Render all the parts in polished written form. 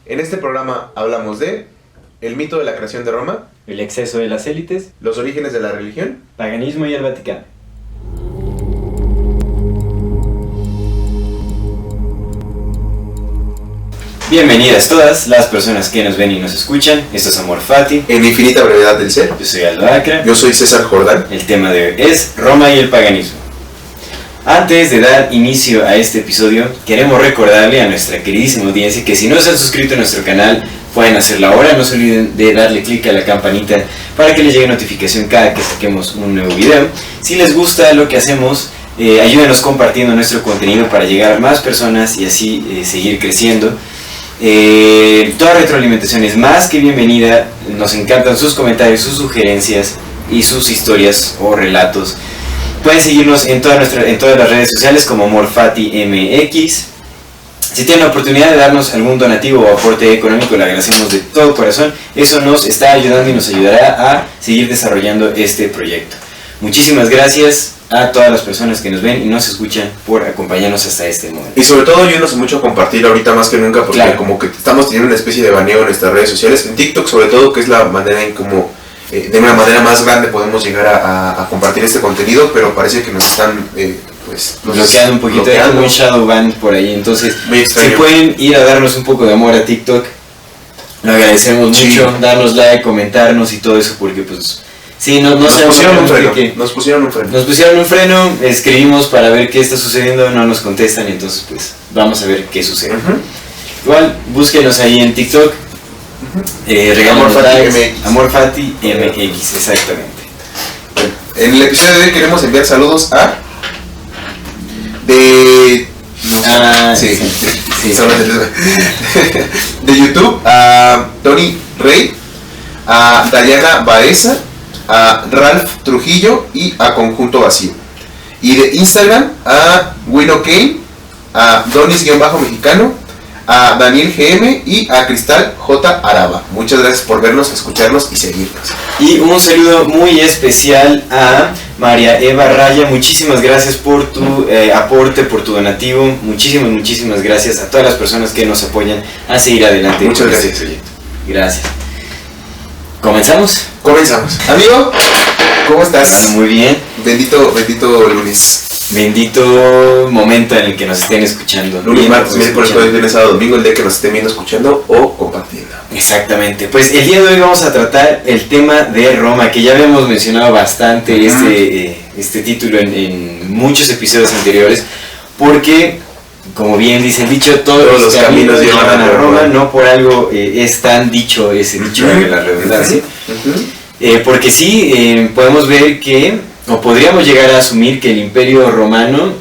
En este programa hablamos de el mito de la creación de Roma, el exceso de las élites, los orígenes de la religión, paganismo y el Vaticano. Bienvenidas todas las personas que nos ven y nos escuchan. Esto es Amor Fati. en infinita brevedad del ser. Yo soy Aldo Acra. Yo soy César Jordán. El tema de hoy es Roma y el paganismo. Antes de dar inicio a este episodio, queremos recordarle a nuestra queridísima audiencia que si no se han suscrito a nuestro canal, pueden hacerlo ahora. No se olviden de darle clic a la campanita para que les llegue notificación cada que saquemos un nuevo video. Si les gusta lo que hacemos, ayúdenos compartiendo nuestro contenido para llegar a más personas y así seguir creciendo. Toda retroalimentación es más que bienvenida. Nos encantan sus comentarios, sus sugerencias y sus historias o relatos. Pueden seguirnos en todas las redes sociales como AmorFatiMX. Si tienen la oportunidad de darnos algún donativo o aporte económico, le agradecemos de todo corazón. Eso nos está ayudando y nos ayudará a seguir desarrollando este proyecto. Muchísimas gracias a todas las personas que nos ven y nos escuchan por acompañarnos hasta este momento. Y sobre todo ayúdenos mucho a compartir ahorita más que nunca, porque claro, como que estamos teniendo una especie de baneo en nuestras redes sociales, en TikTok sobre todo, que es la manera en como de una manera más grande podemos llegar a compartir este contenido, pero parece que nos están bloqueando un poquito, hay como un shadow ban por ahí. Entonces si pueden ir a darnos un poco de amor a TikTok, lo agradecemos mucho, darnos like, comentarnos y todo eso, porque pues sí, nos pusieron un freno, escribimos para ver qué está sucediendo, no nos contestan, entonces pues vamos a ver qué sucede. Igual, búsquenos ahí en TikTok, AmorFatiMX, exactamente. En el episodio de hoy queremos enviar saludos a de YouTube, a Tony Rey, a Dayana Baeza, a Ralph Trujillo y a Conjunto Vacío. Y de Instagram a Wino Kane, a Donis-Mexicano, a Daniel GM y a Cristal J. Araba. Muchas gracias por vernos, escucharnos y seguirnos. Y un saludo muy especial a María Eva Raya. Muchísimas gracias por tu aporte, por tu donativo. Muchísimas gracias a todas las personas que nos apoyan a seguir adelante. Muchas gracias. Este proyecto. Gracias. ¿Comenzamos? Amigo, ¿cómo estás? Muy bien. Bendito lunes. Bendito momento en el que nos estén escuchando. Lunes, martes, miércoles, jueves, viernes, sábado, domingo, el día que nos estén viendo, escuchando o compartiendo. Exactamente. Pues el día de hoy vamos a tratar el tema de Roma, que ya habíamos mencionado bastante este título en muchos episodios anteriores, porque, como bien dice el dicho, todos los caminos llevan a Roma. No por algo es tan dicho ese dicho de la redundancia. Porque sí, podemos ver que, o podríamos llegar a asumir que el Imperio Romano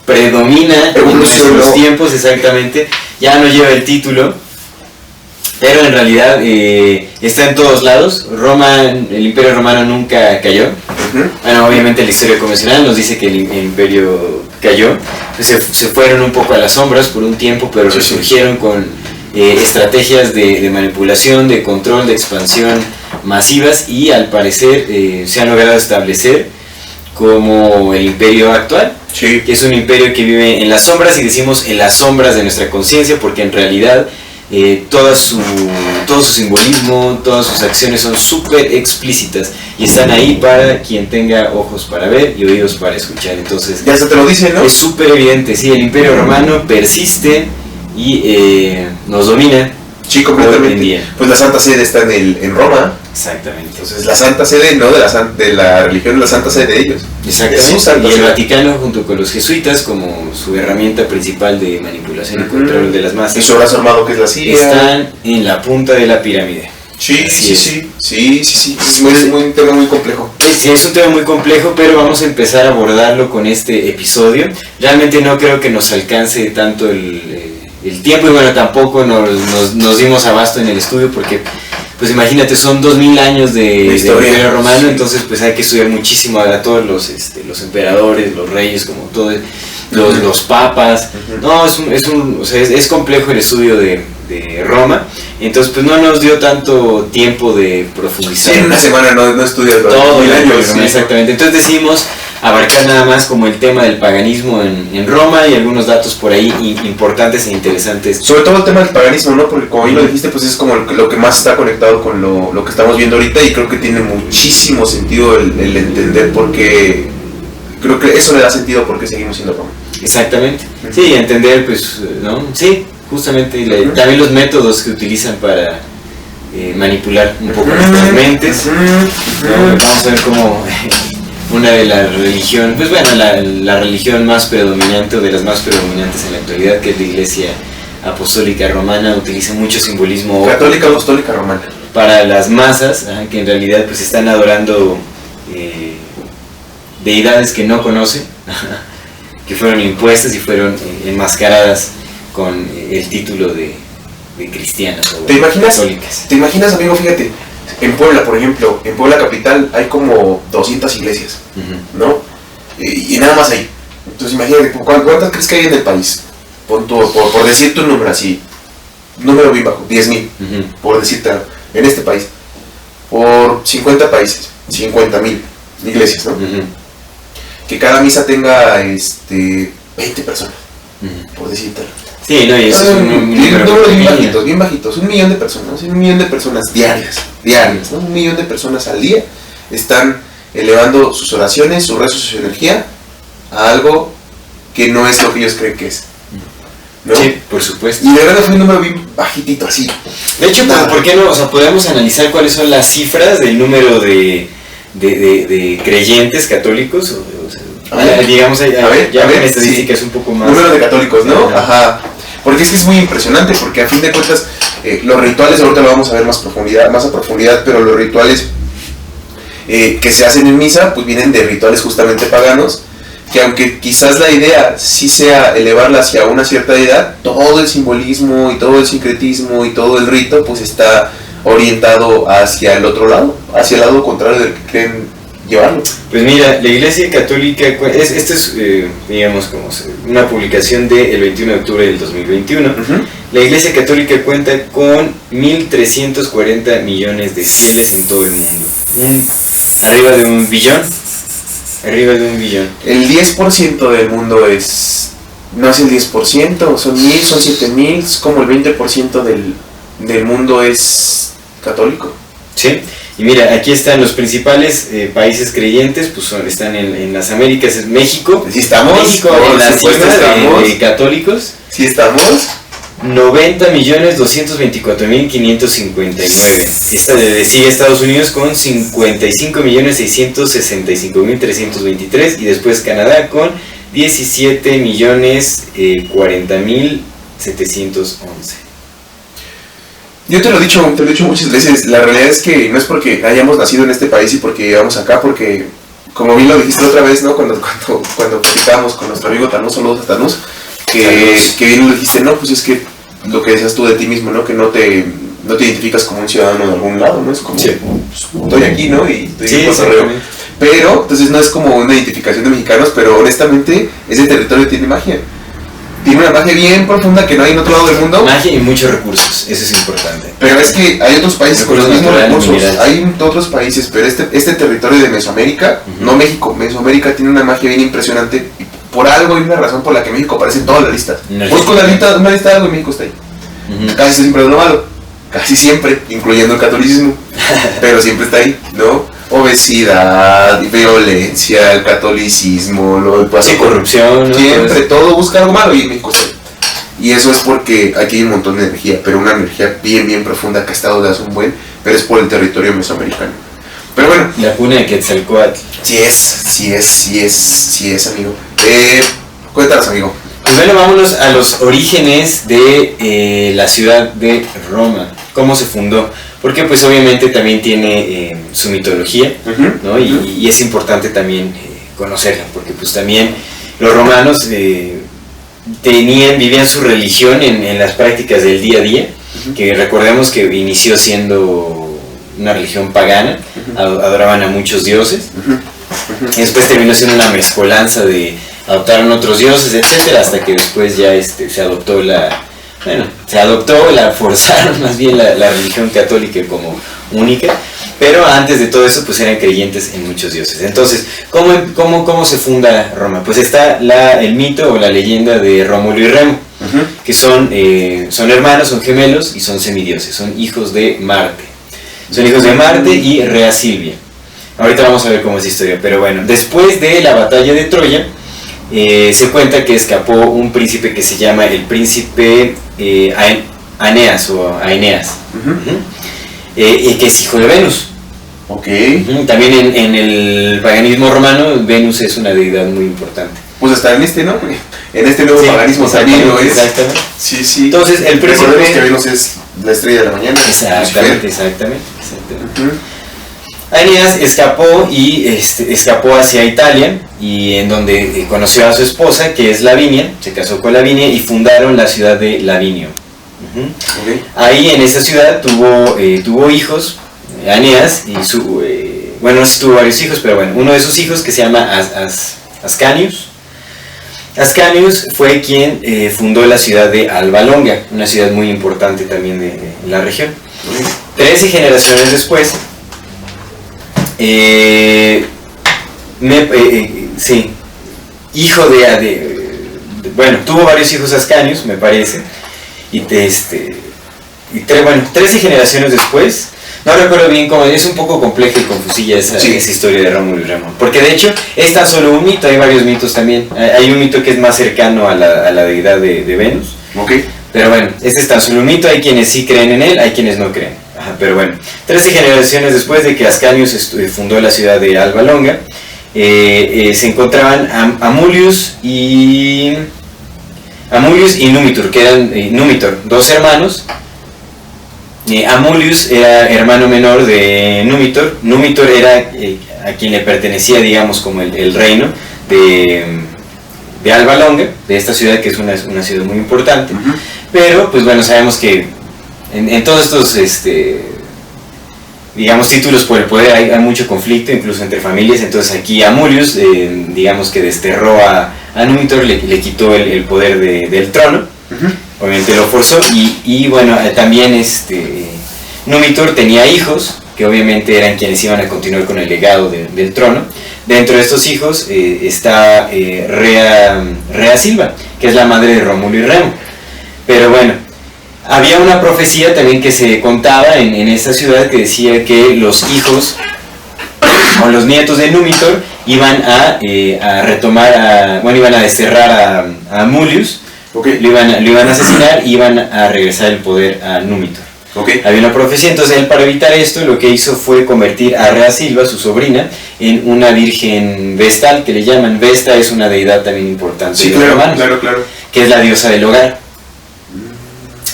predomina en nuestros tiempos, exactamente. Ya no lleva el título, pero en realidad está en todos lados. El Imperio Romano nunca cayó. Bueno, obviamente la historia convencional nos dice que el Imperio cayó. Se fueron un poco a las sombras por un tiempo, pero resurgieron con estrategias de manipulación, de control, de expansión masivas, y al parecer se han logrado establecer como el imperio actual, que es un imperio que vive en las sombras, y decimos en las sombras de nuestra conciencia porque en realidad todo su simbolismo, todas sus acciones son súper explícitas y están ahí para quien tenga ojos para ver y oídos para escuchar. Entonces ya se te lo dicen, ¿no? Es súper evidente, sí, el Imperio Romano persiste y nos domina. Sí, completamente. Pues la Santa Sede está en Roma. Exactamente. Entonces la Santa Sede, no de la religión, la Santa Sede de ellos. Exactamente. Y el Vaticano, junto con los jesuitas, como su herramienta principal de manipulación y control de las masas. Y su brazo armado, que es la CIA. Están en la punta de la pirámide. Sí. Es un tema muy complejo. Sí, es un tema muy complejo, pero vamos a empezar a abordarlo con este episodio. Realmente no creo que nos alcance tanto el tiempo, y bueno, tampoco nos dimos abasto en el estudio, porque pues imagínate, son 2000 años de Imperio Romano, entonces pues hay que estudiar muchísimo a todos los emperadores, los reyes, como todos los papas. No, es complejo el estudio de Roma, entonces pues no nos dio tanto tiempo de profundizar. Sí, en una semana no estudias todo el año, exactamente. Entonces decidimos abarcar nada más como el tema del paganismo en Roma y algunos datos por ahí importantes e interesantes. Sobre todo el tema del paganismo, ¿no? Porque como bien lo dijiste, pues es como lo que más está conectado con lo que estamos viendo ahorita, y creo que tiene muchísimo sentido el entender por qué. Creo que eso le da sentido por qué seguimos siendo Roma. Exactamente. Sí, entender, pues, ¿no? Sí, justamente también los métodos que utilizan para manipular un poco nuestras mentes, ¿no? Vamos a ver cómo una de las religiones, pues bueno, la religión más predominante o de las más predominantes en la actualidad, que es la Iglesia Apostólica Romana, utiliza mucho simbolismo Católica Apostólica Romana para las masas, que en realidad pues están adorando deidades que no conocen, que fueron impuestas y fueron enmascaradas con el título de cristianas o católicas. ¿Te imaginas, amigo? Fíjate, en Puebla, por ejemplo, en Puebla capital hay como 200 iglesias, ¿no? Y nada más hay. Entonces imagínate, ¿cuántas crees que hay en el país? Por decirte un número así, número bien bajo, 10,000, por decirte algo, en este país. Por 50 países, 50,000 iglesias, ¿no? Que cada misa tenga 20 personas, por decirte algo. Sí, no, y eso es un número bien bajitos, 1 millón de personas, 1 millón de personas diarias, ¿no? 1 millón de personas al día están elevando sus oraciones, sus rezos, su energía a algo que no es lo que ellos creen que es, ¿no? Sí, por supuesto. Y de verdad es un número bien bajitito, así. De hecho, ¿por qué no? O sea, podemos analizar cuáles son las cifras del número de creyentes católicos, digamos, ya ven estadísticas un poco más. Número de católicos, ¿no? Ajá. Porque es que es muy impresionante, porque a fin de cuentas los rituales, ahorita lo vamos a ver más a profundidad, pero los rituales que se hacen en misa, pues vienen de rituales justamente paganos, que aunque quizás la idea sí sea elevarla hacia una cierta deidad, todo el simbolismo y todo el sincretismo y todo el rito, pues está orientado hacia el otro lado, hacia el lado contrario del que creen llevarlo. Pues mira, la Iglesia Católica, esta es, digamos, como una publicación del 21 de octubre del 2021. La Iglesia Católica cuenta con 1.340 millones de fieles en todo el mundo. Arriba de un billón. El 10% del mundo no es el 10%, son 1,000, son 7,000, es como el 20% del mundo es católico. Sí. Y mira, aquí están los principales países creyentes, pues están en las Américas, es México. Sí estamos. México en la cima de católicos. Sí estamos. 90.224.559. Sigue Estados Unidos con 55.665.323 y después Canadá con 17.040.711. Yo te lo he dicho muchas veces, la realidad es que no es porque hayamos nacido en este país y porque llegamos acá, porque como bien lo dijiste otra vez, ¿no? Cuando platicábamos con nuestro amigo Tanús, saludos a Tanús, que bien lo dijiste, no, pues es que lo que decías tú de ti mismo, ¿no? Que no te identificas como un ciudadano de algún lado, ¿no? Es como, pues, estoy aquí, ¿no? Y estoy en Cotorreo. Pero, entonces no es como una identificación de mexicanos, pero honestamente ese territorio tiene magia. Tiene una magia bien profunda que no hay en otro lado del mundo. Magia y muchos recursos, eso es importante. Pero es que hay otros países con los mismos recursos. Hay otros países, pero este territorio de Mesoamérica, no México, Mesoamérica tiene una magia bien impresionante. Y por algo hay una razón por la que México aparece en todas las listas. Busco una lista de algo y México está ahí. Casi siempre es lo malo. Casi siempre, incluyendo el catolicismo. Pero siempre está ahí, ¿no? Obesidad, violencia, el catolicismo, corrupción, ¿no? Siempre todo busca algo malo y en México está ahí. Y eso es porque aquí hay un montón de energía, pero una energía bien profunda que ha estado desde hace un buen, pero es por el territorio mesoamericano. Pero bueno. La cuna de Quetzalcóatl. Sí es, amigo. Cuéntanos, amigo. Pues bueno, vámonos a los orígenes de la ciudad de Roma. ¿Cómo se fundó? Porque pues obviamente también tiene su mitología, ¿no? Y es importante también conocerla, porque pues también los romanos vivían su religión en las prácticas del día a día, que recordemos que inició siendo una religión pagana, adoraban a muchos dioses, y después terminó siendo una mezcolanza de adoptaron otros dioses, etcétera, hasta que después ya forzaron más bien la religión católica como única, Pero antes de todo eso, pues eran creyentes en muchos dioses. Entonces, ¿cómo se funda Roma? Pues está el mito o la leyenda de Rómulo y Remo, que son hermanos, son gemelos y son semidioses, son hijos de Marte. Son hijos de Marte y Rea Silvia. Ahorita vamos a ver cómo es la historia, pero bueno, después de la batalla de Troya, se cuenta que escapó un príncipe que se llama el príncipe Aeneas o Aeneas, que es hijo de Venus. También en el paganismo romano, Venus es una deidad muy importante. Pues hasta en este, ¿no? En este nuevo paganismo también lo es. Exactamente. Sí. Entonces, el príncipe... Recordemos que Venus es la estrella de la mañana. Exactamente. Aeneas escapó escapó hacia Italia, y en donde conoció a su esposa, que es Lavinia, se casó con Lavinia y fundaron la ciudad de Lavinio. Ahí en esa ciudad tuvo hijos, Aeneas, y no sé si tuvo varios hijos, pero bueno, uno de sus hijos, que se llama Ascanius. Ascanius fue quien fundó la ciudad de Alba Longa, una ciudad muy importante también de la región. 13 generaciones después, hijo tuvo varios hijos Ascanius, me parece, y 13 generaciones después, no recuerdo bien cómo, es un poco compleja y confusilla esa historia de Rómulo y Remo, porque de hecho es tan solo un mito, hay varios mitos también. Hay un mito que es más cercano a la deidad de Venus, pero bueno, este es tan solo un mito, hay quienes sí creen en él, hay quienes no creen. Pero bueno, 13 generaciones después de que Ascanius fundó la ciudad de Alba Longa, se encontraban Amulius y Numitor, que eran Numitor, dos hermanos. Amulius era hermano menor de Numitor. Numitor era a quien le pertenecía, digamos, como el reino de Alba Longa, de esta ciudad, que es una ciudad muy importante. Pero pues bueno, sabemos que en todos estos digamos, títulos por el poder hay mucho conflicto, incluso entre familias. Entonces aquí Amulius, digamos que desterró a Numitor, le quitó el poder del trono. Obviamente lo forzó, y bueno, también Numitor tenía hijos, que obviamente eran quienes iban a continuar con el legado del trono. Dentro de estos hijos está Rea Silva, que es la madre de Rómulo y Remo. Pero bueno, había una profecía también que se contaba en esta ciudad, que decía que los hijos o los nietos de Numitor iban a retomar, iban a desterrar a Amulius, lo iban a asesinar y iban a regresar el poder a Numitor. Había una profecía, entonces él, para evitar esto, lo que hizo fue convertir a Rea Silva, su sobrina, en una virgen vestal, que le llaman. Vesta es una deidad también importante de los romanos, que es la diosa del hogar.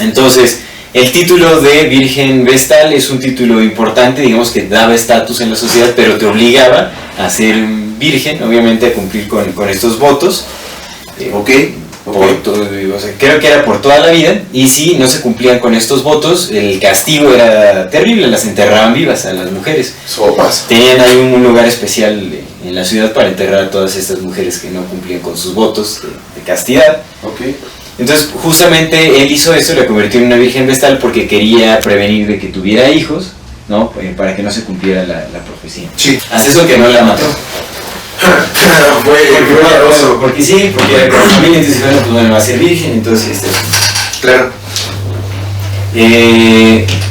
Entonces, el título de virgen vestal es un título importante, digamos, que daba estatus en la sociedad, pero te obligaba a ser virgen, obviamente a cumplir con estos votos. Creo que era por toda la vida, y si no se cumplían con estos votos, el castigo era terrible, las enterraban vivas a las mujeres. Tenían ahí un lugar especial en la ciudad para enterrar a todas estas mujeres que no cumplían con sus votos de castidad. Entonces, justamente él hizo eso, la convirtió en una virgen vestal porque quería prevenir de que tuviera hijos, ¿no? Para que no se cumpliera la profecía. Hasta eso que no la mató. Porque la familia dice, bueno, va a ser virgen, entonces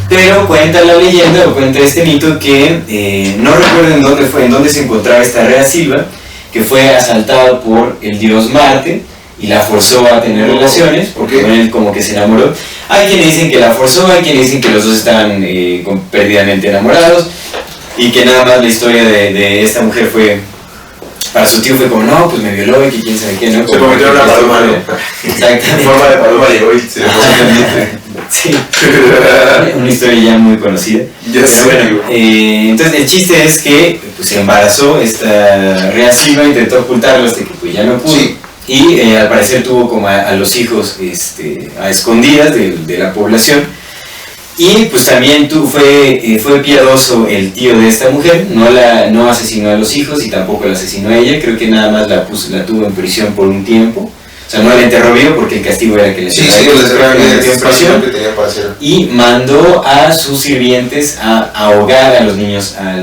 pero cuenta la leyenda, o cuenta este mito, que no recuerdo en dónde se encontraba esta Rea Silva, que fue asaltada por el dios Marte y la forzó a tener relaciones, porque él como que se enamoró. Hay quienes dicen que la forzó, hay quienes dicen que los dos estaban perdidamente enamorados, y que nada más la historia de esta mujer para su tío fue como, no, pues me violó, y que quién sabe qué, ¿no? Se convirtió en una paloma, ¿no? Exactamente. En forma de paloma llegó y se Sí, una historia ya muy conocida. Entonces el chiste es que se embarazó esta Rea Silva, intentó ocultarlo hasta que pues ya no pudo. Y al parecer tuvo como a los hijos a escondidas de la población. Y pues también fue piadoso el tío de esta mujer, no asesinó a los hijos y tampoco la asesinó a ella. Creo que nada más la tuvo en prisión por un tiempo, O sea, no la enterró vivo porque el castigo era que les cerraran en el prisión, que tenían para hacer. y mandó a sus sirvientes a ahogar a los niños, a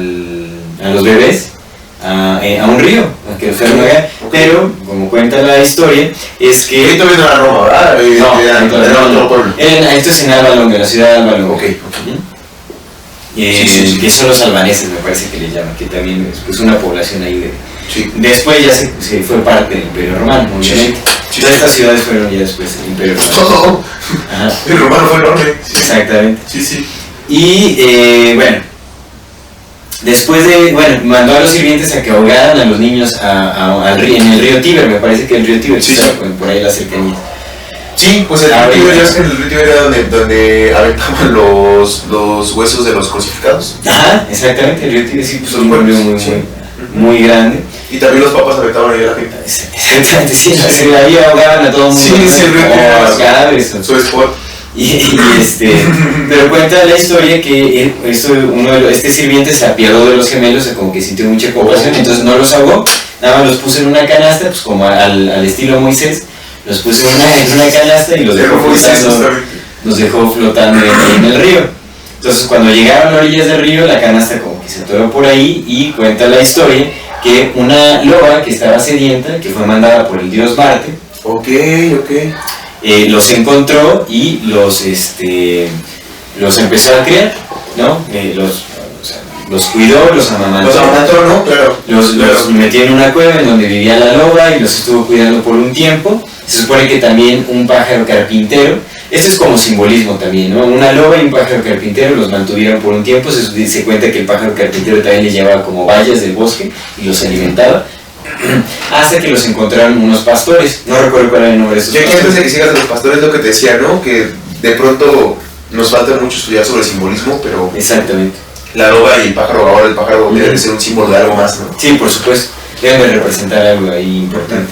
los bebés, a un río, a que los fueron a ahogar. Pero, como cuenta la historia, es que... Ahorita viene a Roma, ¿verdad? No, otro pueblo. esto es en Albalonga, en la ciudad de Albalonga. Ok. Que son los albaneses, me parece que le llaman, que también es pues, una población ahí de... Sí. Después ya se fue parte del Imperio Romano, obviamente. Sí. Todas estas ciudades fueron ya después del Imperio Romano. Todo. Ajá. El romano fue enorme. Exactamente. Sí. Y bueno, después mandó a los sirvientes a que ahogaran a los niños en el río Tíber, me parece que el río Tíber, por ahí la cercanía. Sí, pues el río Tíber, ya es que el río Tíber era donde aventaban los huesos de los crucificados. Ajá, exactamente, el río Tíber sí, pues un río muy grande. Y también los papas aventaban ahí a la gente. Exactamente, sí, ahí ahogaban a todo el mundo. Sí, el río Tíber. Los cadáveres. Su spot. Pero cuenta la historia que este sirviente se apiadó de los gemelos, como que sintió mucha compasión, entonces no los ahogó, nada más los puso en una canasta, pues como al estilo Moisés, los puso en una canasta y los dejó flotando en el río. Entonces cuando llegaron a las orillas del río, la canasta como que se atoró por ahí, y cuenta la historia que una loba que estaba sedienta, que fue mandada por el dios Marte, los encontró y los empezó a criar, ¿no? Los cuidó, los amamantó. Los amamantó, ¿no? Claro. Los metió en una cueva en donde vivía la loba y los estuvo cuidando por un tiempo. Se supone que también un pájaro carpintero, esto es como simbolismo también, ¿no? Una loba y un pájaro carpintero los mantuvieron por un tiempo. Se cuenta que el pájaro carpintero también les llevaba como bayas del bosque y los alimentaba. Hasta que los encontraron unos pastores, no recuerdo cuál era el nombre de esos pastores. Antes de que sigas de los pastores, lo que te decía, ¿no? Que de pronto nos falta mucho estudiar sobre el simbolismo, pero... Exactamente. La loba y el pájaro, ahora el pájaro debe de ser un símbolo de algo más, ¿no? Sí, por supuesto, deben de representar algo ahí importante.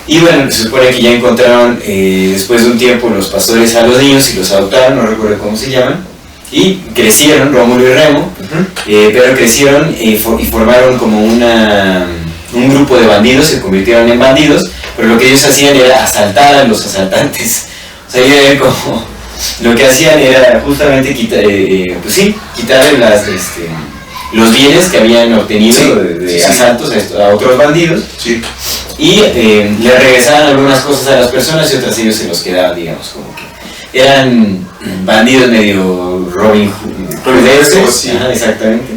Y bueno, se supone que ya encontraron después de un tiempo los pastores a los niños y los adoptaron, no recuerdo cómo se llaman, y crecieron, Rómulo y Remo, pero crecieron y formaron como un grupo de bandidos, se convirtieron en bandidos, pero lo que ellos hacían era asaltar a los asaltantes. O sea, era como, lo que hacían era justamente quitarle los bienes que habían obtenido de asaltos a otros bandidos, y le regresaban algunas cosas a las personas y otras ellos se los quedaban, digamos, como que eran bandidos medio Robin Hood, exactamente,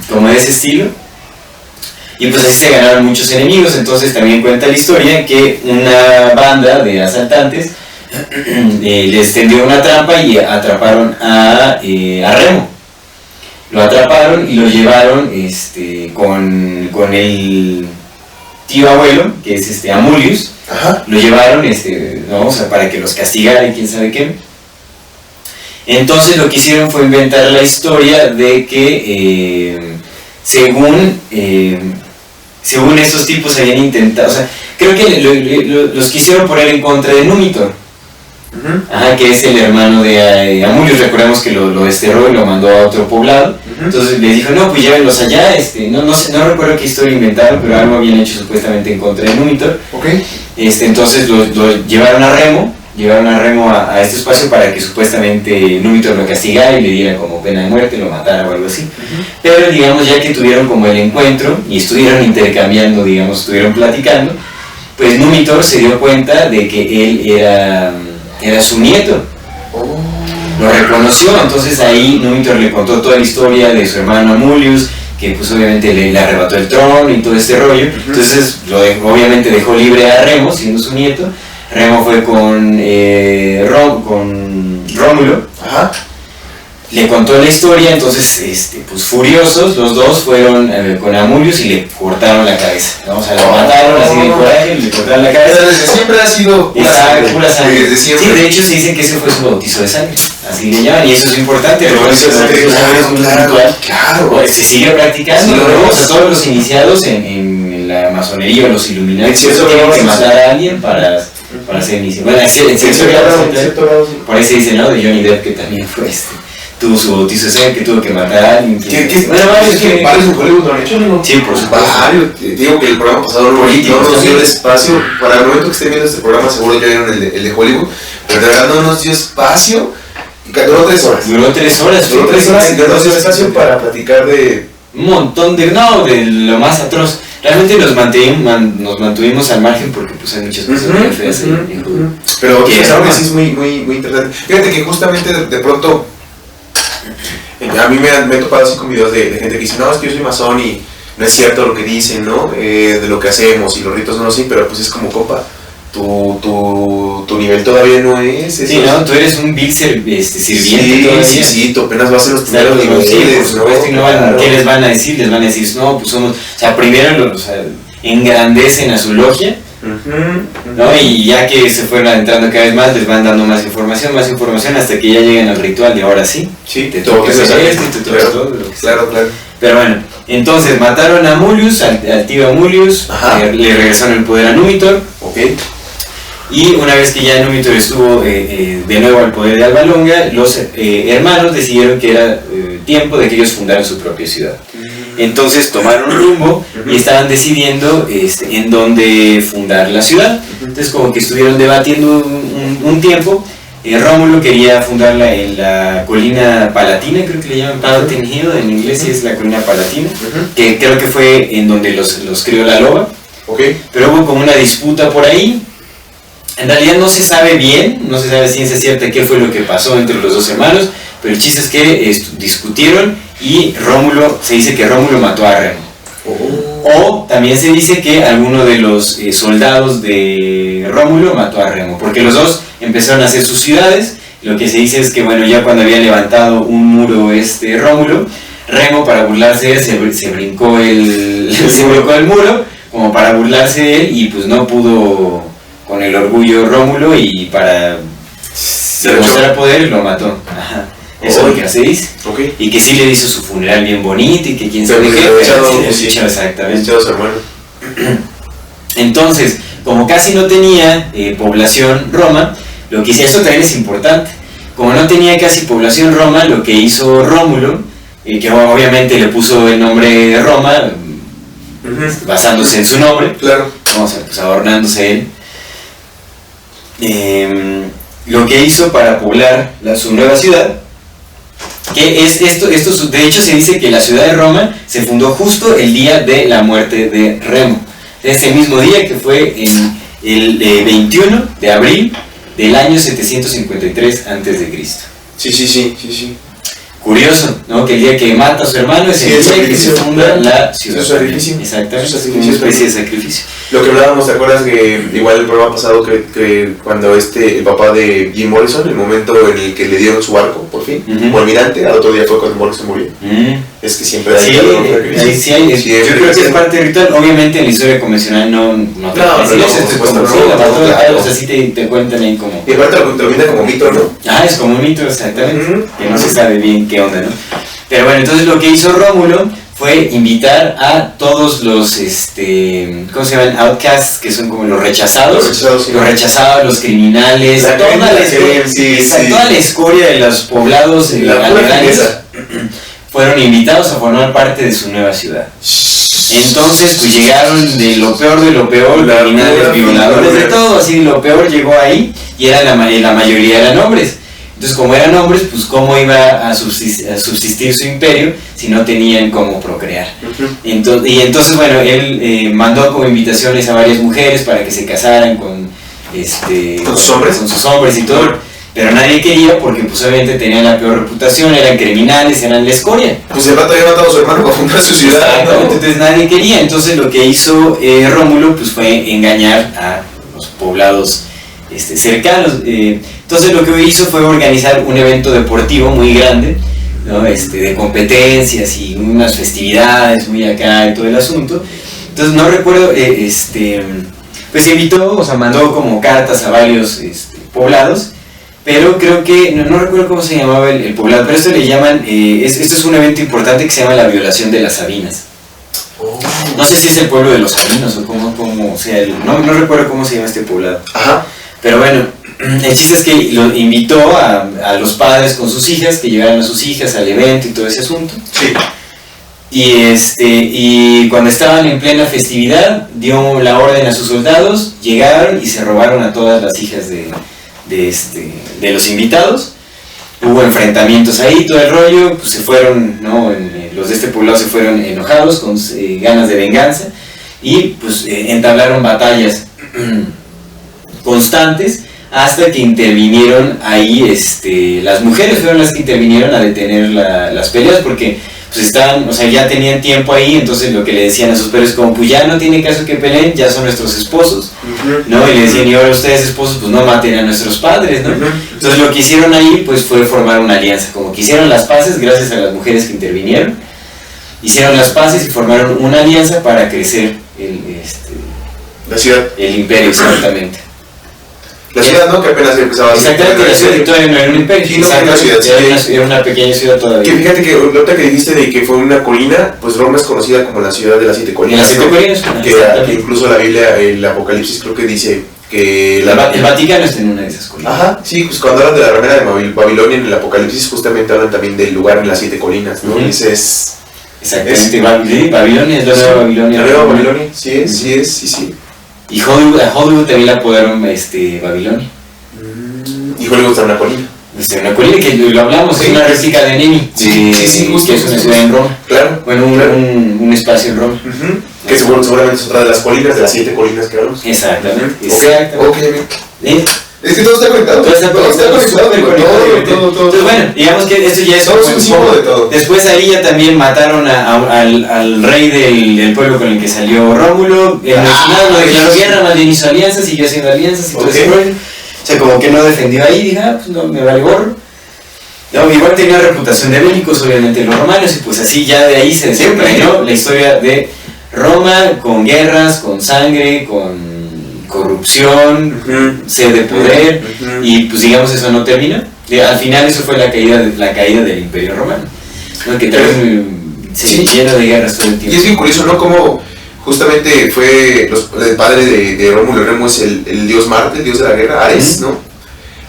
como de ese estilo. Y pues así se ganaron muchos enemigos. Entonces también cuenta la historia que una banda de asaltantes les tendió una trampa y atraparon a Remo. Lo atraparon y lo llevaron con el tío abuelo, que es Amulius. Ajá. Lo llevaron ¿no? O sea, para que los castigara y quién sabe qué. Entonces lo que hicieron fue inventar la historia de que según estos tipos habían intentado, o sea, creo que los quisieron poner en contra de Numitor, que es el hermano de Amulius. Recordemos que lo desterró y lo mandó a otro poblado. Entonces les dijo, no, pues llévenlos allá. No recuerdo qué historia inventaron, pero algo habían hecho supuestamente en contra de Numitor. Entonces lo llevaron a Remo a este espacio para que supuestamente Numitor lo castigara y le diera como pena de muerte, lo matara o algo así. Pero digamos, ya que tuvieron como el encuentro y estuvieron intercambiando, digamos, estuvieron platicando, pues Numitor se dio cuenta de que él era su nieto. Lo reconoció. Entonces ahí Numitor le contó toda la historia de su hermano Amulius, que pues obviamente le arrebató el trono y todo este rollo. Entonces obviamente dejó libre a Remo, siendo su nieto. Remo fue con Rómulo. Le contó la historia. Entonces pues furiosos los dos fueron con Amulius y le cortaron la cabeza, ¿no? O sea, lo mataron así de coraje y le cortaron la cabeza. Desde siempre ha sido pura sangre. Desde siempre. Sí, de hecho se dicen que ese fue su bautizo de sangre, así le llaman, y eso es importante. Claro. Se sigue practicando, ¿no? O sea, todos los iniciados en la masonería o los Illuminati tienen que matar a alguien para hacer inicio. Bueno, en cierto grado, por ahí se dice, ¿no? De Johnny Depp, que también fue tuvo su bautizo ese, que tuvo que matar a alguien. Bueno, varios en Hollywood lo han hecho, ¿no? Sí, por supuesto. Varios. Digo que el programa pasado no nos dio el espacio. Para el momento que estén viendo este programa, seguro ya vieron el de Hollywood. Pero de verdad no nos dio espacio. Duró 3 horas. Duró 3 horas. Duró 3 horas y no nos dio espacio para platicar de un montón de lo más atroz. Realmente nos mantuvimos al margen porque pues hay muchas cosas muy feas en Hollywood. Pero que sí es muy interesante. Fíjate que justamente de pronto a mí me he topado así con videos de gente que dice, no, es que yo soy masón y no es cierto lo que dicen, ¿no? De lo que hacemos y los ritos no lo sé, pero pues es como, compa, tu nivel todavía no es eso. Sí, no, tú eres un vil sirviente todavía. Sí, tú apenas vas en los primeros niveles, sí, por supuesto, ¿no? Claro. ¿Qué les van a decir? Les van a decir, no, pues somos, o sea, primero engrandecen a su logia, ¿no? Y ya que se fueron adentrando cada vez más, les van dando más información, hasta que ya llegan al ritual de ahora sí. Sí, te toca hacer esto y te toca todo. Claro. Pero bueno, entonces mataron a Mulius, al tío Mulius, le regresaron el poder a Numitor. Ok. Y una vez que ya Numitor estuvo de nuevo al poder de Alba Longa, los hermanos decidieron que era tiempo de que ellos fundaran su propia ciudad. Entonces tomaron rumbo y estaban decidiendo en dónde fundar la ciudad. Entonces como que estuvieron debatiendo un tiempo. Rómulo quería fundarla en la colina Palatina, creo que le llaman Palatine Hill, en inglés sí es la colina Palatina, que creo que fue en donde los crió la loba. Pero hubo como una disputa por ahí. En realidad no se sabe bien, no se sabe ciencia cierta qué fue lo que pasó entre los dos hermanos, pero el chiste es que discutieron y se dice que Rómulo mató a Remo. O también se dice que alguno de los soldados de Rómulo mató a Remo, porque los dos empezaron a hacer sus ciudades. Lo que se dice es que bueno, ya cuando había levantado un muro Rómulo, Remo para burlarse de él se brincó el muro como para burlarse de él y pues no pudo con el orgullo Rómulo y para demostrar poder lo mató. Eso es lo que se dice. Y que sí le hizo su funeral bien bonito y que quién sabe qué. Exactamente. Entonces, como casi no tenía población Roma, lo que hizo, esto también es importante, como no tenía casi población Roma, lo que hizo Rómulo, que obviamente le puso el nombre de Roma, basándose en su nombre, vamos a pues, adornándose él. Lo que hizo para poblar su nueva ciudad, que es esto de hecho se dice que la ciudad de Roma se fundó justo el día de la muerte de Remo, ese mismo día que fue en el 21 de abril del año 753 a.C. Sí. Curioso, ¿no? Que el día que mata a su hermano es el día que se funda la ciudad. Es un sacrificio. Exactamente, es una especie de sacrificio. Lo que hablábamos, ¿te acuerdas que igual el programa pasado que cuando el papá de Jim Morrison, el momento en el que le dieron su barco, por fin, como almirante, al otro día fue cuando Morrison murió? Es que siempre hay yo creo que es parte del ritual. Obviamente en la historia convencional no así te cuentan ahí como... Y aparte lo pintan como mito, ¿no? Es como un mito, exactamente, que no se sabe bien qué onda, ¿no? Pero bueno, entonces lo que hizo Rómulo fue invitar a todos los, ¿cómo se llaman? Outcasts, que son como los rechazados, los criminales, toda la escoria de los poblados aledaños fueron invitados a formar parte de su nueva ciudad. Entonces pues llegaron de lo peor, criminales, violadores, de todo, así lo peor llegó ahí y la mayoría eran hombres. Entonces, como eran hombres, pues cómo iba a subsistir su imperio si no tenían cómo procrear. Entonces, bueno, él mandó como invitaciones a varias mujeres para que se casaran con sus hombres y todo, pero nadie quería porque pues obviamente tenían la peor reputación, eran criminales, eran la escoria. Pues el rato había matado a su hermano para fundar su ciudad, ¿no? Entonces nadie quería. Entonces lo que hizo Rómulo pues fue engañar a los poblados cercanos. Entonces lo que hizo fue organizar un evento deportivo muy grande, ¿no? De competencias y unas festividades muy acá y todo el asunto. Entonces no recuerdo, pues invitó, mandó como cartas a varios poblados, pero creo que, no recuerdo cómo se llamaba el poblado, pero esto le llaman, esto es un evento importante que se llama la violación de las Sabinas. No sé si es el pueblo de los Sabinos o cómo sea, no recuerdo cómo se llama este poblado. Pero bueno, el chiste es que lo invitó a los padres con sus hijas, que llevaran a sus hijas al evento y todo ese asunto. Sí. Y cuando estaban en plena festividad, dio la orden a sus soldados, llegaron y se robaron a todas las hijas de los invitados. Hubo enfrentamientos ahí, todo el rollo, pues se fueron, ¿no? Los de este poblado se fueron enojados, con ganas de venganza, y pues entablaron batallas constantes hasta que intervinieron ahí, las mujeres fueron las que intervinieron a detener las peleas, porque pues ya tenían tiempo ahí, entonces lo que le decían a sus padres como, pues ya no tiene caso que peleen, ya son nuestros esposos, ¿no? Y le decían, y ahora ustedes esposos, pues no maten a nuestros padres, ¿no? Entonces lo que hicieron ahí, pues fue formar una alianza, como que hicieron las paces gracias a las mujeres que intervinieron, hicieron las paces y formaron una alianza para crecer la ciudad. El imperio, exactamente. La ciudad, ¿no? Que apenas empezaba a ser. Exactamente, la ciudad todavía no era un imperio. Sí, no, era una ciudad. Era una pequeña ciudad todavía. Que fíjate que ahorita que dijiste de que fue una colina, pues Roma es conocida como la ciudad de las 7 colinas. De las 7 colinas. Que incluso la Biblia, el Apocalipsis creo que dice que... El Vaticano está en una de esas colinas. Ajá, sí, pues cuando hablan de la ramera de Babilonia en el Apocalipsis justamente hablan también del lugar en las 7 colinas, ¿no? Y ese es... Exactamente, Babilonia es la nueva Babilonia. La nueva Babilonia, sí. Y a Hollywood también la apodaron Babilonia. Y Hollywood está en una colina. Una colina que lo hablamos, es una réplica de Nemi, justo, que es una ciudad en Roma. Claro. Bueno, un espacio en Roma. Que seguramente es otra de las colinas, de las 7 colinas que hablamos. Exactamente. Es que todo está conectado. Todo está conectado. Entonces, bueno, digamos que eso ya es todo es un símbolo de todo. Después ahí ya también mataron al rey del pueblo con el que salió Rómulo. El mencionado no declaró guerra, más bien hizo alianzas, siguió haciendo alianzas y todo ese rollo. O sea, como que no defendió ahí, dije, pues no, me vale gorro. No, igual tenía reputación de bélicos, obviamente, los romanos, y pues así ya de ahí se desentrañó la historia de Roma, con guerras, con sangre, con corrupción, sed de poder, y pues digamos eso no terminó. Al final eso fue la caída del Imperio Romano, ¿no? Que también se llena de guerras todo el tiempo. Y es bien curioso, ¿no? Como justamente fue el padre de Rómulo y Remo es el dios Marte, el dios de la guerra, Ares, ¿no?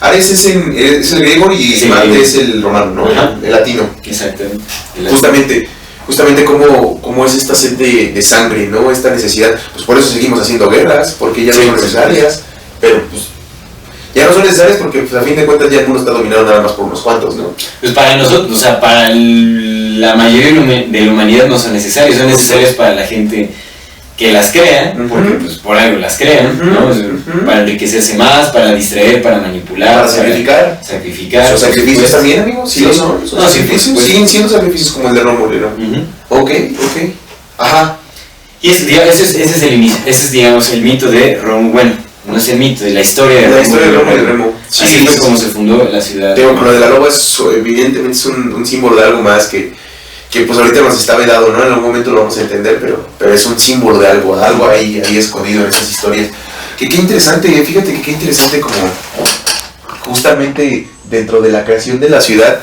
Ares es el griego y Marte es el romano, ¿no? El latino. Exactamente. Justamente cómo es esta sed de sangre, ¿no? Esta necesidad, pues por eso seguimos haciendo guerras, porque ya no son necesarias, pero pues ya no son necesarias porque pues, a fin de cuentas ya el mundo está dominado nada más por unos cuantos, ¿no? Pues para nosotros, o sea, para la mayoría de la humanidad no son necesarias, son necesarias para la gente que las crea, porque pues por algo las crean, ¿no? Para enriquecerse más, para distraer, para manipular, para sacrificar. Los sacrificios también, amigos, sí lo son. No, sacrificios, siguen siendo sacrificios como el de Rómulo, ¿no? Ok. Ajá. Y ese es el inicio, ese es, digamos, el mito de Rómulo. Bueno, no es el mito, de la historia de Rómulo. La historia de Rómulo y Remo. Así fue como se fundó la ciudad. Pero lo de la loba es evidentemente es un símbolo de algo más que pues ahorita nos está vedado, ¿no? En algún momento lo vamos a entender, pero es un símbolo de algo ahí escondido en esas historias. Que qué interesante, fíjate que qué interesante como justamente dentro de la creación de la ciudad,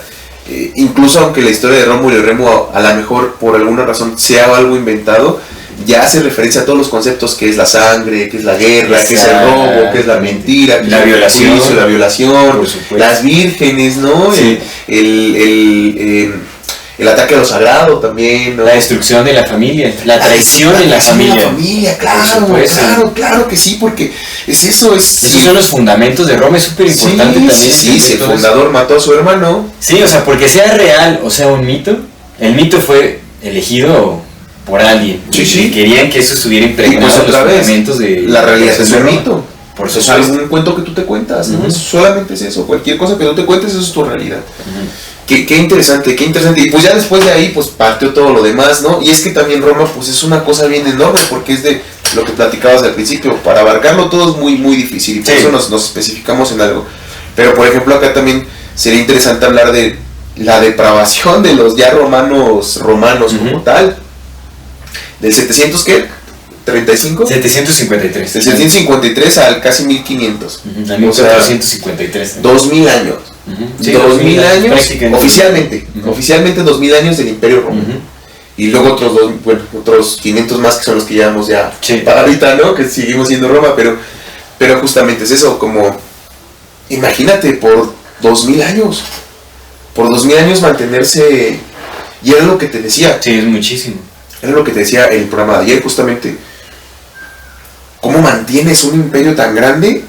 incluso aunque la historia de Rómulo y Remo a lo mejor por alguna razón sea algo inventado, ya hace referencia a todos los conceptos que es la sangre, que es la guerra, que es el robo, que es la mentira, que la es violación, la violación, las vírgenes, ¿no? Sí. El ataque a lo sagrado también, ¿no? La destrucción de la familia, la traición en la familia. Claro que sí, porque es eso. Esos son los fundamentos de Roma, es súper importante también. Sí, el fundador mató a su hermano. Sí, o sea, porque sea real o sea un mito, el mito fue elegido por alguien. Sí. Y querían que eso estuviera impregnado en los fundamentos de la realidad es un mito. Por eso es algún cuento que tú te cuentas, ¿no? Solamente es eso, cualquier cosa que tú te cuentes, eso es tu realidad. Qué interesante. Y pues ya después de ahí, pues partió todo lo demás, ¿no? Y es que también Roma, pues es una cosa bien enorme, porque es de lo que platicabas al principio. Para abarcarlo todo es muy, muy difícil, y por eso nos especificamos en algo. Pero, por ejemplo, acá también sería interesante hablar de la depravación de los ya romanos como tal. Del 700, ¿qué? ¿35? 753. Del 753 al casi 1500. A 1453. 2000 años. Sí, 2000 años oficialmente 2000 años del Imperio Romano. Y luego otros 500 más que son los que llevamos ya para ahorita, ¿no? Que seguimos siendo Roma, pero justamente es eso, como imagínate, por 2000 años. Por 2000 años mantenerse. Y era lo que te decía. Sí, es muchísimo. Era lo que te decía en el programa de ayer, justamente. ¿Cómo mantienes un imperio tan grande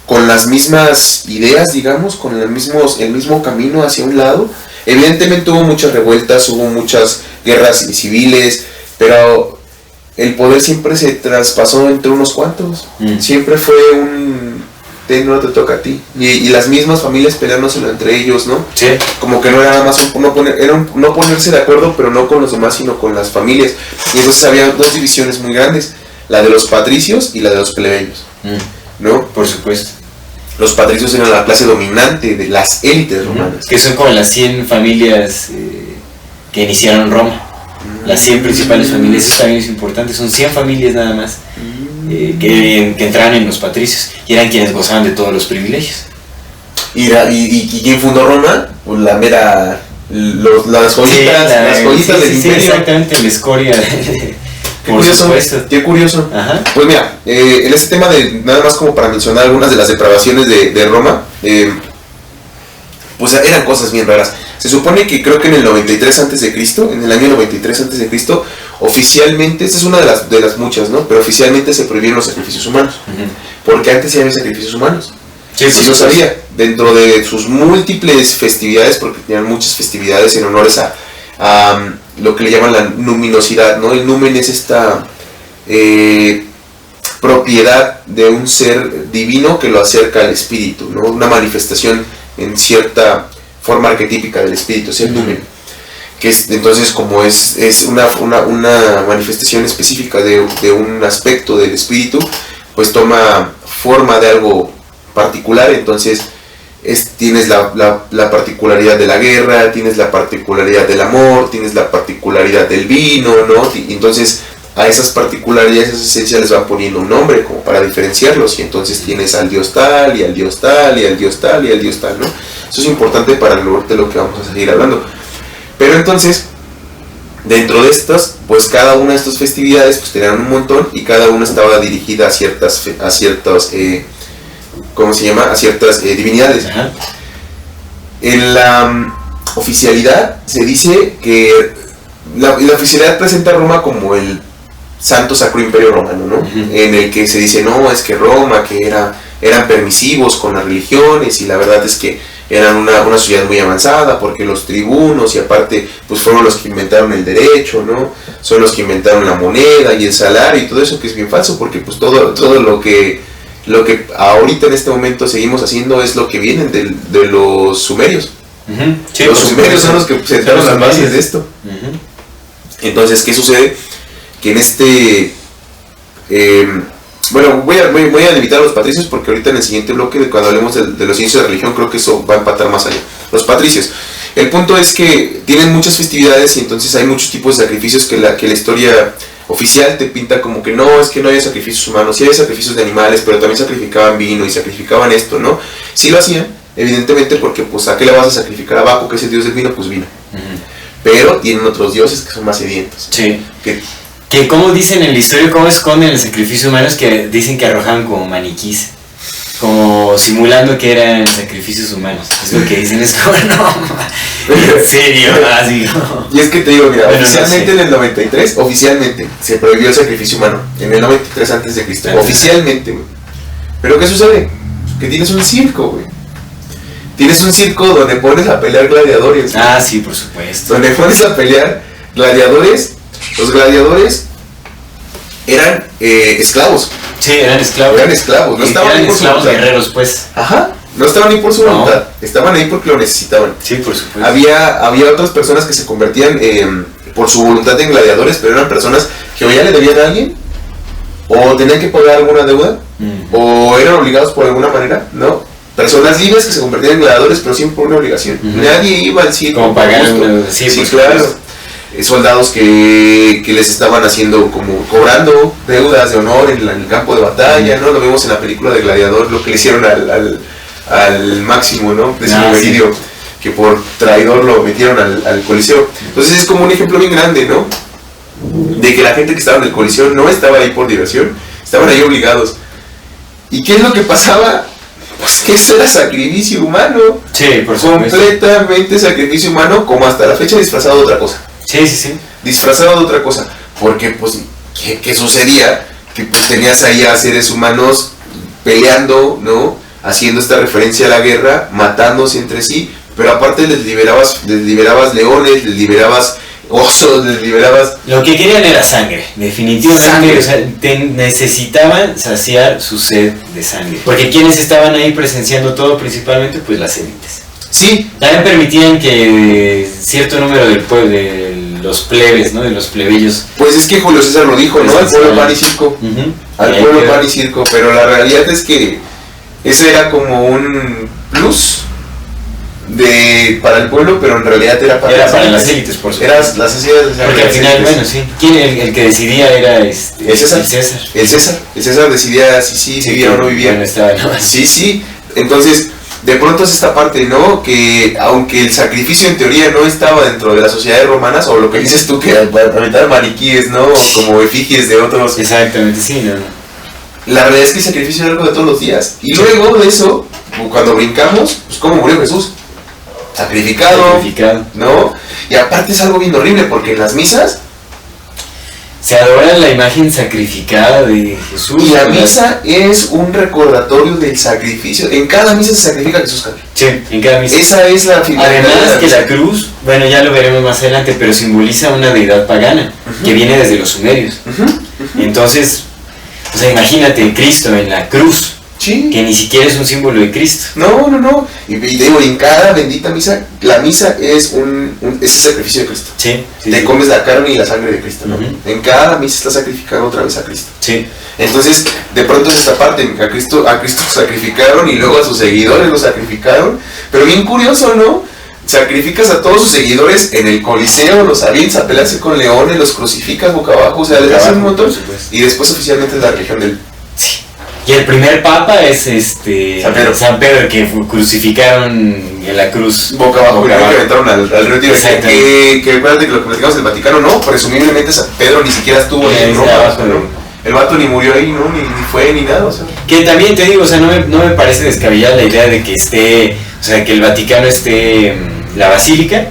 con las mismas ideas, digamos, con el mismo camino hacia un lado? Evidentemente hubo muchas revueltas, hubo muchas guerras civiles, pero el poder siempre se traspasó entre unos cuantos. Siempre fue un... no te toca a ti. Y las mismas familias peleándoselo entre ellos, ¿no? Sí. Como que no era nada más no ponerse de acuerdo, pero no con los demás, sino con las familias. Y entonces había dos divisiones muy grandes, la de los patricios y la de los plebeyos, ¿no? Por supuesto. Los patricios eran la clase dominante de las élites romanas. Que son como las 100 familias que iniciaron Roma. Las 100 principales familias, eso también es importante, son 100 familias nada más que entraban en los patricios y eran quienes gozaban de todos los privilegios. ¿Y quién fundó Roma? Pues la mera... las joyitas, las joyitas del imperio. Exactamente, la escoria. Qué curioso, qué curioso. Ajá. Pues mira, en este tema de, nada más como para mencionar algunas de las depravaciones de Roma, pues eran cosas bien raras. Se supone que creo que en el 93 a.C., en el año 93 a.C., oficialmente, esta es una de las muchas, ¿no? Pero oficialmente se prohibieron los sacrificios humanos. Porque antes sí había sacrificios humanos. Sí lo sabía. Dentro de sus múltiples festividades, porque tenían muchas festividades en honores a lo que le llaman la luminosidad, ¿no? El numen es esta propiedad de un ser divino que lo acerca al espíritu, ¿no? Una manifestación en cierta forma arquetípica del espíritu, es el numen. Que es, entonces, como es una manifestación específica de un aspecto del espíritu, pues toma forma de algo particular. Entonces tienes la particularidad de la guerra, tienes la particularidad del amor, tienes la particularidad del vino, ¿no? Y entonces a esas particularidades, esas esencias les van poniendo un nombre como para diferenciarlos, y entonces tienes al dios tal, y al dios tal, y al dios tal, y al dios tal, ¿no? Eso es importante para el norte de lo que vamos a seguir hablando. Pero entonces, dentro de estas, pues cada una de estas festividades pues tenían un montón, y cada una estaba dirigida a ciertas ¿cómo se llama? A ciertas divinidades. Ajá. En la oficialidad se dice que la oficialidad presenta a Roma como el Santo Sacro Imperio Romano, ¿no? En el que se dice, no, es que Roma, que eran permisivos con las religiones, y la verdad es que eran una sociedad muy avanzada, porque los tribunos, y aparte, pues fueron los que inventaron el derecho, ¿no? Son los que inventaron la moneda y el salario y todo eso, que es bien falso, porque pues todo lo que ahorita en este momento seguimos haciendo es lo que vienen de los sumerios. Sí, los sumerios son los que sentaron las bases de esto. Entonces, ¿qué sucede? Que en este... bueno, voy a limitar a los patricios, porque ahorita en el siguiente bloque, cuando hablemos de los inicios de religión, creo que eso va a empatar más allá. Los patricios. El punto es que tienen muchas festividades, y entonces hay muchos tipos de sacrificios que la historia oficial te pinta como que no, es que no había sacrificios humanos, sí había sacrificios de animales, pero también sacrificaban vino y sacrificaban esto, ¿no? Sí lo hacían, evidentemente, porque pues ¿a qué le vas a sacrificar a Baco, que es el dios del vino? Pues vino. Pero tienen otros dioses que son más sedientos. Sí. Que como dicen en la historia, cómo esconden el sacrificio humano, es que dicen que arrojaban como maniquís, como simulando que eran sacrificios humanos. Es lo que dicen, es como, no, en serio, así no. Y es que te digo, mira, bueno, oficialmente en el 93, oficialmente se prohibió el sacrificio humano, en el 93 a.C., oficialmente, güey. Pero ¿qué sucede? Que tienes un circo, güey. Tienes un circo donde pones a pelear gladiadores, güey. Ah, sí, por supuesto. Donde pones a pelear gladiadores. Los gladiadores eran esclavos. Sí, eran esclavos. Eran esclavos, no estaban eran ahí por esclavos su voluntad. guerreros, pues. Ajá, no estaban ahí por su voluntad, estaban ahí porque lo necesitaban. Sí, por supuesto. Había otras personas que se convertían por su voluntad en gladiadores, pero eran personas que o ya le debían a alguien, o tenían que pagar alguna deuda, o eran obligados por alguna manera, ¿no? Personas libres que se convertían en gladiadores, pero siempre por una obligación. Nadie iba al circo. Como pagar una... Sí, claro. Soldados que les estaban haciendo como cobrando deudas de honor en el campo de batalla, ¿no? Lo vemos en la película de Gladiador, lo que le hicieron al Máximo, ¿no? De Silverio, que por traidor lo metieron al Coliseo. Entonces es como un ejemplo bien grande, ¿no? De que la gente que estaba en el Coliseo no estaba ahí por diversión, estaban ahí obligados. ¿Y qué es lo que pasaba? pues que eso era sacrificio humano. Sí, por supuesto. Completamente sacrificio humano, como hasta la fecha disfrazado de otra cosa. Sí. Disfrazado de otra cosa. Porque, pues, ¿qué sucedía? Que pues tenías ahí a seres humanos peleando, ¿no? Haciendo esta referencia a la guerra, matándose entre sí, pero aparte les liberabas leones, les liberabas osos, les liberabas... Lo que querían era sangre, definitivamente. Sangre. O sea, necesitaban saciar su sed de sangre. Porque quienes estaban ahí presenciando todo, principalmente, pues las élites. Sí. También permitían que cierto número del pueblo, de los plebes, ¿no? De los plebeyos. Pues es que Julio César lo dijo, ¿no? Al pueblo pan y circo. Al pueblo pan y circo, pero la realidad es que eso era como un plus para el pueblo, pero en realidad era para las élites, por supuesto. Era las sociedades. Porque al final, bueno, sí. ¿Quién el que decidía era el César? El César decidía si vivía o no vivía. Bueno, estaba nada más. Sí. Entonces, de pronto es esta parte, ¿no? Que aunque el sacrificio en teoría no estaba dentro de las sociedades romanas, o lo que dices tú, que para evitar maniquíes, ¿no? O como efigies de otros. Exactamente, sí, no. La realidad es que el sacrificio era algo de todos los días. Y luego de eso, cuando brincamos, pues ¿cómo murió Jesús? Sacrificado, ¿no? Y aparte es algo bien horrible, porque en las misas se adora la imagen sacrificada de Jesús. Y la misa es un recordatorio del sacrificio. En cada misa se sacrifica a Jesús, Javier. Sí, en cada misa. Esa es la finalidad. Además que la cruz, bueno, ya lo veremos más adelante, pero simboliza una deidad pagana, que viene desde los sumerios. Entonces, o sea, imagínate Cristo en la cruz. Sí. Que ni siquiera es un símbolo de Cristo. No. Y digo, en cada bendita misa, la misa es es el sacrificio de Cristo. Sí. Te comes la carne y la sangre de Cristo, ¿no? En cada misa está sacrificado otra vez a Cristo. Sí. Entonces, de pronto es esta parte en que a Cristo sacrificaron y luego a sus seguidores lo sacrificaron. Pero bien curioso, ¿no? Sacrificas a todos sus seguidores en el Coliseo, los avientas a pelearse con leones, los crucificas boca abajo, o sea, les hacen un montón. Y después oficialmente es la religión del... Sí. Y el primer papa es San Pedro, que crucificaron en la cruz boca abajo, que aventaron al retiro. Que recuerda que lo que platicamos del Vaticano, no, presumiblemente San Pedro ni siquiera estuvo ahí en Roma, ¿no? El vato ni murió ahí, ¿no? Ni fue ni nada, o sea. Que también te digo, o sea, no me parece descabellada la idea de que que el Vaticano la basílica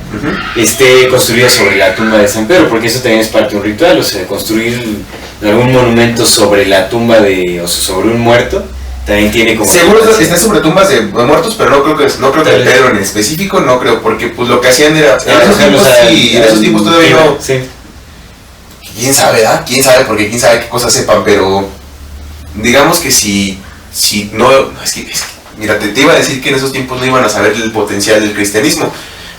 esté construida sobre la tumba de San Pedro, porque eso también es parte de un ritual, o sea, construir algún monumento sobre la tumba o sobre un muerto también tiene como... Seguro está sobre tumbas de muertos, pero no creo que Pedro en específico, no creo, porque pues lo que hacían era... En esos tiempos todavía no... Sí. ¿Quién sabe, verdad? ¿Quién sabe? Porque quién sabe qué cosas sepan, pero... Digamos que si no... Es que mira, te iba a decir que en esos tiempos no iban a saber el potencial del cristianismo,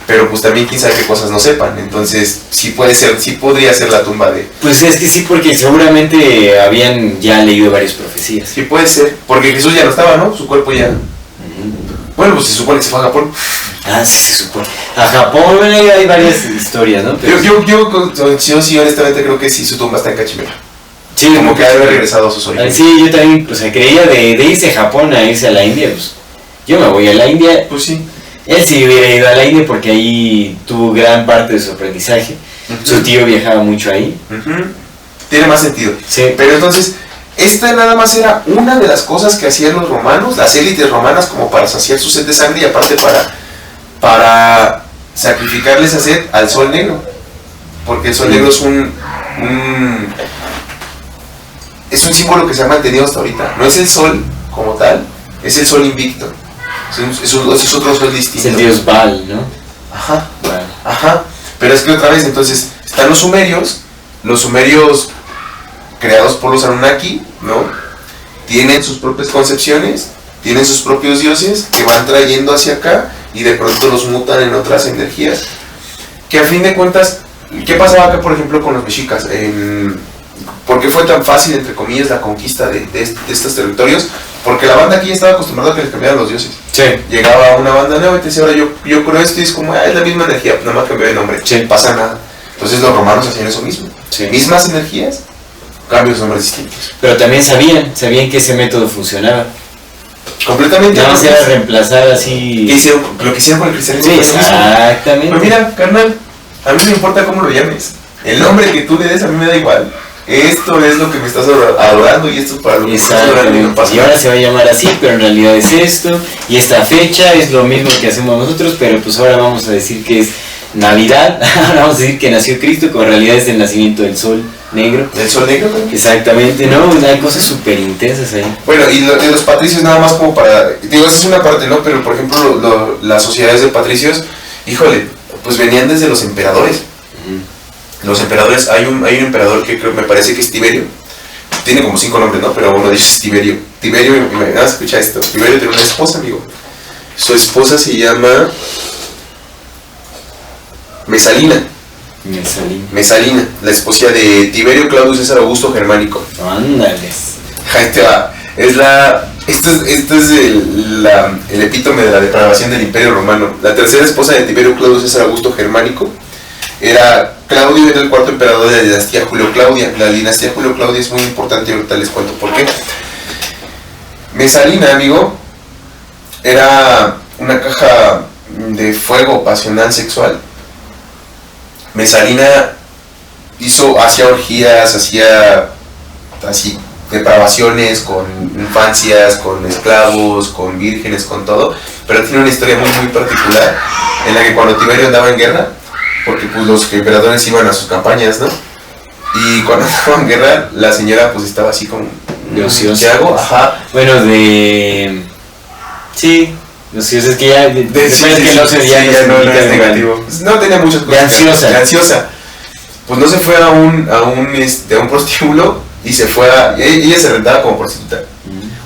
pero pues también quién sabe qué cosas no sepan, entonces sí podría ser la tumba de... Pues es que sí, porque seguramente habían ya leído varias profecías. Sí puede ser, porque Jesús ya no estaba, ¿no? Su cuerpo ya... Bueno, pues se supone que se fue a Japón. Ah, sí, se supone. A Japón, bueno, hay varias historias, ¿no? Pero yo sí honestamente creo que sí su tumba está en Cachimera. Sí, como que haber regresado a sus orígenes. Sí, yo también, o sea, creía de irse a Japón a irse a la India, pues yo me voy a la India. Pues sí. Él sí hubiera ido a la India porque ahí tuvo gran parte de su aprendizaje. Su tío viajaba mucho ahí. Tiene más sentido. Sí. Pero entonces, esta nada más era una de las cosas que hacían los romanos, las élites romanas, como para saciar su sed de sangre y aparte para sacrificarles a sed al sol negro. Porque el sol negro es es un símbolo que se ha mantenido hasta ahorita. No es el sol como tal, es el sol invicto. Es otro sol distinto. Es el dios Baal, ¿no? Ajá. Bueno. Ajá. Pero es que otra vez, entonces, están los sumerios creados por los Anunnaki, ¿no? Tienen sus propias concepciones, tienen sus propios dioses que van trayendo hacia acá y de pronto los mutan en otras energías. Que a fin de cuentas, ¿qué pasaba acá, por ejemplo, con los mexicas? ¿Por qué fue tan fácil, entre comillas, la conquista de estos territorios? Porque la banda aquí estaba acostumbrada a que les cambiaran los dioses. Sí. Llegaba una banda nueva y te decía, ahora yo creo esto y es como, es la misma energía, nada más cambió de nombre. Sí. Pasa nada. Entonces los romanos hacían eso mismo. Sí. Mismas energías, cambios de nombres distintos. Pero también sabían que ese método funcionaba. Completamente. Nada más era reemplazar así... ¿Qué hicieron? Lo que hicieron con el cristianismo. Sí, exactamente. Pues mira, carnal, a mí no me importa cómo lo llames. El nombre que tú le des a mí me da igual. esto es lo que me estás adorando y esto es para lo que me estás adorando y no pasa Y ahora nada. se va a llamar así, pero en realidad es esto, y esta fecha es lo mismo que hacemos nosotros, pero pues ahora vamos a decir que es Navidad, ahora vamos a decir que nació Cristo, cuando en realidad es el nacimiento del sol negro. ¿El sol negro también? Exactamente, ¿no? Hay cosas súper intensas ahí. Bueno, y de los patricios nada más como para... Digo, esa es una parte, ¿no? Pero por ejemplo, las sociedades de patricios, híjole, pues venían desde los emperadores. Los emperadores, hay un emperador que creo, me parece que es Tiberio. Tiene como 5 nombres, ¿no? Pero uno de ellos es Tiberio. Tiberio, escucha esto. Tiberio tiene una esposa, amigo. Su esposa se llama Mesalina. Mesalina, la esposa de Tiberio Claudio César Augusto Germánico. Ándales. Ahí te va. Esto es el epítome de la depravación del Imperio Romano. La tercera esposa de Tiberio Claudio César Augusto Germánico Claudio era el cuarto emperador de la dinastía Julio-Claudia. La dinastía Julio-Claudia es muy importante y ahorita les cuento por qué. Mesalina, amigo, era una caja de fuego pasional sexual. Mesalina hacía orgías, hacía así depravaciones con infancias, con esclavos, con vírgenes, con todo, pero tiene una historia muy muy particular en la que cuando Tiberio andaba en guerra, porque pues los emperadores iban a sus campañas, ¿no? Y cuando andaba en guerra, la señora pues estaba así como de ociosa. ¿Qué hago? Ajá. Bueno, sí, ociosa, es que ya después que el ocio ya no significa es negativo. No tenía muchas cosas. De ansiosa. Pues no se fue a un prostíbulo y se fue ella se rentaba como prostituta.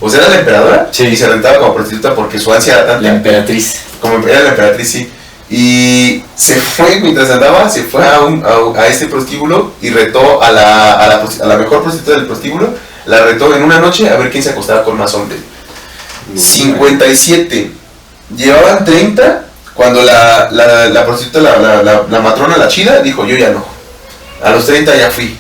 O sea, era la emperadora, sí, y se rentaba como prostituta porque su ansia era tanta. La emperatriz. Como era la emperatriz, sí. Y se fue, mientras andaba, se fue a este prostíbulo y retó a la mejor prostituta del prostíbulo, la retó en una noche a ver quién se acostaba con más hombres. 57. Llevaban 30 cuando la prostituta, la matrona, la chida, dijo, yo ya no. A los 30 ya fui,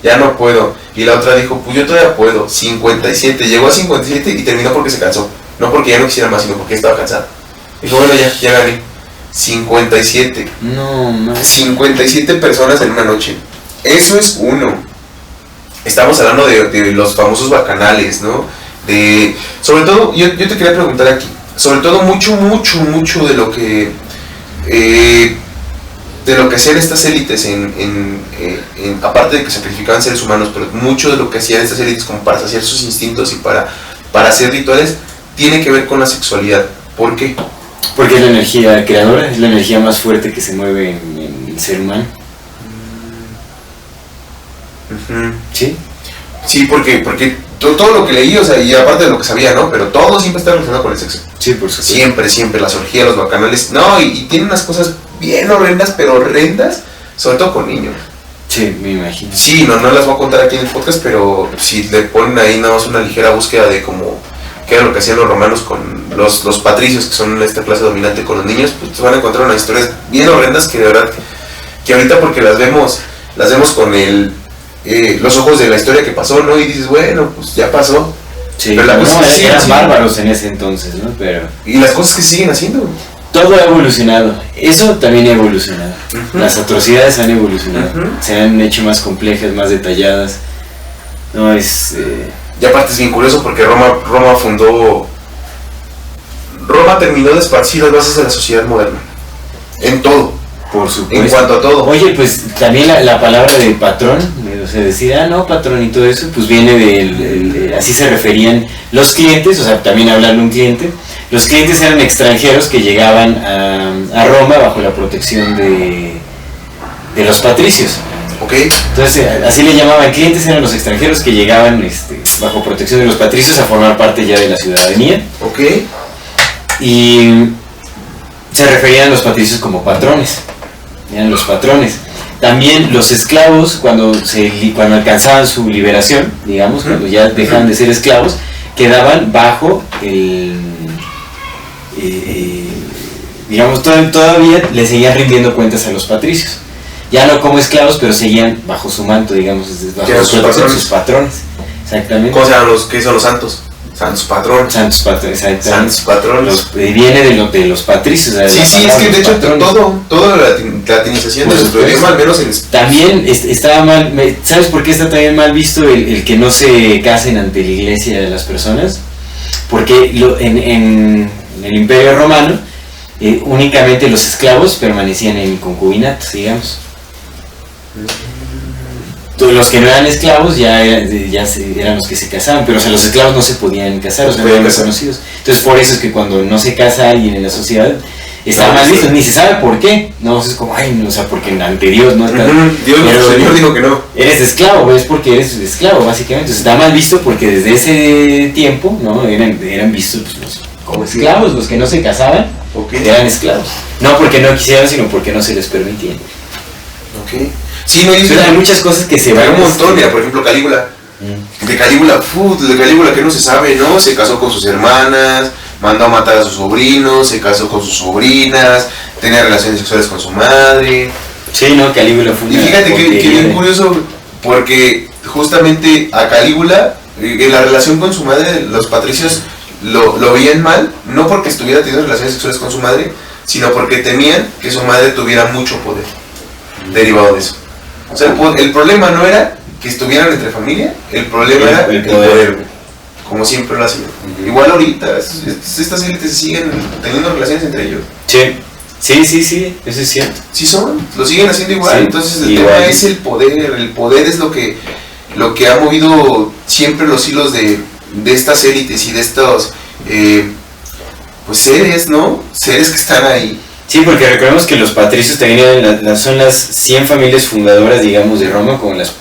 ya no puedo. Y la otra dijo, pues yo todavía puedo. 57, llegó a 57 y terminó porque se cansó. No porque ya no quisiera más, sino porque estaba cansada. Dijo, bueno, ya gané. 57. No, más. 57 personas en una noche. Eso es uno. Estamos hablando de los famosos bacanales, ¿no? Sobre todo, yo te quería preguntar aquí, sobre todo mucho de lo que hacían estas élites aparte de que sacrificaban seres humanos, pero mucho de lo que hacían estas élites como para saciar sus instintos y para hacer rituales tiene que ver con la sexualidad. ¿Por qué? Porque es la energía creadora, es la energía más fuerte que se mueve en el ser humano. ¿Sí? Sí, porque todo lo que leí, o sea, y aparte de lo que sabía, ¿no? Pero todo siempre está relacionado con el sexo. Sí, por supuesto. Siempre, las orgías, los bacanales. No, y tiene unas cosas bien horrendas, pero horrendas, sobre todo con niños. Sí, me imagino. Sí, no las voy a contar aquí en el podcast, pero si le ponen ahí nada más una ligera búsqueda de cómo qué era lo que hacían los romanos con los patricios, que son esta clase dominante con los niños, pues van a encontrar unas historias bien horrendas que de verdad, que ahorita porque las vemos con los ojos de la historia que pasó, ¿no? Y dices, bueno, pues ya pasó. Sí, pero la cosa es que eran bárbaros en ese entonces, ¿no? Pero y las cosas que se siguen haciendo. Todo ha evolucionado, eso también ha evolucionado. Las atrocidades han evolucionado, se han hecho más complejas, más detalladas. No es... Y aparte es bien curioso porque Roma terminó de esparcir las bases de la sociedad moderna. En todo. Por supuesto. En cuanto a todo. Oye, pues también la palabra de patrón, o sea, decir, no, patrón y todo eso, pues viene así se referían los clientes, o sea, también hablar de un cliente. Los clientes eran extranjeros que llegaban a Roma bajo la protección de los patricios. Okay. Entonces, así le llamaban, clientes eran los extranjeros que llegaban bajo protección de los patricios a formar parte ya de la ciudadanía. Okay. Y se referían a los patricios como patrones, eran los patrones. También los esclavos, cuando alcanzaban su liberación, digamos, cuando ya dejaban de ser esclavos, quedaban bajo digamos, todavía le seguían rindiendo cuentas a los patricios. Ya no como esclavos, pero seguían bajo su manto, digamos, bajo sus patrones. Exactamente. ¿Cómo se llaman que son los santos? Santos patrón. Santos patrón, exactamente. Santos patrón. Viene de los patricios. Sí, es que de hecho toda la latinización de nuestro idioma, al menos en también estaba mal, ¿sabes por qué está también mal visto el que no se casen ante la iglesia de las personas? Porque en el Imperio Romano únicamente los esclavos permanecían en concubinato, digamos. Los que no eran esclavos ya eran los que se casaban, pero o sea, los esclavos no se podían casar, o sea, no eran reconocidos. Entonces por eso es que cuando no se casa alguien en la sociedad, está mal visto, ni se sabe por qué. No, es como, ay, no, o sea, porque ante Dios no está. Dios, el Señor dijo que no. Eres esclavo, es porque eres esclavo, básicamente. Entonces está mal visto porque desde ese tiempo, ¿no? Eran vistos pues, como esclavos, los que no se casaban, eran esclavos. No porque no quisieran, sino porque no se les permitía. Ok. Sí, no, hay muchas cosas que se van. Un montón, mira, por ejemplo, Calígula. De Calígula que no se sabe, ¿no? Se casó con sus hermanas, mandó a matar a sus sobrinos, se casó con sus sobrinas, tenía relaciones sexuales con su madre. Sí, no, Calígula fue una... Y fíjate que bien curioso, porque justamente a Calígula, en la relación con su madre, los patricios lo veían mal, no porque estuviera teniendo relaciones sexuales con su madre, sino porque temían que su madre tuviera mucho poder derivado de eso. O sea, el problema no era que estuvieran entre familia, el problema era el poder, como siempre lo hacían. Igual ahorita, estas élites siguen teniendo relaciones entre ellos. Sí, eso es cierto. Sí lo siguen haciendo igual, sí, entonces el tema es el poder es lo que ha movido siempre los hilos de estas élites y de estos pues seres, ¿no? Seres que están ahí. Sí, porque recordemos que los patricios también son las 100 familias fundadoras, digamos, de Roma, como las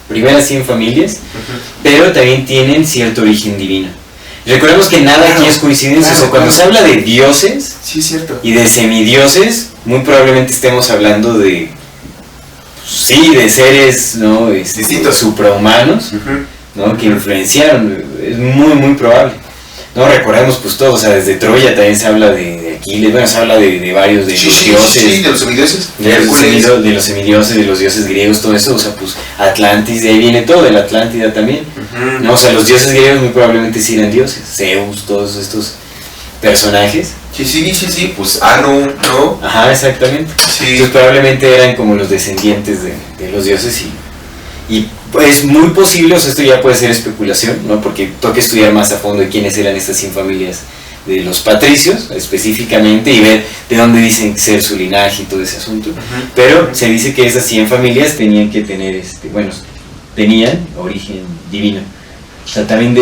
primeras 100 familias, pero también tienen cierto origen divino. Recordemos que nada aquí es coincidencia, o sea, cuando se habla de dioses y de semidioses, muy probablemente estemos hablando de seres, ¿no? Distintos, suprahumanos, ¿no? Que influenciaron, es muy, muy probable. No, recordemos pues todo, o sea, desde Troya también se habla de Aquiles, bueno, se habla de varios, de los dioses. Sí, de los semidioses. De los semidioses, de los dioses griegos, todo eso, o sea, pues Atlantis, de ahí viene todo, de la Atlántida también. No, o sea, los dioses griegos muy probablemente sí eran dioses, Zeus, todos estos personajes. Sí, pues Anu, ¿no? Ajá, exactamente. Sí. Entonces probablemente eran como los descendientes de los dioses y es muy posible, o sea, esto ya puede ser especulación, ¿no? Porque toca estudiar más a fondo de quiénes eran estas 100 familias de los patricios, específicamente, y ver de dónde dicen ser su linaje y todo ese asunto. Pero se dice que esas 100 familias tenían que tener, tenían origen divino. O sea, también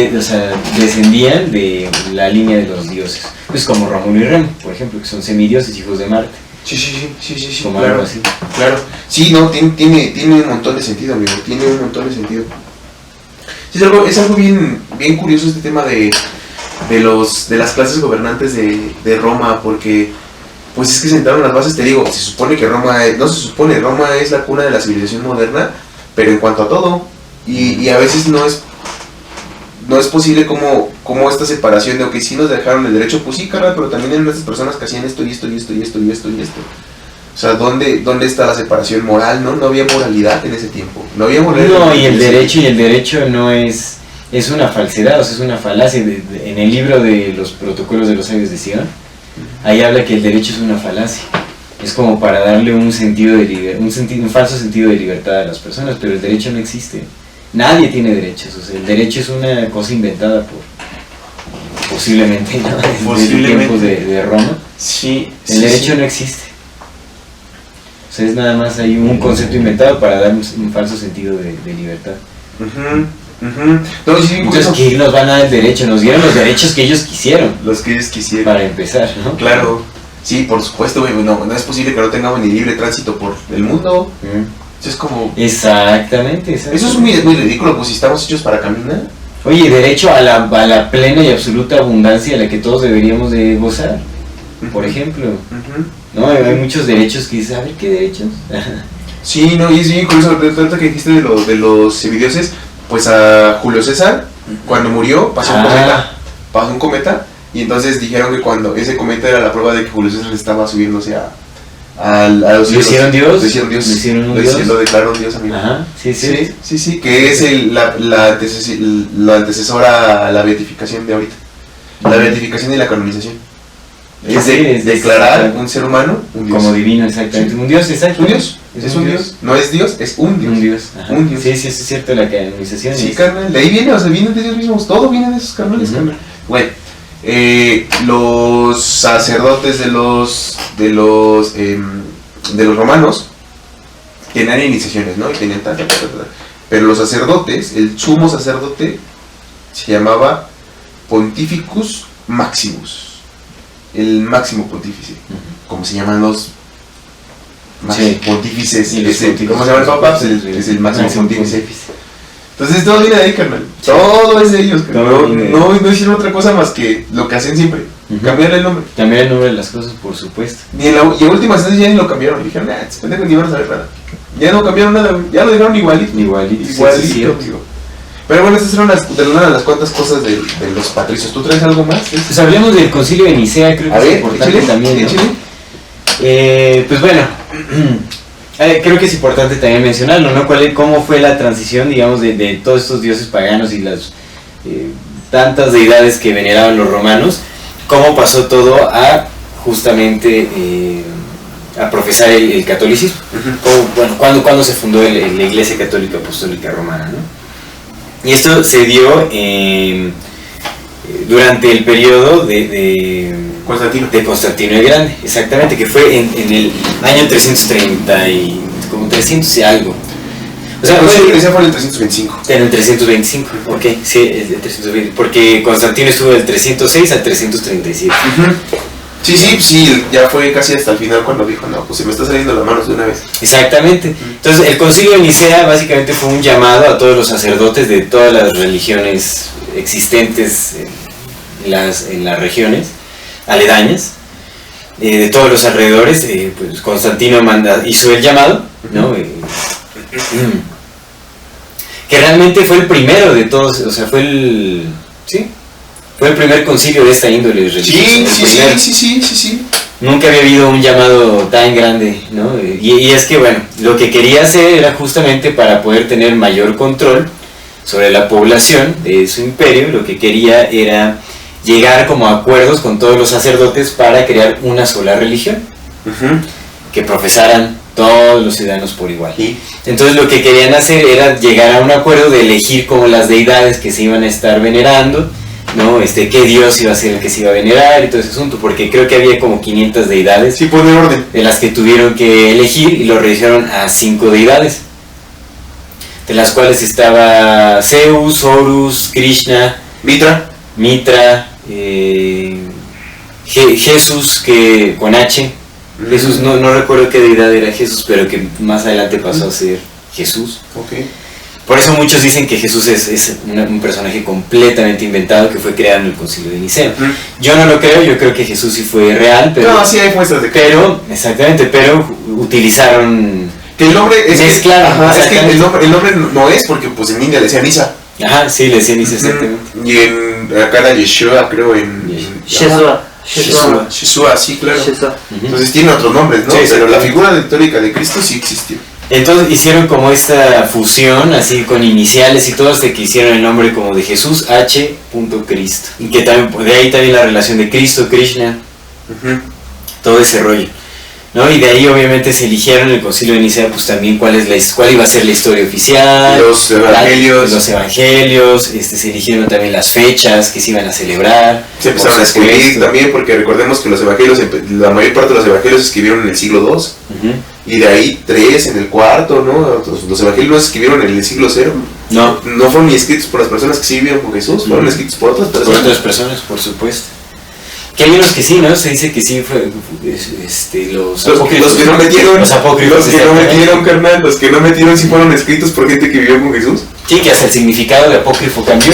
descendían de la línea de los dioses. Pues como Rómulo y Remo, por ejemplo, que son semidioses, hijos de Marte. Sí, como claro, algo así. Claro. Sí, no, tiene un montón de sentido, amigo, tiene un montón de sentido. Sí, es algo bien curioso este tema de las clases gobernantes de Roma, porque pues es que sentaron las bases, te digo, se supone que Roma es la cuna de la civilización moderna, pero en cuanto a todo, y a veces no es posible como esta separación de, ok, sí nos dejaron el derecho, pues sí, carnal, pero también eran estas personas que hacían esto y esto y esto y esto y esto y esto. O sea, ¿dónde está la separación moral, no? No había moralidad en ese tiempo. No había moralidad. No, y el derecho no es una falsedad, o sea, es una falacia. En el libro de los protocolos de los sabios de Sion, ahí habla que el derecho es una falacia. Es como para darle un falso sentido de libertad a las personas, pero el derecho no existe. Nadie tiene derechos, o sea, el derecho es una cosa inventada posiblemente, ¿no? Desde los tiempos de Roma. Sí. El derecho no existe. O sea, es nada más hay un concepto inventado para dar un falso sentido de libertad. No, sí, entonces, ¿qué nos van a dar el derecho? Nos dieron los derechos que ellos quisieron. Los que ellos quisieron. Para empezar, ¿no? Claro. Sí, por supuesto, güey. No es posible que no tengamos ni libre tránsito por el mundo. Eso es como... Exactamente. Eso es muy ridículo, pues si estamos hechos para caminar. Oye, derecho a la plena y absoluta abundancia a la que todos deberíamos de gozar, por ejemplo. No, hay muchos derechos que dices, a ver, ¿qué derechos? Sí, no, y es bien curioso, tanto que dijiste de los semidioses, pues a Julio César, cuando murió, pasó un cometa, y entonces dijeron que cuando ese cometa era la prueba de que Julio César estaba subiéndose a los ¿Lo hicieron Dios? Lo hicieron Dios. ¿Lo hicieron un Dios? Lo declararon Dios, amigo. Ajá, sí. Que es la antecesora a la beatificación de ahorita. La beatificación y la canonización. Es declarar un ser humano un Dios. Como divino, exactamente. Sí. Un Dios, exacto. Un Dios. Es un Dios. No es Dios, es un Dios. Un Dios. Ajá. Un Dios. Sí, eso es cierto, la canonización. Sí, carnal. De ahí viene, o sea, viene de Dios mismos. Todo viene de esos carnales, carnal. Bueno, los sacerdotes de los romanos tenían iniciaciones, ¿no? Y tenían tal. Pero los sacerdotes, el sumo sacerdote se llamaba Pontificus Maximus, el máximo pontífice, como se llaman los pontífices. ¿Cómo se llama el papa? Es el máximo pontífice. Entonces todo viene de ahí, carnal. Todo es de ellos, carnal. No hicieron otra cosa más que lo que hacen siempre. Cambiarle el nombre. Cambiar el nombre de las cosas, por supuesto. Y en última instancia ya ni lo cambiaron. Y dijeron, este pendejo ni van a saber nada. Ya no cambiaron nada, ya lo dejaron igualito. Igualito, amigo. Pero bueno, estas eran una de las cuantas cosas de los patricios. ¿Tú traes algo más? Pues hablemos del Concilio de Nicea, creo que es importante también, ¿no? Pues bueno, creo que es importante también mencionarlo, ¿no? ¿Cómo fue la transición, digamos, de todos estos dioses paganos y las tantas deidades que veneraban los romanos? ¿Cómo pasó todo a justamente a profesar el catolicismo? ¿Cuándo se fundó la Iglesia Católica Apostólica Romana, ¿no? Y esto se dio durante el periodo de Constantino el Grande, exactamente, que fue en el año 330 y como 300 y algo. O sea, fue en el 325. En el 325, ok, sí, es de 320, porque Constantino estuvo del 306 al 337. Sí, ya fue casi hasta el final cuando dijo, no, pues se me está saliendo las manos de una vez. Exactamente. Entonces el Concilio de Nicea básicamente fue un llamado a todos los sacerdotes de todas las religiones existentes en las regiones aledañas, de todos los alrededores. Pues Constantino hizo el llamado, ¿no? Que realmente fue el primero de todos, o sea, fue el primer concilio de esta índole religiosa. Sí. Nunca había habido un llamado tan grande, ¿no? Y es que, bueno, lo que quería hacer era justamente para poder tener mayor control sobre la población de su imperio. Lo que quería era llegar como a acuerdos con todos los sacerdotes para crear una sola religión, que profesaran todos los ciudadanos por igual. Entonces lo que querían hacer era llegar a un acuerdo de elegir como las deidades que se iban a estar venerando, ¿no? Qué dios iba a ser el que se iba a venerar y todo ese asunto, porque creo que había como 500 deidades, por orden, de las que tuvieron que elegir y lo redujeron a 5 deidades, de las cuales estaba Zeus, Horus, Krishna, Mitra, Jesús, que con H, Jesús, no recuerdo qué deidad era Jesús, pero que más adelante pasó a ser Jesús. Por eso muchos dicen que Jesús es un personaje completamente inventado que fue creado en el Concilio de Nicea. Yo no lo creo, yo creo que Jesús sí fue real, pero... No, sí hay muestras de que... Pero utilizaron... Que el nombre es... Mezclaron. Es que el nombre no es porque pues en India le decían Isa. Ajá, sí, le decían Isa, exactamente. Y acá era Yeshua, creo, Yeshua, sí, claro. Entonces tiene otros nombres, ¿no? Sí, pero la figura histórica de Cristo sí existió. Entonces hicieron como esta fusión, así con iniciales y todo, hasta que hicieron el nombre como de Jesús, H. Cristo. Y que también, de ahí también la relación de Cristo, Krishna, todo ese rollo, ¿no? Y de ahí obviamente se eligieron en el Concilio de Nicea, pues también cuál iba a ser la historia oficial, los evangelios, se eligieron también las fechas que se iban a celebrar. Se empezaron a escribir también, porque recordemos que los evangelios, la mayor parte de los evangelios se escribieron en el siglo II. Y de ahí 3 en el cuarto, ¿no? Los evangelios no se escribieron en el siglo 0. No fueron ni escritos por las personas que sí vivieron con Jesús, fueron escritos por otras personas. Por otras personas, por supuesto. Que hay unos que sí, ¿no? Se dice que sí fue los que no metieron, los apócrifos, los que no metieron, carnal, los que no metieron sí fueron escritos por gente que vivió con Jesús. Sí, que hasta el significado de apócrifo cambió.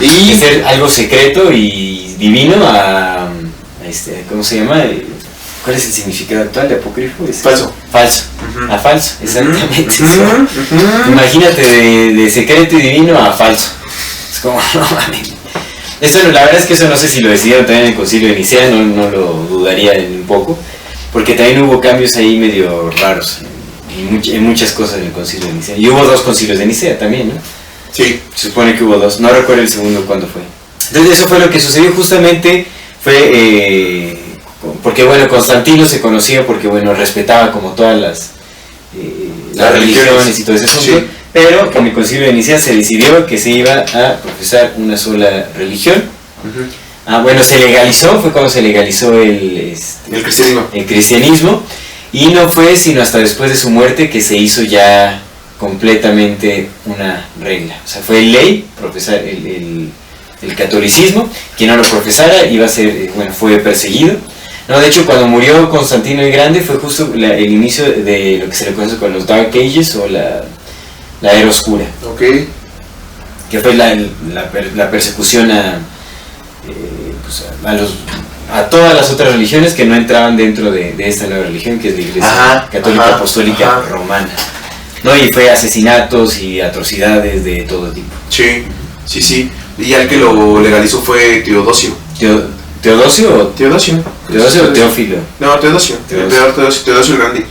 Y de ser algo secreto y divino a ¿cómo se llama? ¿Cuál es el significado actual de apócrifo? Falso. A falso, exactamente. Imagínate de secreto y divino a falso. Es como, no mames. La verdad es que eso no sé si lo decidieron también en el Concilio de Nicea, no lo dudaría un poco. porque también hubo cambios ahí medio raros en muchas cosas en el concilio de Nicea. Y hubo 2 concilios de Nicea también, ¿no? Sí. Se supone que hubo 2, no recuerdo el segundo cuándo fue. Entonces eso fue lo que sucedió justamente, fue porque bueno, Constantino se conocía porque bueno, respetaba como todas las religiones y todo ese asunto, sí. Pero en el concilio de Nicea se decidió que se iba a profesar una sola religión. Bueno, se legalizó, fue cuando se legalizó el cristianismo, y no fue sino hasta después de su muerte que se hizo ya completamente una regla. O sea, fue ley profesar el catolicismo. Quien no lo profesara iba a ser, fue perseguido. No, de hecho, cuando murió Constantino el Grande fue justo el inicio de lo que se le conoce con los Dark Ages o la Era Oscura. Ok. Que fue la persecución a todas las otras religiones que no entraban dentro de esta nueva religión, que es la Iglesia Católica Apostólica Romana. No, y fue asesinatos y atrocidades de todo tipo. Sí. Y al que lo legalizó fue Teodosio. ¿Teodosio o Teodosio o Teófilo? No, Teodosio el Grande.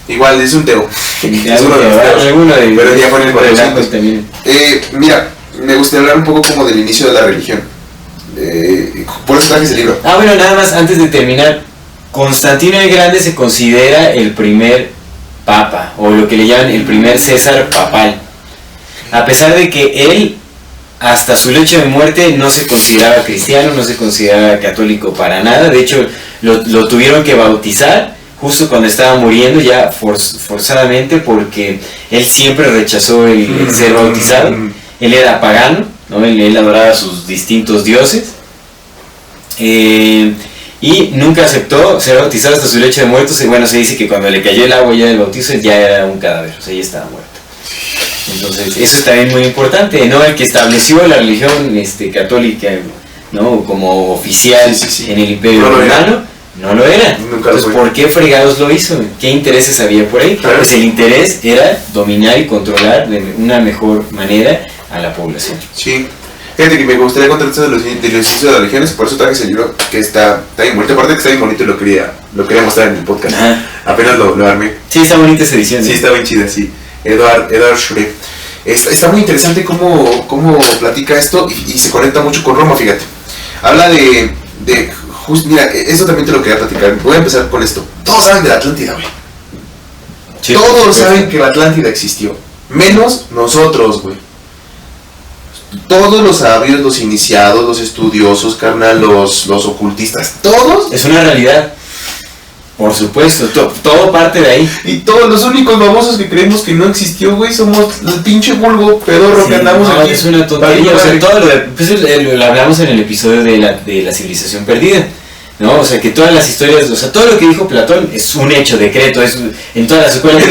Igual, es un Teo. Es uno de los Teos. Pero ya fue en el 400. También. Mira, me gustaría hablar un poco como del inicio de la religión. Por eso traje ese libro. Bueno, nada más antes de terminar, Constantino el Grande se considera el primer papa, o lo que le llaman el primer César papal. A pesar de que él, hasta su lecho de muerte, no se consideraba cristiano, no se consideraba católico para nada. De hecho, lo tuvieron que bautizar justo cuando estaba muriendo, ya forzadamente, porque él siempre rechazó el ser bautizado. Él era pagano, ¿no? Él adoraba a sus distintos dioses. Y nunca aceptó ser bautizado hasta su lecho de muertos. Y se dice que cuando le cayó el agua ya del bautizo, ya era un cadáver, o sea, ya estaba muerto. Entonces, eso es también muy importante, ¿no? El que estableció la religión católica, ¿no? Como oficial en el Imperio Romano, no lo era. Entonces, ¿por qué fregados lo hizo? ¿Qué intereses había por ahí? Pues el interés era dominar y controlar de una mejor manera a la población. Sí. Fíjate que me gustaría contar esto de los inicios de las religiones, por eso traje ese libro que está bien bonito. Aparte que está bien bonito y lo quería mostrar en el podcast. Apenas lo armé. Sí, está bonita esa edición. Sí, está bien chida, sí. Edward Schrey. Está muy interesante cómo platica esto y se conecta mucho con Roma, fíjate. Habla mira, eso también te lo quería platicar. Voy a empezar con esto. Todos saben de la Atlántida, güey. Sí, todos saben que la Atlántida existió. Menos nosotros, güey. Todos los sabios, los iniciados, los estudiosos, carnal, los ocultistas, todos. Es una realidad. Por supuesto, todo parte de ahí. Y todos los únicos babosos que creemos que no existió, güey, somos el pinche vulgo pedorro que andamos aquí. Es una tontería, o sea, todo lo hablamos en el episodio de la civilización perdida, ¿no? O sea, que todas las historias, o sea, todo lo que dijo Platón es un hecho, decreto, es en todas las escuelas.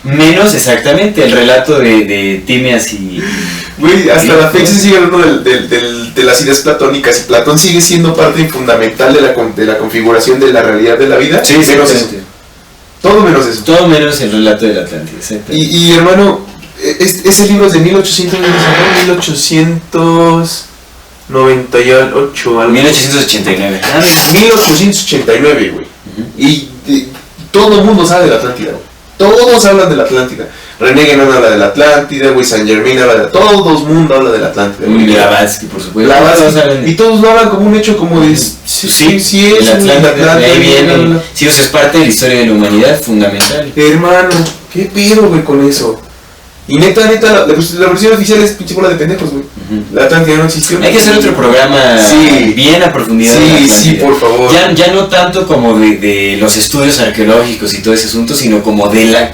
Menos exactamente el relato de Timeas y... Güey, hasta la fecha se sigue hablando de las ideas platónicas y Platón sigue siendo parte fundamental de la configuración de la realidad de la vida. Sí, menos eso. Todo menos eso. Todo menos el relato de la Atlántida, exacto. Y hermano, ese libro es de 1898, algo. 1889. 1889, güey. Y todo el mundo sabe de la Atlántida, güey. Todos hablan de la Atlántida. René Guénon habla de la Atlántida, güey, Saint Germain habla de... Todo el mundo habla de la Atlántida. Blavatsky, por supuesto. Y todos lo hablan como un hecho, como de... Sí, es la Atlántida. Ahí viene. Sí, o sea, es parte de la historia de la humanidad, fundamental. Hermano, ¿qué pedo, güey, con eso? Y neta, la versión oficial es pinche bola de pendejos, güey. La Atlántida no existió. Hay que hacer otro programa bien a profundidad. Sí, por favor. Ya no tanto como de los estudios arqueológicos y todo ese asunto, sino como de la...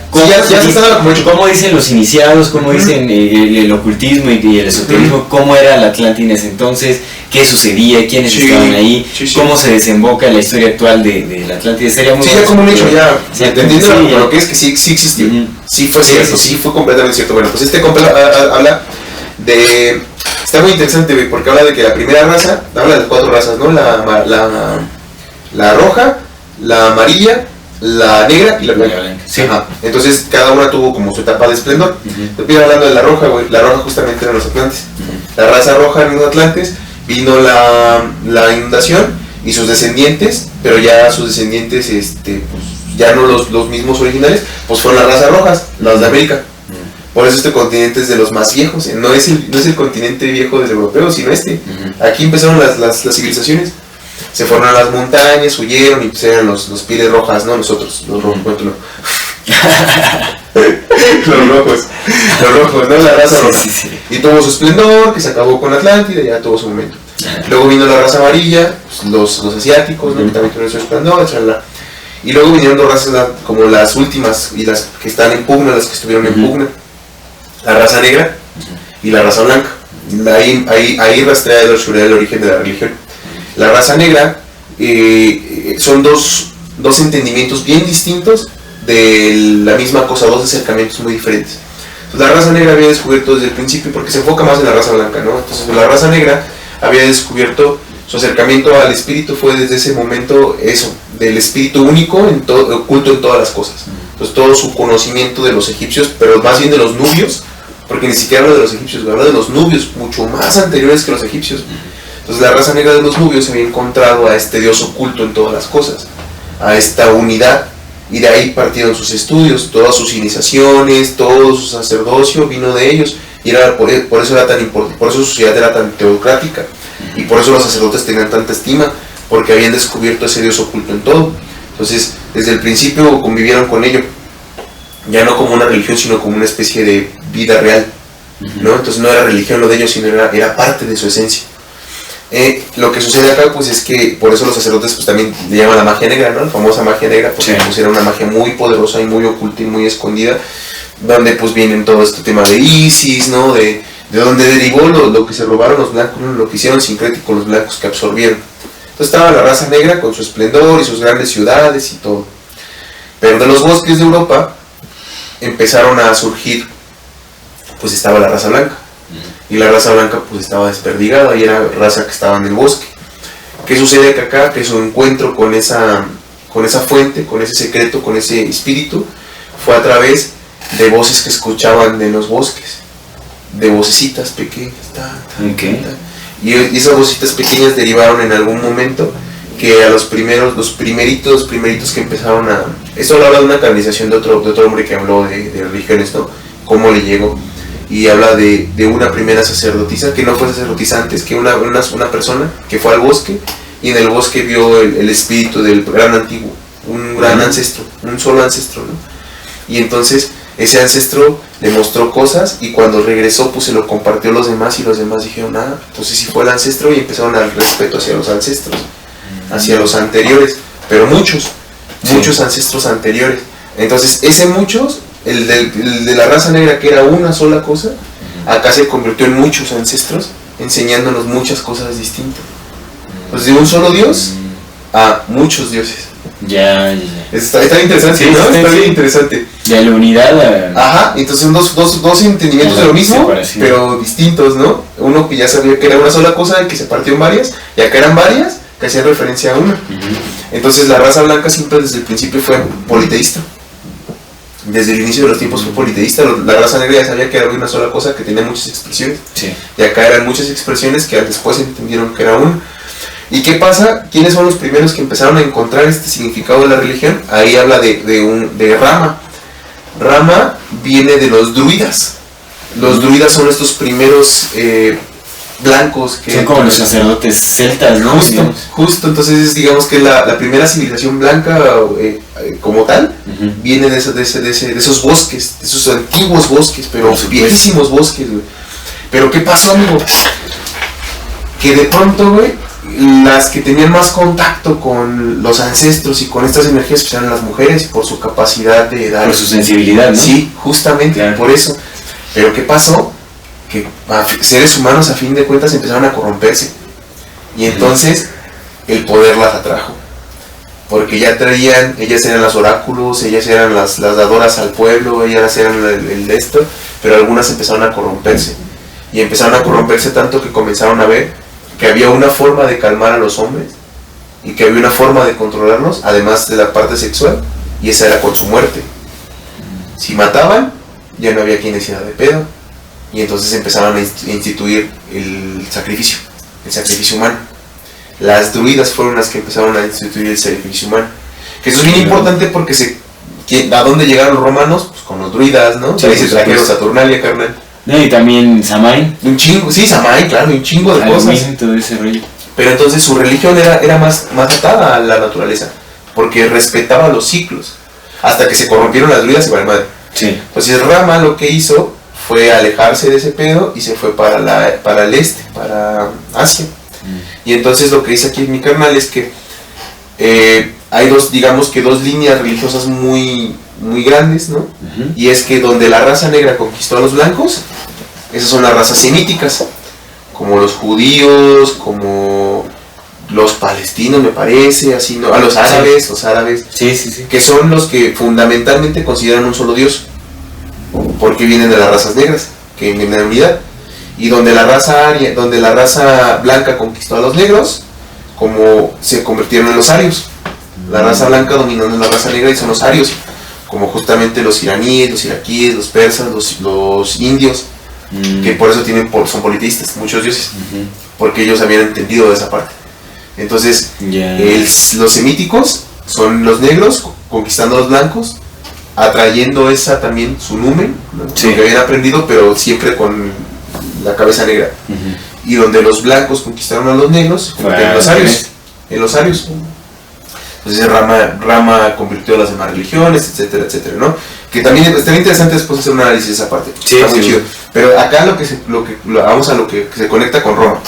Cómo dicen los iniciados, cómo dicen el ocultismo y el esoterismo, cómo era la Atlántida en ese entonces, qué sucedía, quiénes estaban ahí, cómo se desemboca la historia actual de la Atlántida. Sería muy ya como un hecho, ya. Entendiendo lo que es que sí existió. Sí fue cierto, sí fue completamente cierto. Bueno, pues habla de... Está muy interesante, güey, porque habla de que la primera raza, habla de 4 razas, ¿no? La roja, la amarilla, la negra y la blanca. Sí. Ajá. Entonces cada una tuvo como su etapa de esplendor. Estoy hablando de la roja, güey. La roja justamente eran los atlantes. La raza roja en los atlantes, vino la inundación y sus descendientes, pero ya sus descendientes, pues, ya no los mismos originales, pues fueron las razas rojas, las de América. Por eso este continente es de los más viejos, no es el continente viejo del europeo, sino este. Aquí empezaron las civilizaciones. Se fueron a las montañas, huyeron y pues eran los pieles rojas, ¿no? Nosotros, los rojos, no. los rojos, ¿no? La raza roja. Sí. Y tuvo su esplendor, que se acabó con Atlántida, ya tuvo su momento. Luego vino la raza amarilla, pues, los asiáticos, ¿no? Que también tuvieron su esplendor, etc. Y luego vinieron dos razas como las últimas y las que están en pugna, las que estuvieron en pugna. La raza negra y la raza blanca. Ahí rastrea el origen de la religión. La raza negra son dos entendimientos bien distintos de la misma cosa, dos acercamientos muy diferentes. Entonces, la raza negra había descubierto desde el principio, porque se enfoca más en la raza blanca, ¿no? Entonces la raza negra había descubierto, su acercamiento al espíritu fue desde ese momento eso, del espíritu único oculto en todas las cosas. Entonces todo su conocimiento de los egipcios, pero más bien de los nubios, porque ni siquiera habla de los egipcios, habla de los nubios, mucho más anteriores que los egipcios. Entonces la raza negra de los nubios había encontrado a este dios oculto en todas las cosas, a esta unidad, y de ahí partieron sus estudios, todas sus iniciaciones, todo su sacerdocio vino de ellos, y por eso era tan importante, por eso su sociedad era tan teocrática, y por eso los sacerdotes tenían tanta estima, porque habían descubierto ese dios oculto en todo. Entonces desde el principio convivieron con ello, ya no como una religión, sino como una especie de vida real, ¿no? Entonces no era religión lo de ellos, sino era parte de su esencia. Lo que sucede acá, pues, es que por eso los sacerdotes, pues, también le llaman la magia negra, ¿no? La famosa magia negra, porque pues, era una magia muy poderosa y muy oculta y muy escondida, donde pues vienen todo este tema de Isis, ¿no? De donde derivó lo que se robaron los blancos, ¿no? Lo que hicieron sincrético los blancos que absorbieron. Entonces estaba la raza negra con su esplendor y sus grandes ciudades y todo. Pero de los bosques de Europa empezaron a surgir, pues estaba la raza blanca. Y la raza blanca pues estaba desperdigada y era raza que estaba en el bosque. ¿Qué sucede acá? Que su encuentro con esa fuente, con ese secreto, con ese espíritu, fue a través de voces que escuchaban de los bosques, de vocecitas pequeñas. Y esas vocecitas pequeñas derivaron en algún momento que a los primeritos que empezaron a... Esto habla de una canalización de otro hombre que habló de religiones, ¿no? Cómo le llegó. Y habla de una primera sacerdotisa, que no fue sacerdotisa antes, que una persona que fue al bosque, y en el bosque vio el espíritu del gran antiguo, un gran ancestro, un solo ancestro, ¿no? Y entonces ese ancestro le mostró cosas, y cuando regresó pues se lo compartió a los demás, y los demás dijeron, entonces sí fue el ancestro, y empezaron al respeto hacia los ancestros, hacia los anteriores, pero muchos ancestros anteriores. Entonces ese muchos, el de la raza negra, que era una sola cosa, acá se convirtió en muchos ancestros, enseñándonos muchas cosas distintas. Pues de un solo dios a muchos dioses. Ya. Está interesante, sí, ¿no? Está bien interesante. Ya la unidad. Ajá, entonces son dos entendimientos de lo mismo, pero distintos, ¿no? Uno que ya sabía que era una sola cosa y que se partió en varias, y acá eran varias que hacían referencia a una. Entonces la raza blanca siempre desde el principio fue politeísta. Desde el inicio de los tiempos fue politeísta. La raza negra ya sabía que era una sola cosa que tenía muchas expresiones. Sí. Y acá eran muchas expresiones que después entendieron que era una. ¿Y qué pasa? ¿Quiénes son los primeros que empezaron a encontrar este significado de la religión? Ahí habla de Rama. Rama viene de los druidas. Los druidas son estos primeros blancos que... Son como los sacerdotes celtas, ¿no? Justo, entonces digamos que la primera civilización blanca como tal viene de esos bosques, de esos antiguos bosques, pero viejísimos bosques, güey. Pero ¿qué pasó, amigo? Que de pronto, güey, las que tenían más contacto con los ancestros y con estas energías pues eran las mujeres, por su capacidad de dar... Por su sensibilidad, ¿no? Sí, justamente, claro. Por eso. Pero ¿qué pasó? Que seres humanos a fin de cuentas empezaron a corromperse, y entonces el poder las atrajo, porque ya traían, ellas eran los oráculos, ellas eran las dadoras al pueblo, ellas eran el de esto, pero algunas empezaron a corromperse, y empezaron a corromperse tanto que comenzaron a ver que había una forma de calmar a los hombres, y que había una forma de controlarlos, además de la parte sexual, y esa era con su muerte. Si mataban, ya no había quien hiciera de pedo, y entonces empezaron a instituir el sacrificio humano. las druidas fueron las que empezaron a instituir el sacrificio humano. Que eso es bien importante porque ¿a dónde llegaron los romanos? Pues con los druidas, ¿no? Sí, Ahí se trajeron Saturnalia, carnal. No, y también Samhain. Un chingo, sí, Samhain, claro, un chingo de cosas. Y todo ese rollo. Pero entonces su religión era más atada a la naturaleza, porque respetaba los ciclos. Hasta que se corrompieron las druidas y vale madre. Sí. Entonces Rama lo que hizo fue alejarse de ese pedo y se fue para el este, para Asia. Y entonces lo que dice aquí mi carnal es que hay dos líneas religiosas muy, muy grandes, ¿no? Uh-huh. Y es que donde la raza negra conquistó a los blancos, esas son las razas semíticas, como los judíos, como los palestinos, me parece, así, ¿no? A los árabes, Sí. que son los que fundamentalmente consideran un solo Dios, porque vienen de las razas negras, que vienen en unidad. Y donde la raza blanca conquistó a los negros, como se convirtieron en los arios. La raza blanca dominando la raza negra y son los arios, como justamente los iraníes, los iraquíes, los persas, los indios, que por eso son politeístas, muchos dioses, porque ellos habían entendido de esa parte. Entonces, los semíticos son los negros conquistando a los blancos, atrayendo esa también su numen, ¿no? Sí. Lo que habían aprendido, pero siempre con la cabeza negra. Y donde los blancos conquistaron a los negros, en los arios. Entonces Rama convirtió a las demás religiones, etcétera, etcétera, ¿no? Que también estaría interesante después hacer un análisis de esa parte. Sí, está muy chido. Pero acá vamos a lo que se conecta con Roma.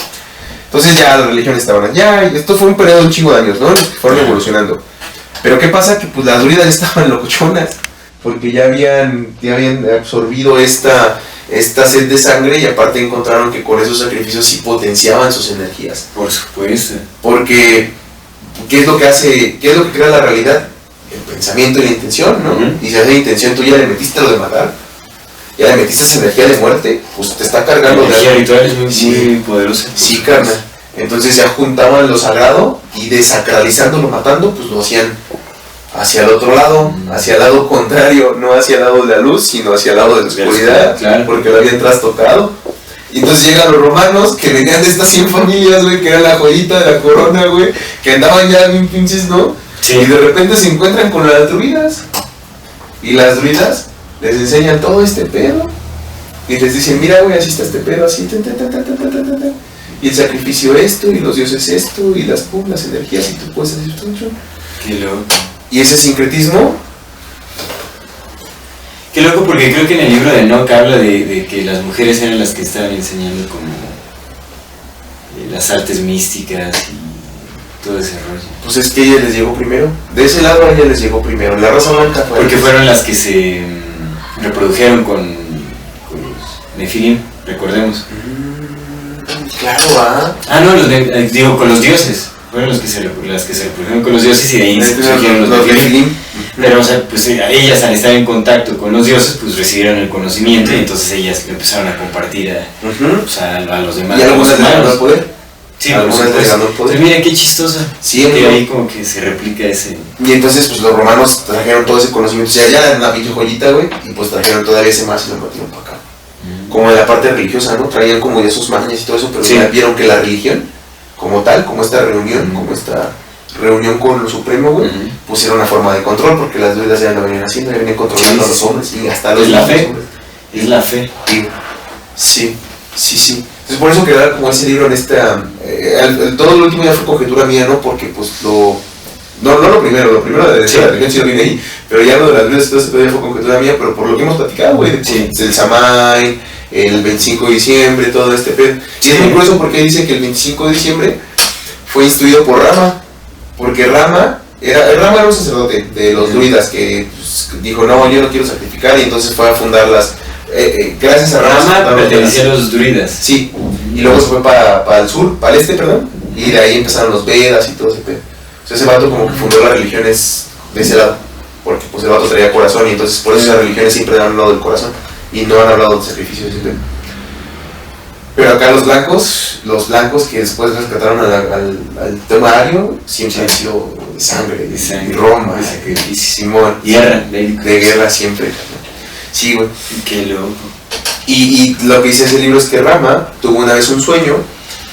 Entonces ya las religiones estaban allá, y esto fue un periodo de un chingo de años, ¿no? Que fueron evolucionando. Pero ¿qué pasa? Que pues las druidas ya estaban locochonas, porque ya habían absorbido esta sed de sangre, y aparte encontraron que con esos sacrificios sí potenciaban sus energías. Por supuesto. Porque ¿qué es lo que crea la realidad? El pensamiento y la intención, ¿no? Y si a esa intención tú ya le metiste lo de matar, ya le metiste esa energía de muerte, pues te está cargando la energía ritual es muy poderosa. Sí, carnal. Entonces ya juntaban lo sagrado y desacralizándolo, matando, pues lo hacían hacia el otro lado, hacia el lado contrario, no hacia el lado de la luz, sino hacia el lado de la oscuridad, claro. Porque lo habían trastocado. Y entonces llegan los romanos, que venían de estas 100 familias, güey, que era la joyita de la corona, güey, que andaban ya bien pinches, ¿no? Sí. Y de repente se encuentran con las druidas. Y las druidas les enseñan todo este pedo. Y les dicen, mira, güey, así está este pedo, así, y el sacrificio esto, y los dioses esto, y las energías, y tú puedes hacer todo. Qué loco. Y ese sincretismo. Qué loco, porque creo que en el libro de Enoch habla de que las mujeres eran las que estaban enseñando como las artes místicas y todo ese rollo. Pues es que ella les llegó primero. De ese lado a ella les llegó primero. La raza blanca fue. Porque fueron las que se reprodujeron con los Nefilim, recordemos. Claro, no, con los dioses. Fueron las que se reprodujeron con los dioses y de ahí surgieron los Nefilim. Pero, o sea, pues ellas al estar en contacto con los dioses, pues recibieron el conocimiento y entonces ellas lo empezaron a compartir a los demás. Y algunas les ganó el poder. Sí, algunas les ganó el poder. Pero mira qué chistosa. Sí, que ahí como que se replica ese. Y entonces, pues los romanos trajeron todo ese conocimiento. O sea, ya era una pinche joyita, güey, y pues trajeron todavía ese más y lo metieron para acá. Como en la parte religiosa, ¿no? Traían como de sus mañas y todo eso, pero ya vieron que la religión, como tal, como esta reunión, con lo supremo, güey, pues era una forma de control, porque las druidas ya lo venían haciendo, ya venían controlando a los hombres y hasta los hombres. Es la fe. Sí. Entonces por eso quedaba como ese libro en esta... todo lo último ya fue conjetura mía, ¿no? Porque pues lo primero de la religión sí lo viene ahí, pero ya lo de las druidas todo ese pedo ya fue conjetura mía, pero por lo que hemos platicado, güey, del Samhain, el 25 de diciembre, todo este pedo. Y es muy curioso porque dice que el 25 de diciembre fue instituido por Rama, porque Rama era un sacerdote de los druidas que pues, dijo, no, yo no quiero sacrificar, y entonces fue a fundarlas. Gracias a Rama pertenecía a los druidas. Sí, y luego se fue para el sur, para el este, perdón, y de ahí empezaron los Vedas y todo ese pedo. O sea, ese vato como que fundó las religiones de ese lado, porque pues el vato traía corazón, y entonces por eso las religiones siempre han hablado del corazón, y no han hablado de sacrificios. Pero acá los blancos que después rescataron al tema ario, siempre han sido de sangre, y Roma, y Simón, de guerra siempre. Sí, güey. Qué loco. Y lo que dice ese libro es que Rama tuvo una vez un sueño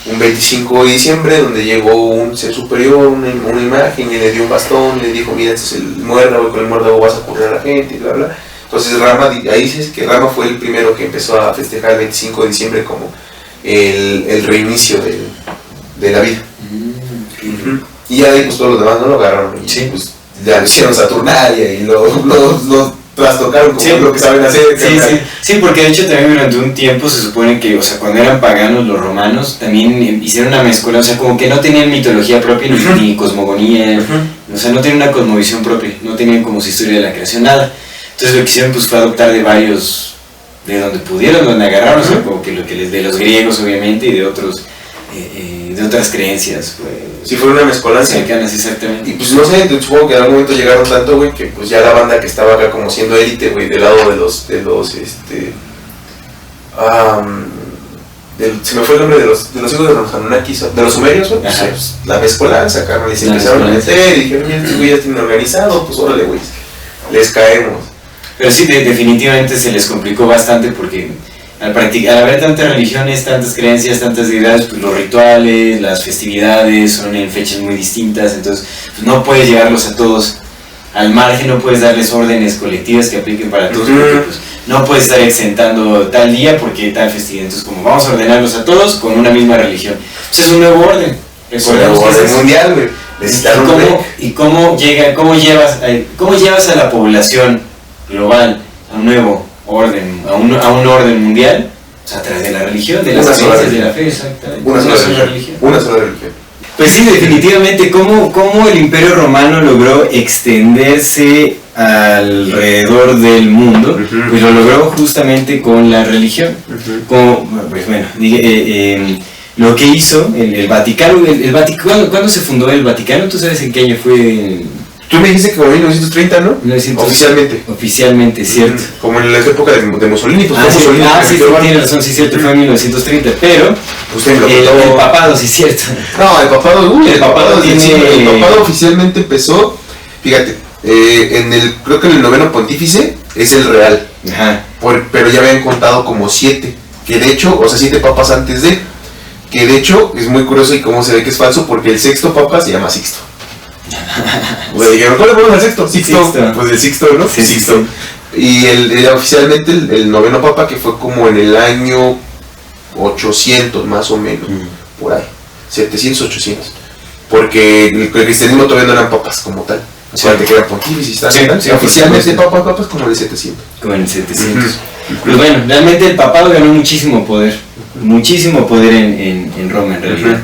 un 25 de diciembre donde llegó un ser superior, una imagen, y le dio un bastón, le dijo, mira, este es el muérdago, y con el muérdago vas a curar a la gente, y bla, bla. Entonces Rama, ahí dices que Rama fue el primero que empezó a festejar el 25 de diciembre como el reinicio de la vida. Y ya de ahí pues todos los demás no lo agarraron, y Sí. pues ya lo hicieron Saturnalia y lo trastocaron como lo que saben hacer. Sí, porque de hecho también durante un tiempo se supone que, o sea, cuando eran paganos los romanos, también hicieron una mezcla, o sea, como que no tenían mitología propia ni cosmogonía, o sea, no tenían una cosmovisión propia, no tenían como su historia de la creación, nada. Entonces lo que hicieron pues fue adoptar de varios, de donde pudieron, donde agarraron, o sea, como que de los griegos obviamente y de otros, de otras creencias, pues. Sí, fue una mezcolanza. Cercanas, exactamente. Y pues no sé, supongo que en algún momento llegaron tanto, güey, que pues ya la banda que estaba acá como siendo élite, güey, del lado de los se me fue el nombre de los hijos de los Anunnakis, de los sumerios, güey, pues, la mezcolanza, carnal, y se empezaron a meter, y dijeron, mira, estos güeyes ya tienen organizado, pues órale, güey, les caemos. Pero sí, definitivamente se les complicó bastante porque al haber tantas religiones, tantas creencias, tantas deidades, pues los rituales, las festividades son en fechas muy distintas, entonces pues no puedes llevarlos a todos al margen, no puedes darles órdenes colectivas que apliquen para todos, porque pues no puedes estar exentando tal día porque tal festividad, entonces como vamos a ordenarlos a todos con una misma religión, pues es un nuevo orden. Es un nuevo orden mundial, güey. ¿Y cómo llevas a la población global a un nuevo orden, a un orden mundial? O sea, a través de la religión, de las creencias, de la fe, exactamente. Una sola religión. Una sola religión. Pues sí, definitivamente, ¿cómo el Imperio Romano logró extenderse alrededor del mundo? Pues lo logró justamente con la religión. Pues bueno, lo que hizo el Vaticano, ¿cuándo se fundó el Vaticano? ¿Tú sabes en qué año fue? Tú me dijiste que como en 1930, ¿no? 1930. Oficialmente, cierto. Como en la época de Mussolini, pues Mussolini. Sí, tienes razón, sí, cierto, fue en 1930, pero el papado, sí, cierto. No, el papado oficialmente empezó, fíjate, creo que en el noveno pontífice es el real. Ajá. Pero ya habían contado como 7, que de hecho, o sea, 7 papas antes de, que de hecho es muy curioso y cómo se ve que es falso, porque el sexto papa se llama Sixto. Pues dijeron, ¿cuál le ponemos al sexto? Sixto. Pues el Sixto, ¿no? Sí, Sixto. Sí. Y oficialmente el noveno papa, que fue como en el año 800 más o menos, por ahí, 700, 800. Porque el cristianismo todavía no eran papas como tal. O sea, que eran pontífices y tal. Sí, oficialmente papas como el 700. Como en el 700. Pues bueno, realmente el papado ganó muchísimo poder en Roma en realidad.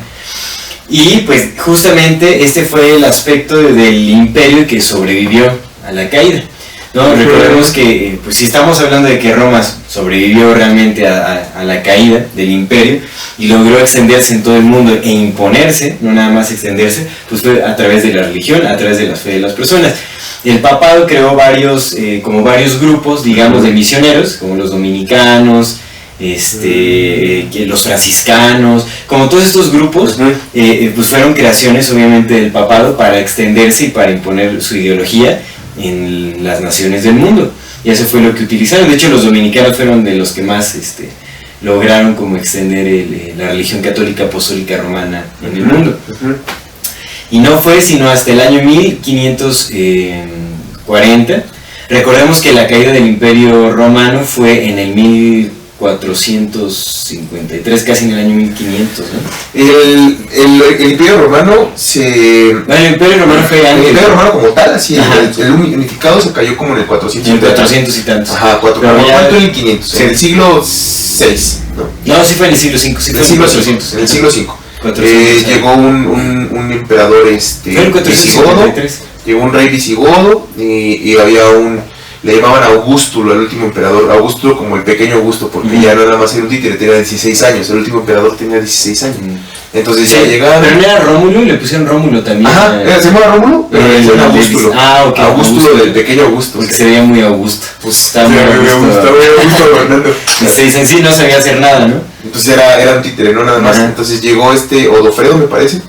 Y pues justamente este fue el aspecto del imperio que sobrevivió a la caída, ¿no? Recordemos que pues si estamos hablando de que Roma sobrevivió realmente a la caída del imperio y logró extenderse en todo el mundo e imponerse, no nada más extenderse, pues fue a través de la religión, a través de la fe de las personas. El papado creó varios grupos, digamos, de misioneros, como los dominicanos, los franciscanos, como todos estos grupos, pues fueron creaciones obviamente del papado para extenderse y para imponer su ideología en las naciones del mundo, y eso fue lo que utilizaron. De hecho, los dominicanos fueron de los que más lograron como extender la religión católica apostólica romana en el mundo, y no fue sino hasta el año 1540. Recordemos que la caída del Imperio Romano fue en el 1453, casi en el año 1500, ¿no? El Imperio Romano el Imperio Romano fue antes. El Imperio Romano como tal, así, el unificado se cayó como en el 400. En el 400 y tantos. Ajá, ¿cuánto en el 500? Sí. En el siglo VI, ¿no? No, sí fue en el siglo V, sí fue en el 400. En el siglo V. Llegó un emperador visigodo, llegó un rey visigodo y había le llamaban Augusto, el último emperador, Augusto como el pequeño Augusto, porque ya no era más era un títere, tenía 16 años, el último emperador tenía 16 años. Entonces ya llegaron. Pero no era Rómulo, y le pusieron Rómulo también. Ajá, ¿se llama Rómulo? Pero le pusieron Augusto. Ok. Augusto, del pequeño Augusto. Porque se veía muy Augusto. Pues está muy Augusto gobernando. Se dicen, sí, no sabía hacer nada, ¿no? Entonces era un títere, no nada más. Entonces llegó Odofredo, me parece.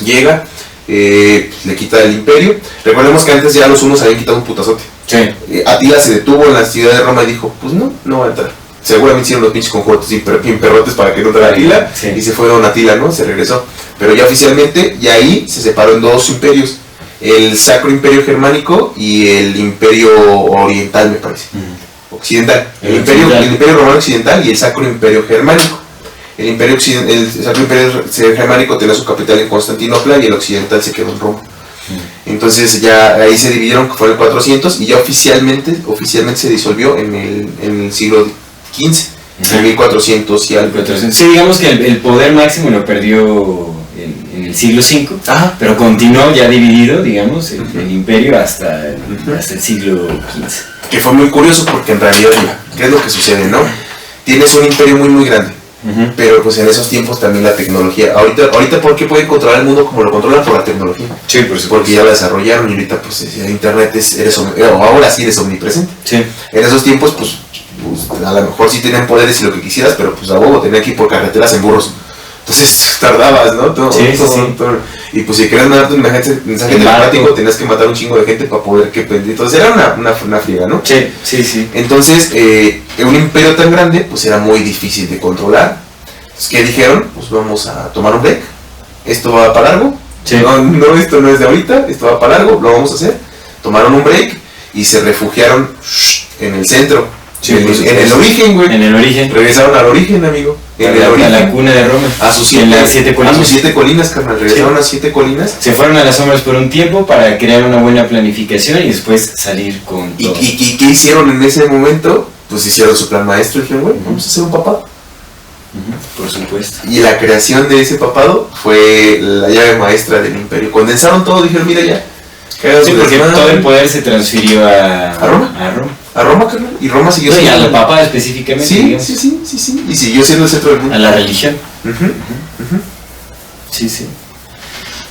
Llega, le quita el imperio. Recordemos que antes ya los hunos habían quitado un putazote. Sí. Atila se detuvo en la ciudad de Roma y dijo, pues no va a entrar. seguramente hicieron los pinches conjuntos bien perrotes para que no entrara Atila, sí. y se fueron a Atila, ¿no? Se regresó. Pero ya oficialmente, y ahí se separó en dos imperios, el Sacro Imperio Germánico y el Imperio Oriental, me parece. Occidental. El Imperio Romano Occidental y el Sacro Imperio Germánico. El Sacro Imperio Germánico tenía su capital en Constantinopla y el Occidental se quedó en Roma. Entonces ya ahí se dividieron, que fue en el 400, y ya oficialmente se disolvió en el siglo XV, en 1400 y algo. Sí, digamos que el poder máximo lo perdió en el siglo V, pero continuó ya dividido, digamos, el imperio hasta el siglo XV. Que fue muy curioso porque en realidad, ¿qué es lo que sucede, no? Tienes un imperio muy grande, pero pues en esos tiempos también la tecnología, ahorita ¿por qué pueden controlar el mundo como lo controlan? Por la tecnología. Sí, por supuesto. Porque ya la desarrollaron y ahorita pues internet ahora sí eres omnipresente. Sí. En esos tiempos pues a lo mejor sí tenían poderes y lo que quisieras, pero pues a huevo tenían que ir por carreteras en burros. Entonces tardabas, ¿no? Todo. Y pues si querías mandarte un mensaje telepático, tenías que matar un chingo de gente para poder que... Entonces era una friega, ¿no? Sí. Entonces, un imperio tan grande, pues era muy difícil de controlar. Entonces, ¿qué dijeron? Pues vamos a tomar un break. Esto va para largo. Sí. No, esto no es de ahorita, esto va para largo, lo vamos a hacer. Tomaron un break y se refugiaron en el centro. Sí, en el origen, güey. En el origen. Regresaron al origen, amigo. A la cuna de Roma. A sus las 7 colinas. A sus 7 colinas, carnal. Regresaron a 7 colinas. Se fueron a las sombras por un tiempo para crear una buena planificación y después salir con todo. ¿Y qué hicieron en ese momento? Pues hicieron su plan maestro y dijeron, güey, vamos a hacer un papado. Por supuesto. Y la creación de ese papado fue la llave maestra del imperio. Condensaron todo, dijeron, mira ya. Sí, porque todo el poder se transfirió a Roma. A Roma, carnal. Y Roma siguió siendo... siendo... Y al Papa específicamente. Sí. Y siguió siendo el centro del mundo. A la religión. Sí.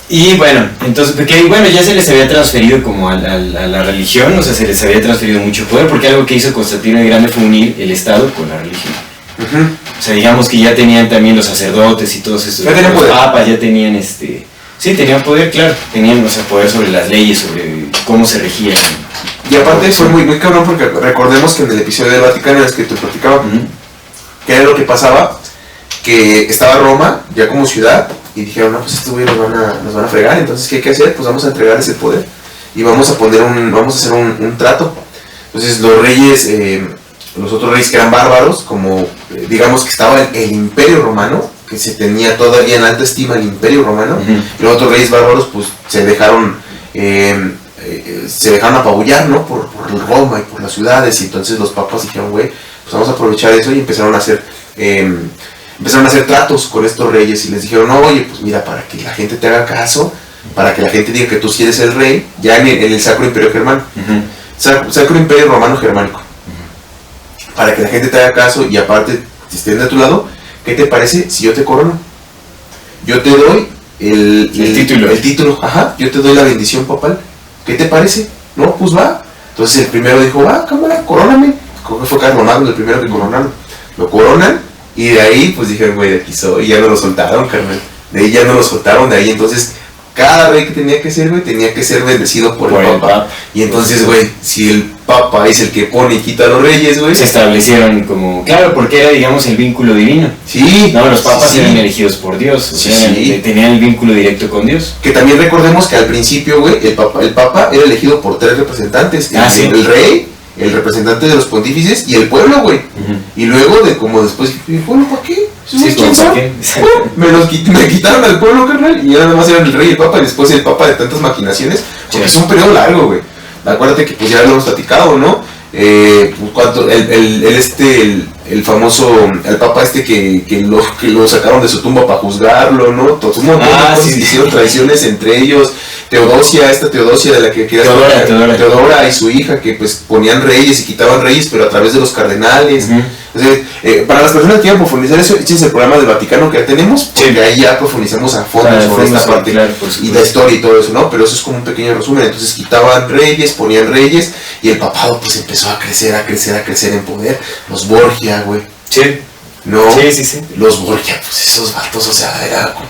Y bueno, entonces, porque ya se les había transferido como a la religión, o sea, se les había transferido mucho poder, porque algo que hizo Constantino el Grande fue unir el Estado con la religión. O sea, digamos que ya tenían también los sacerdotes y todos estos. Ya tenían poder. Los papas ya tenían Sí, tenían poder, claro. Tenían, o sea, poder sobre las leyes, sobre cómo se regían. Y aparte fue muy cabrón porque recordemos que en el episodio del Vaticano en el que te platicaba, que era lo que pasaba, que estaba Roma ya como ciudad y dijeron, no, pues estos güeyes nos van a fregar, entonces ¿qué hay que hacer? Pues vamos a entregar ese poder y vamos a hacer un trato. Entonces los reyes, los otros reyes que eran bárbaros, como digamos que estaba el imperio romano, que se tenía todavía en alta estima el imperio romano, y los otros reyes bárbaros pues se dejaron apabullar, ¿no? Por Roma y por las ciudades, y entonces los papas dijeron, güey, pues vamos a aprovechar eso, y empezaron a hacer tratos con estos reyes y les dijeron, no, oye, pues mira, para que la gente te haga caso, para que la gente diga que tú sí eres el rey, ya en el Sacro Imperio Germano, Sacro Imperio Romano Germánico, para que la gente te haga caso y aparte estén de tu lado, ¿qué te parece si yo te corono? Yo te doy el título, yo te doy la bendición papal, ¿qué te parece? No, pues va. Entonces el primero dijo, va, cámara, coróname. Fue Carlomagno el primero que coronaron. Lo coronan y de ahí pues dijeron, güey, de aquí soy, y ya no lo soltaron, carnal. De ahí ya no lo soltaron, de ahí entonces cada rey que tenía que ser, güey, tenía que ser bendecido por el Papa. Y entonces, güey, si el Papa es el que pone y quita a los reyes, güey. Se establecieron como... Claro, porque era, digamos, el vínculo divino. Sí. No, los papas eran elegidos por Dios. O sea, tenían el vínculo directo con Dios. Que también recordemos que al principio, güey, el Papa era elegido por 3 representantes. El rey, el representante de los pontífices y el pueblo, güey. Y luego, después, ¿el pueblo para qué? ¿Quién son? Me quitaron al pueblo, carnal, y ya nada más eran el rey y el papa, y después el papa de tantas maquinaciones, porque es un periodo largo, güey. Acuérdate que pues ya lo hemos platicado, ¿no? El famoso, el papa que lo sacaron de su tumba para juzgarlo, ¿no? Todo un montón de cosas, hicieron traiciones entre ellos. Teodosia de la que Teodora y su hija, que pues ponían reyes y quitaban reyes, pero a través de los cardenales. O sea, para las personas que quieran profundizar eso, échense el programa del Vaticano que ya tenemos, porque ahí ya profundizamos a fondo sobre esta parte, y la historia y todo eso, ¿no? Pero eso es como un pequeño resumen. Entonces quitaban reyes, ponían reyes, y el papado pues empezó a crecer en poder. Los Borgia, güey. Sí. No, los Borgia, pues esos vatos, o sea, era como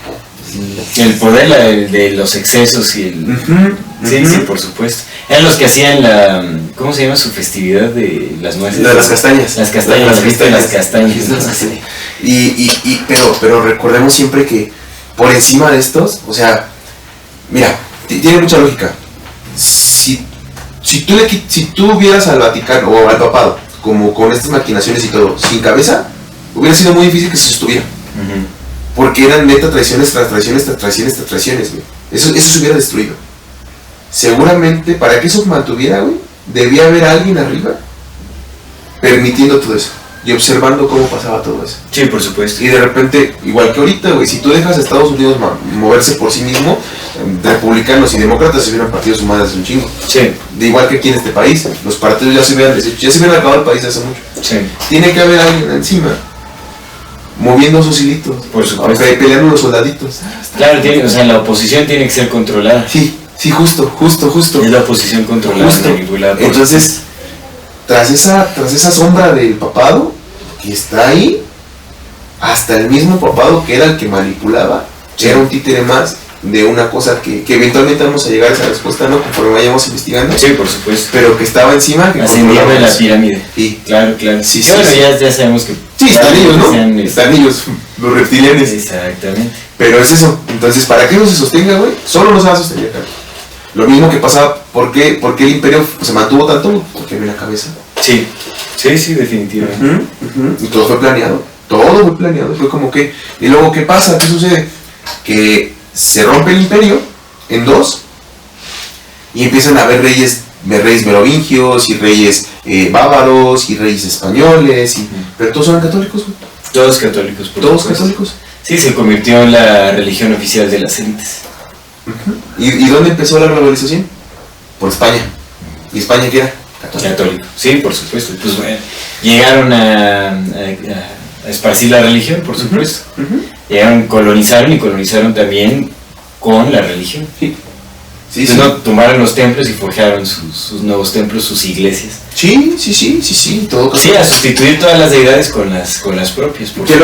El poder de los excesos y el... Sí, por supuesto. Eran los que hacían ¿cómo se llama su festividad de las nueces? De las castañas. Las castañas, las castañas. Pero recordemos siempre que por encima de estos, o sea, mira, tiene mucha lógica. Si tú vieras al Vaticano o al Papado, como con estas maquinaciones y todo, sin cabeza, hubiera sido muy difícil que se sostuviera. Porque eran neta traiciones tras traiciones tras traiciones tras traiciones, güey. Eso se hubiera destruido. Seguramente, para que eso se mantuviera, güey, debía haber alguien arriba permitiendo todo eso y observando cómo pasaba todo eso. Sí, por supuesto. Y de repente, igual que ahorita, güey, si tú dejas a Estados Unidos moverse por sí mismo, republicanos y demócratas se hubieran partido su madre hace un chingo. Sí. De igual que aquí en este país, los partidos ya se hubieran acabado el país hace mucho. Sí. Tiene que haber alguien encima moviendo sus hilitos, por supuesto, peleando los soldaditos. Claro, o sea, la oposición tiene que ser controlada. Sí, justo. Es la oposición controlada, manipulada. Entonces, tras esa sombra del papado que está ahí, hasta el mismo papado que era el que manipulaba, era un títere más de una cosa que eventualmente vamos a llegar a esa respuesta, ¿no? Conforme vayamos investigando. Sí, por supuesto. Pero que estaba encima, que ascendiendo en la pirámide. Sí. Claro. Sí, bueno, ya sabemos que... Sí, están ellos, ¿no? Están ellos, los reptilianos. Exactamente. Pero es eso. Entonces, para que eso se sostenga, güey, solo no se va a sostener, cara. Lo mismo que pasaba, ¿por qué el imperio se mantuvo tanto? Porque había la cabeza. Sí, definitivamente. Y todo fue planeado. Fue como que... Y luego, ¿qué pasa? ¿Qué sucede? Que se rompe el imperio en dos y empiezan a haber reyes merovingios y reyes bávaros y reyes españoles, pero todos eran católicos, güey. Todos católicos, por todos supuesto. Católicos. Sí, se convirtió en la religión oficial de las élites. ¿Y dónde empezó la globalización? Por España. ¿Y España qué era? Católico. Sí, por supuesto. Pues bueno, llegaron a esparcir la religión, por supuesto. Llegaron, colonizaron también con la religión. Sí, no, tomaron los templos y forjaron sus nuevos templos, sus iglesias. Sí, todo. Sí, a sustituir todas las deidades con las propias. Que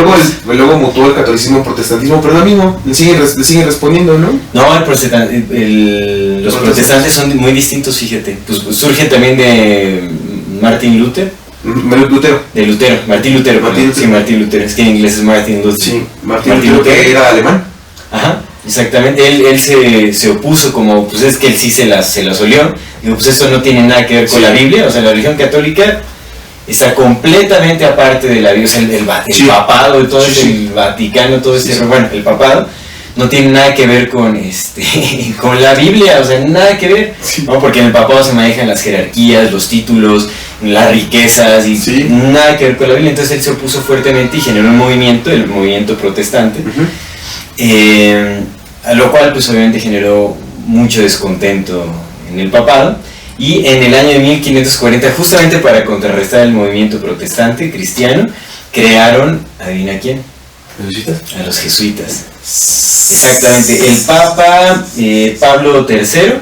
luego mutó el catolicismo en protestantismo, pero lo mismo, le siguen respondiendo, ¿no? No, los protestantes son muy distintos, fíjate. Pues surge también de Martin Luther. De Lutero, Martín Lutero. Sí, Martín Lutero, es que en inglés es Martin Luther. Sí, Martín Lutero, que era alemán. Ajá, exactamente, él se opuso como, pues es que él sí se las olió. Digo, pues eso no tiene nada que ver con la Biblia, o sea, la religión católica está completamente aparte de la Biblia, o sea, el papado, el Vaticano, todo bueno, el papado no tiene nada que ver con con la Biblia, o sea, nada que ver, ¿no? Porque en el papado se manejan las jerarquías, los títulos, las riquezas y nada que ver con la Biblia. Entonces él se opuso fuertemente y generó un movimiento, el movimiento protestante, a lo cual pues obviamente generó mucho descontento en el papado. Y en el año de 1540, justamente para contrarrestar el movimiento protestante cristiano, crearon, ¿adivina quién? A los jesuitas. Exactamente, el Papa Pablo III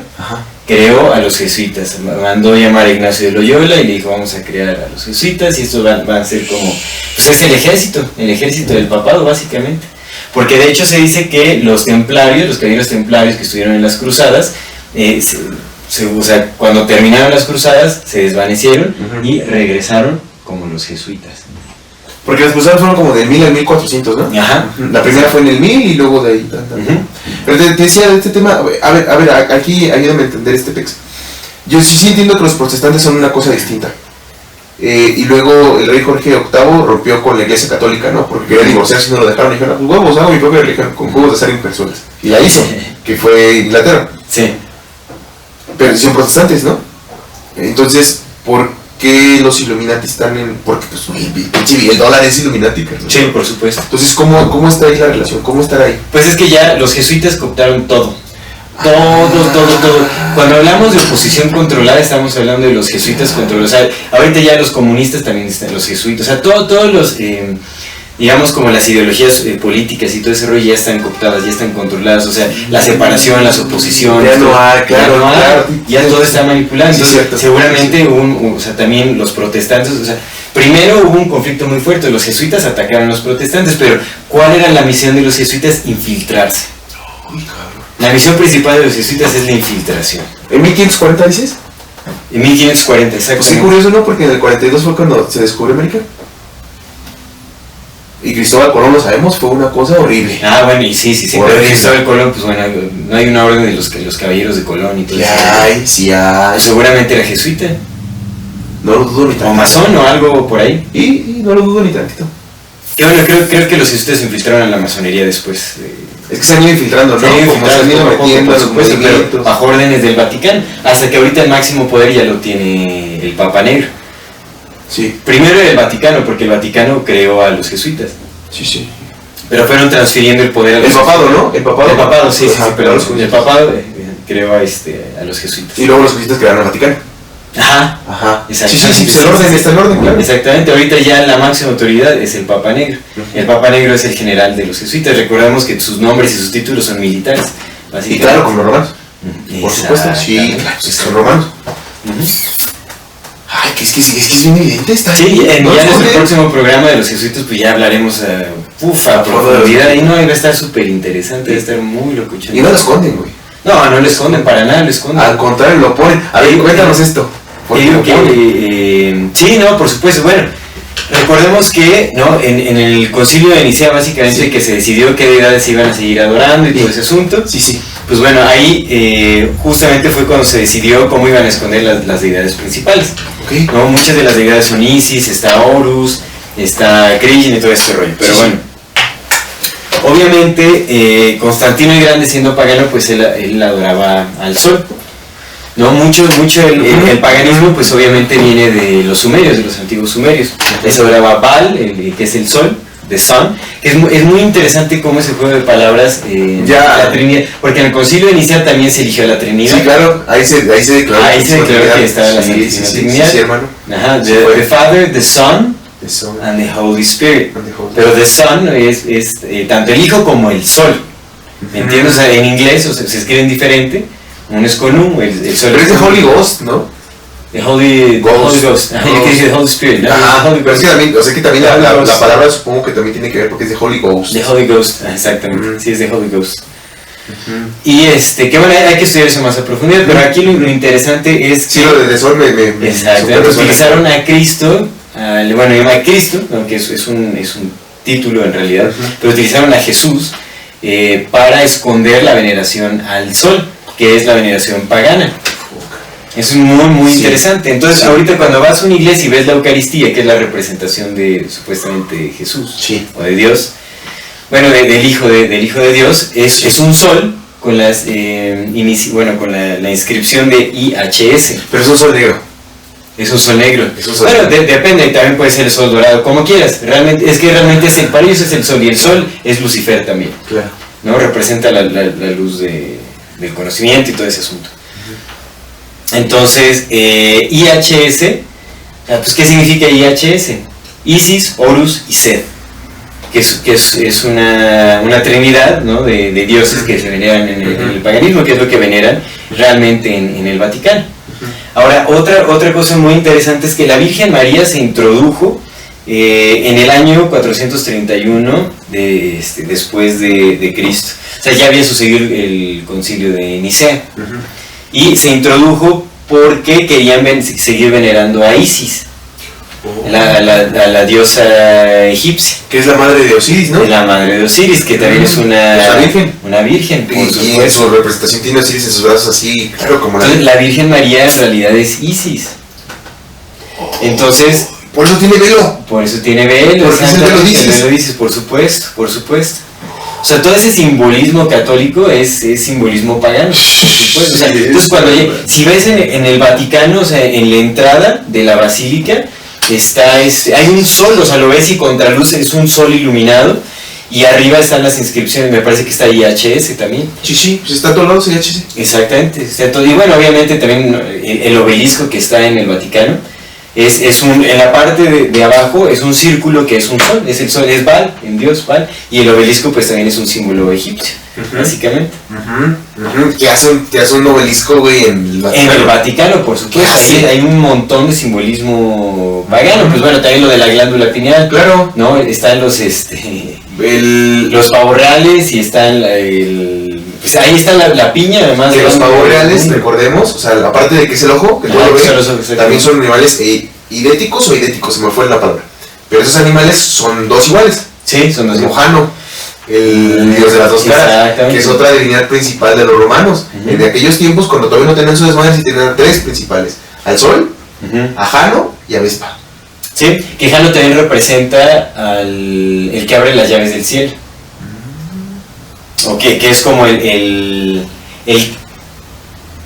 creó a los jesuitas, mandó llamar a Ignacio de Loyola y le dijo, vamos a crear a los jesuitas y estos van a ser como, pues es el ejército del papado básicamente. Porque de hecho se dice que los caballeros templarios que estuvieron en las cruzadas, o sea, cuando terminaron las cruzadas se desvanecieron y regresaron como los jesuitas. Porque las cruzadas fueron como del 1000 al 1400, ¿no? Ajá. La primera fue en el 1000 y luego de ahí. Pero te decía de este tema, a ver, aquí ayúdame a entender este pex. Yo sí entiendo que los protestantes son una cosa distinta. Y luego el rey Jorge VIII rompió con la iglesia católica, ¿no? Porque quería divorciarse y no lo dejaron. Y dijeron, pues huevos, hago mi propia religión con juegos de azar impersonales. Y la hizo, que fue Inglaterra. Sí. Pero son protestantes, ¿no? Entonces, ¿por qué los Illuminati están en...? Porque pues, el dólar es Illuminati, ¿no? Sí, por supuesto. Entonces, ¿cómo está ahí la relación? ¿Cómo estar ahí? Pues es que ya los jesuitas cooptaron todo. Todo. Cuando hablamos de oposición controlada, estamos hablando de los jesuitas controlados. O sea, ahorita ya los comunistas también están, los jesuitas. O sea, todos los, digamos, como las ideologías políticas y todo ese rollo ya están cooptadas, ya están controladas. O sea, la separación, las oposiciones. Ya no hay, claro. Ya todo está manipulado. Sí, entonces, seguramente, o sea, también los protestantes, o sea, primero hubo un conflicto muy fuerte. Los jesuitas atacaron a los protestantes, pero ¿cuál era la misión de los jesuitas? Infiltrarse. Uy, cabrón. La misión principal de los jesuitas es la infiltración. ¿En 1540 dices? En 1540, Pues exactamente. qué curioso, ¿no? Porque en el 42 fue cuando se descubrió América. Y Cristóbal Colón, lo sabemos, fue una cosa horrible. Ah, bueno, y sí, pero Horrible. Cristóbal Colón, pues bueno, no hay una orden de los caballeros de Colón y todo eso. Sí hay. Pues seguramente era jesuita, No lo dudo ni o tantito. masón o algo por ahí. Y no lo dudo ni tantito. Que bueno, creo que los jesuitas se infiltraron a la masonería después. Es que se han ido infiltrando, ¿no? Se han ido Como se han infiltrando ido poco a poco, metiendo por en los supuesto, pero movimientos. bajo órdenes del Vaticano, hasta que ahorita el máximo poder ya lo tiene el Papa Negro. Sí, Primero el Vaticano, porque el Vaticano creó a los jesuitas, sí. pero fueron transfiriendo el poder a los El papado, ¿no? El papado. El papado, sí, Ajá, pero los el papado creó a los jesuitas. Y luego los jesuitas crearon el Vaticano. Ajá, Ajá. exactamente. Sí, el orden, está el orden, claro. Exactamente, ahorita ya la máxima autoridad es el Papa Negro. Ujú. El Papa Negro es el general de los jesuitas. Recordamos que sus nombres y sus títulos son militares, Y básicamente. claro, como los romanos. Ujú, Por supuesto, sí, exactamente. claro, sí, son romanos. Ujú. Ay, que es que es bien evidente, está Sí, ahí. en ¿No? ya en el ¿Dónde? próximo programa de los jesuitas pues ya hablaremos a profundidad y no, va a estar súper interesante, va a estar muy locuchón. Y no lo esconden, güey. No lo esconden para nada, lo esconden. Al contrario, lo ponen. A ver, Sí, cuéntanos sí. esto. Te Porque digo lo que, ponen. sí, no, por supuesto, bueno, recordemos que ¿no? en el concilio de Nicea básicamente Sí. que se decidió qué deidades se iban a seguir adorando y todo ese asunto, Sí. pues bueno, ahí justamente fue cuando se decidió cómo iban a esconder las deidades principales. Ok. ¿No? Muchas de las deidades son Isis, está Horus, está Krishna y todo ese rollo, pero Sí. bueno. Obviamente, Constantino el Grande siendo pagano, pues él adoraba al sol. ¿No? Mucho el paganismo, pues obviamente viene de los sumerios, de los antiguos sumerios. Se adoraba Baal, que es el sol, the sun, que es muy interesante cómo ese juego de palabras, Ya. la Trinidad, porque en el concilio inicial también se eligió la Trinidad. Sí, claro, ahí se declaró. Ahí se declaró que estaba la sí, Santísima sí, Trinidad. Sí, hermano. Ajá, Sí, fue. the Father, the Son Eso. and the Holy Spirit. And the Holy Pero the Son es tanto el Hijo como el Sol. ¿Me entiendes? O sea, en inglés se escriben diferente. Uno es con U, el Sol Pero es de con U. Holy Ghost, ¿no? The Holy Ghost. Ghost. Ajá, yo quería decir Holy Spirit. ¿no? Ajá, The Holy pero es Ghost. que también, o sea que también Holy la Ghost. palabra supongo que también tiene que ver porque es de Holy Ghost. The Holy Ghost, exactamente. Ujú. Sí, es de Holy Ghost. Y que bueno, hay que estudiar eso más a profundidad, pero aquí lo interesante es Sí, lo de sol me exacto, super entonces resuena. utilizaron a Cristo, bueno, llama a Cristo, aunque es un título en realidad, Ujú. pero utilizaron a Jesús para esconder la veneración al sol, que es la veneración pagana. Es muy Sí. interesante. Entonces, Sí. ahorita cuando vas a una iglesia y ves la Eucaristía, que es la representación de supuestamente Jesús Sí. o de Dios, bueno, del Hijo de Dios, es un sol con las con la inscripción de IHS. Pero es un sol negro. Es un sol negro. Es un sol Bueno, negro. depende, también puede ser el sol dorado, como quieras. Realmente para ellos es el sol, y el sol es Lucifer también, Claro. ¿no? Representa la luz del conocimiento y todo ese asunto. Entonces, IHS, pues ¿qué significa IHS? Isis, Horus y Set, que es una trinidad, ¿no? de dioses que se veneran en el paganismo, que es lo que veneran realmente en el Vaticano. Ahora, otra cosa muy interesante es que la Virgen María se introdujo en el año 431 después de Cristo. O sea, ya había sucedido el concilio de Nicea. Y se introdujo porque querían seguir venerando a Isis, la diosa egipcia. Que es la madre de Osiris, ¿no? La madre de Osiris, que también es ¿La virgen? una virgen, por Y en supuesto. su representación tiene Osiris en sus brazos así, claro, como la... Entonces, la Virgen María en realidad es Isis. Entonces, Por eso tiene velo. por eso tiene velo. Porque es el velo de Isis. El velo de Isis, por supuesto. O sea, todo ese simbolismo católico es simbolismo pagano, por supuesto. O sea, entonces, si ves en el Vaticano, o sea, en la entrada de la basílica, hay un sol, o sea, lo ves y contraluz es un sol iluminado, y arriba están las inscripciones, me parece que está IHS también. Sí, pues está a todos lados el HC. Exactamente, y bueno, obviamente también el obelisco que está en el Vaticano, en la parte de abajo es un círculo que es un sol, es el sol, es Baal, en Dios Baal, y el obelisco pues también es un símbolo egipcio, básicamente. Te hace un obelisco, güey, en el Vaticano. En el Vaticano, por supuesto, hay un montón de simbolismo pagano, pues bueno, también lo de la glándula pineal, Claro. ¿no? Están los pavorreales y están pues ahí está la piña, además. Que los pavos reales, recordemos, o sea, aparte de que es el ojo, que todo lo ve, también son animales idéticos o idéticos, se me fue la palabra. Pero esos animales son dos iguales. Sí, son dos iguales. Jano, el dios de las dos caras, que es otra divinidad principal de los romanos. En aquellos tiempos, cuando todavía no tenían sus desmadres, y tenían tres principales: al sol, a Jano y a Vespa. Sí, que Jano también representa el que abre las llaves del cielo. Que es como el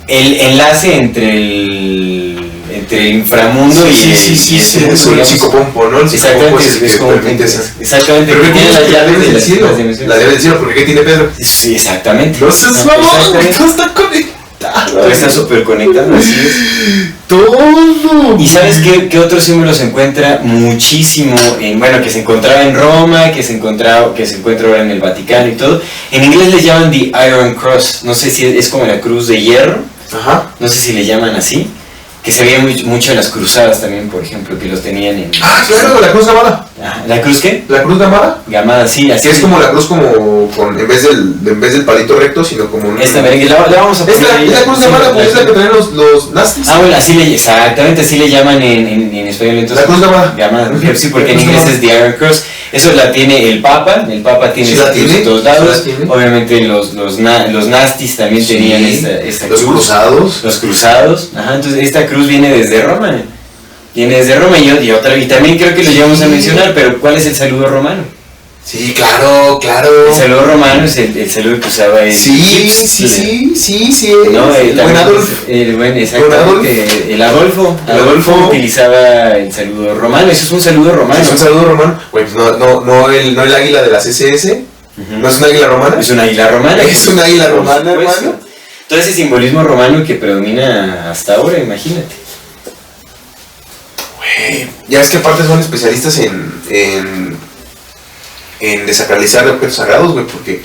enlace entre el inframundo y el es un psicopompo, ¿no? El psicopompo es el que permite esa. Exactamente, pero que tiene las llaves del cielo. La llave del cielo, porque ¿qué tiene Pedro? Sí, exactamente. No seas mamón, todo está conectado. Todo está súper conectado, así es. Todo. ¿Y sabes qué otro símbolo se encuentra muchísimo? Que se encontraba en Roma, que se encuentra ahora en el Vaticano y todo. En inglés les llaman the Iron Cross. No sé si es como la cruz de hierro. Ajá. No sé si le llaman así. Que se veía mucho en las cruzadas también, por ejemplo, que los tenían en... Claro, la cruz gamada. ¿La cruz qué? ¿La cruz gamada? Gamada, sí, así. Que es como la cruz en vez del palito recto, sino como un... Esta merengue, la vamos a poner es la cruz gamada, pues es la que traen los nazis. Bueno, exactamente, así le llaman en español, entonces... La cruz gamada. Gamada, sí, porque en inglés es the Iron Cross. Eso la tiene el Papa tiene esta cruz en todos lados. Obviamente los nazis también tenían esta cruz. Los cruzados. Ajá, entonces esta cruz viene desde Roma. Y también creo que lo llevamos a mencionar, pero ¿cuál es el saludo romano? Sí, claro. El saludo romano es el saludo que usaba el... Sí. No, el buen Adolf. Exactamente. El Adolfo utilizaba el saludo romano. Eso es un saludo romano. Es un saludo romano. Pues no el águila de las SS. ¿No es un águila romana? Es un águila romana. Es un águila romana, hermano. Todo ese simbolismo romano que predomina hasta ahora, imagínate. Ya es que aparte son especialistas en desacralizar objetos sagrados, güey, porque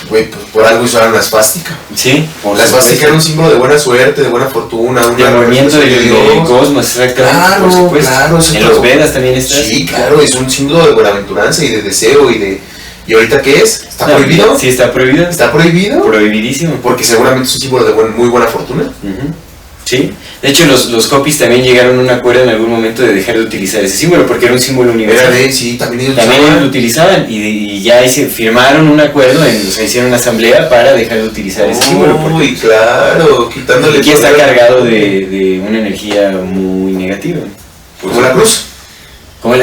güey, pues por algo usaron la esvástica. Sí, la esvástica era un símbolo de buena suerte, de buena fortuna, de movimiento del cosmos, exactamente. Claro, en los Vedas también está. Sí, claro, es un símbolo de buenaventuranza y de deseo ¿Y ahorita qué es? ¿Está prohibido? Sí, está prohibido. ¿Está prohibido? Prohibidísimo. Porque seguramente es un símbolo de muy buena fortuna. Sí, de hecho los Hopis también llegaron a un acuerdo en algún momento de dejar de utilizar ese símbolo porque era un símbolo universal. También ellos lo utilizaban y ya firmaron un acuerdo, hicieron una asamblea para dejar de utilizar ese símbolo. Uy, claro, quitándole... Aquí está cargado de una energía muy negativa. ¿Como la cruz?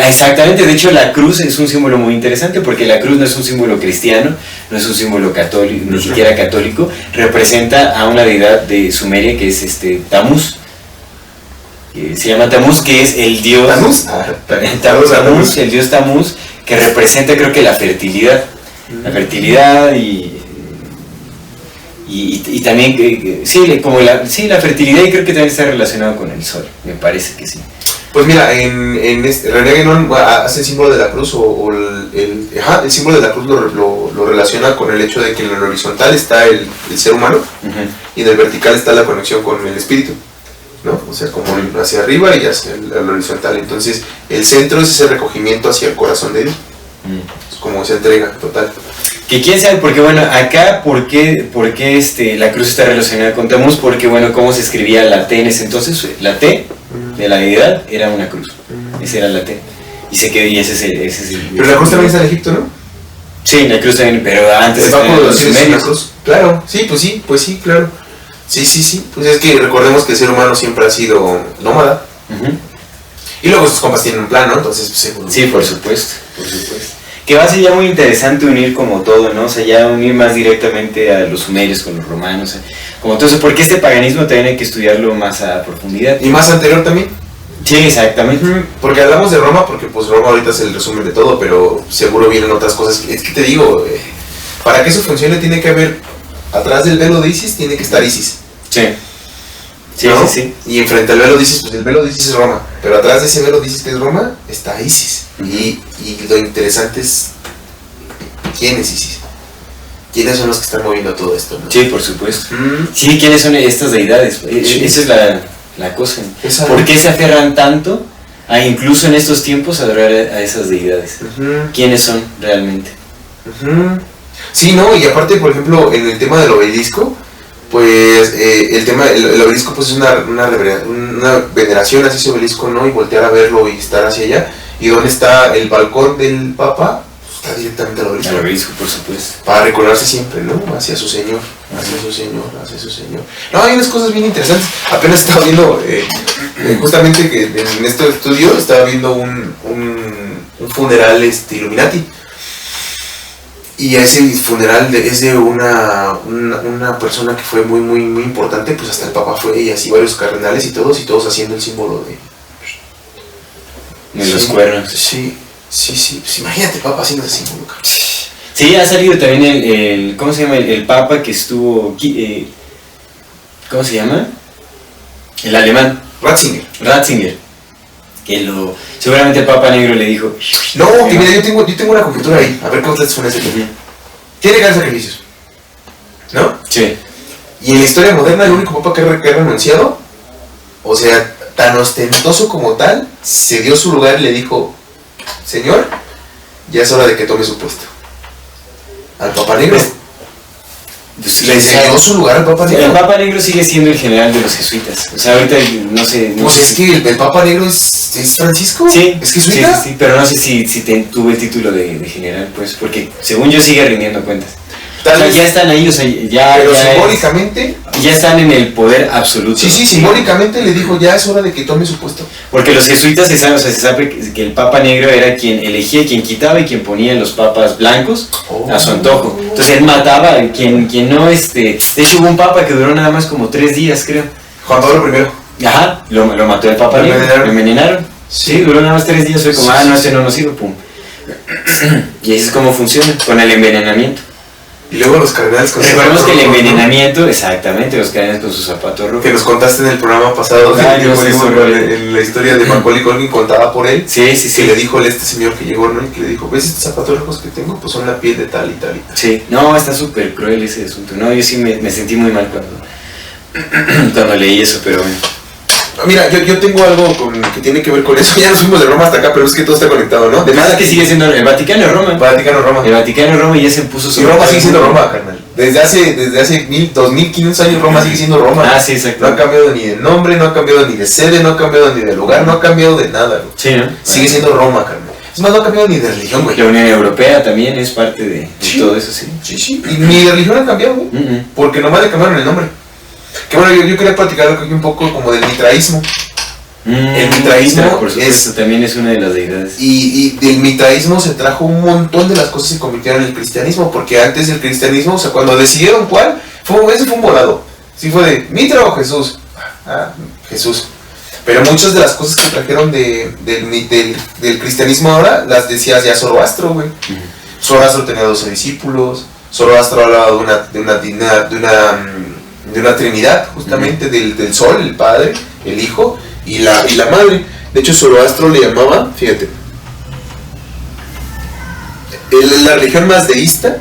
Exactamente, de hecho la cruz es un símbolo muy interesante porque la cruz no es un símbolo cristiano, no es un símbolo católico, ni siquiera católico, representa a una deidad de Sumeria que es Tamuz, que se llama Tamuz, que es el dios Tamuz, el dios Tamuz, que representa creo que la fertilidad y también la fertilidad, y creo que también está relacionado con el sol, me parece que sí. Pues mira, René Guénon hace el símbolo de la cruz el símbolo de la cruz lo relaciona con el hecho de que en el horizontal está el ser humano y en el vertical está la conexión con el espíritu, ¿no? O sea, como hacia arriba y hacia el horizontal. Entonces, el centro es ese recogimiento hacia el corazón de Dios. Es como esa entrega total. Que quién sabe, porque acá, ¿por qué la cruz está relacionada con Tamuz? Porque ¿cómo se escribía la T en ese entonces? La T de la deidad era una cruz. Esa era la T. Y ese es el... Pero la cruz también está en Egipto, ¿no? Sí, la cruz también, pero antes estaba en los sumerios. Claro, pues sí, claro. Sí. Pues es que recordemos que el ser humano siempre ha sido nómada. Y luego sus compas tienen un plan, ¿no? Entonces, pues seguro. Sí, por supuesto. Que va a ser ya muy interesante unir como todo, ¿no? O sea, ya unir más directamente a los sumerios con los romanos, como todo eso, porque este paganismo también hay que estudiarlo más a profundidad. Y más anterior también. Sí, exactamente. Porque hablamos de Roma, porque pues Roma ahorita es el resumen de todo, pero seguro vienen otras cosas. Es que te digo, para que eso funcione tiene que haber, atrás del velo de Isis tiene que estar Isis. Sí, ¿no? sí. Y enfrente al velo de Isis, pues el velo de Isis es Roma, pero atrás de ese velo de Isis que es Roma, está Isis. Y lo interesante es, ¿quién es Isis? ¿Quiénes son los que están moviendo todo esto, ¿no? Sí, por supuesto. Sí, ¿quiénes son estas deidades? Sí. Esa es la cosa. ¿Por qué se aferran tanto a incluso en estos tiempos adorar a esas deidades? ¿Quiénes son realmente? Sí, ¿no? Y aparte, por ejemplo, en el tema del obelisco, pues el obelisco pues es una veneración hacia ese obelisco, ¿no? Y voltear a verlo y estar hacia allá. Y donde está el balcón del Papa, pues está directamente al obelisco. Al obelisco, por supuesto. Para recordarse siempre, ¿no? Hacia su Señor, hacia su Señor, hacia su Señor. No, hay unas cosas bien interesantes. Apenas estaba viendo, justamente que en este estudio estaba viendo un funeral Illuminati. Y ese funeral es de una persona que fue muy, muy, muy importante, pues hasta el Papa fue, y así varios cardenales y todos haciendo el símbolo de los cuernos. Sí. Pues imagínate el Papa haciendo ese símbolo, cabrón. Sí, ha salido también el ¿cómo se llama? El Papa que estuvo, ¿cómo se llama? El alemán. Ratzinger. Que seguramente el Papa Negro le dijo... No, que mira, yo tengo una conjetura ahí. A ver cómo te suena ese tema. Tiene grandes sacrificios, ¿no? Sí. Y en la historia moderna, el único Papa que ha renunciado, o sea, tan ostentoso como tal, se dio su lugar y le dijo: Señor, ya es hora de que tome su puesto. Al Papa Negro. Pues, le cedió su lugar al Papa Negro. El Papa Negro sigue siendo el general de los jesuitas. O sea, ahorita no sé... Pues es que el Papa Negro es Francisco. Sí. Es jesuita. Sí, pero no sé si tuvo el título de general, pues, porque según yo sigue rindiendo cuentas. Tal o sea, vez, ya están ahí, o sea, pero simbólicamente... ya están en el poder absoluto. Sí, simbólicamente le dijo: ya es hora de que tome su puesto. Porque los jesuitas se sabe que el Papa Negro era quien elegía, quien quitaba y quien ponía los papas blancos a su antojo. Entonces él mataba a quien no, de hecho hubo un papa que duró nada más como 3 días, creo. Juan Pablo I. Ajá, lo mató el Papa Negro, lo envenenaron. Sí, duró nada más 3 días, fue como, no, este no nos sirve, pum. Y así es como funciona, con el envenenamiento. Y luego los cardenales con recordemos que el envenenamiento, exactamente, los cardenales con sus zapatos rojos. Que nos contaste en el programa pasado, en la historia de Macaulay Culkin, contaba por él. Sí. Que le dijo este señor que llegó, ¿no? Y que le dijo: ¿ves estos zapatos rojos que tengo? Pues son la piel de tal y tal y tal. Sí, no, está súper cruel ese asunto. No, yo sí me sentí muy mal cuando leí eso, pero bueno. Mira, yo tengo algo que tiene que ver con eso. Ya nos fuimos de Roma hasta acá, pero es que todo está conectado, ¿no? De más que sigue siendo el Vaticano de Roma. El Vaticano de Roma ya se puso sobre. Y Roma sigue siendo Roma, carnal. Desde hace 2500 años Roma sigue siendo Roma. Sí, exacto. No ha cambiado ni de nombre, no ha cambiado ni de sede, no ha cambiado ni de lugar, no ha cambiado de nada, güey. Sí, ¿no? Sigue siendo Roma, carnal. Es más, no ha cambiado ni de religión, güey. La Unión Europea también es parte de todo eso, sí. Sí. Y ni de religión ha cambiado, güey. Porque nomás le cambiaron el nombre. Que bueno, yo quería platicar aquí un poco como del mitraísmo. El mitraísmo por supuesto, también es una de las deidades. Y del mitraísmo se trajo un montón de las cosas que se convirtieron en el cristianismo. Porque antes del cristianismo, o sea, cuando decidieron cuál, ese fue un volado. Sí, fue de Mitra o Jesús. Jesús. Pero muchas de las cosas que trajeron del cristianismo ahora las decías ya Zoroastro, güey. Zoroastro tenía 12 discípulos. Zoroastro hablaba de una trinidad, justamente, del sol, el Padre, el Hijo y la Madre. De hecho, Zoroastro le llamaba, fíjate, la religión más deísta,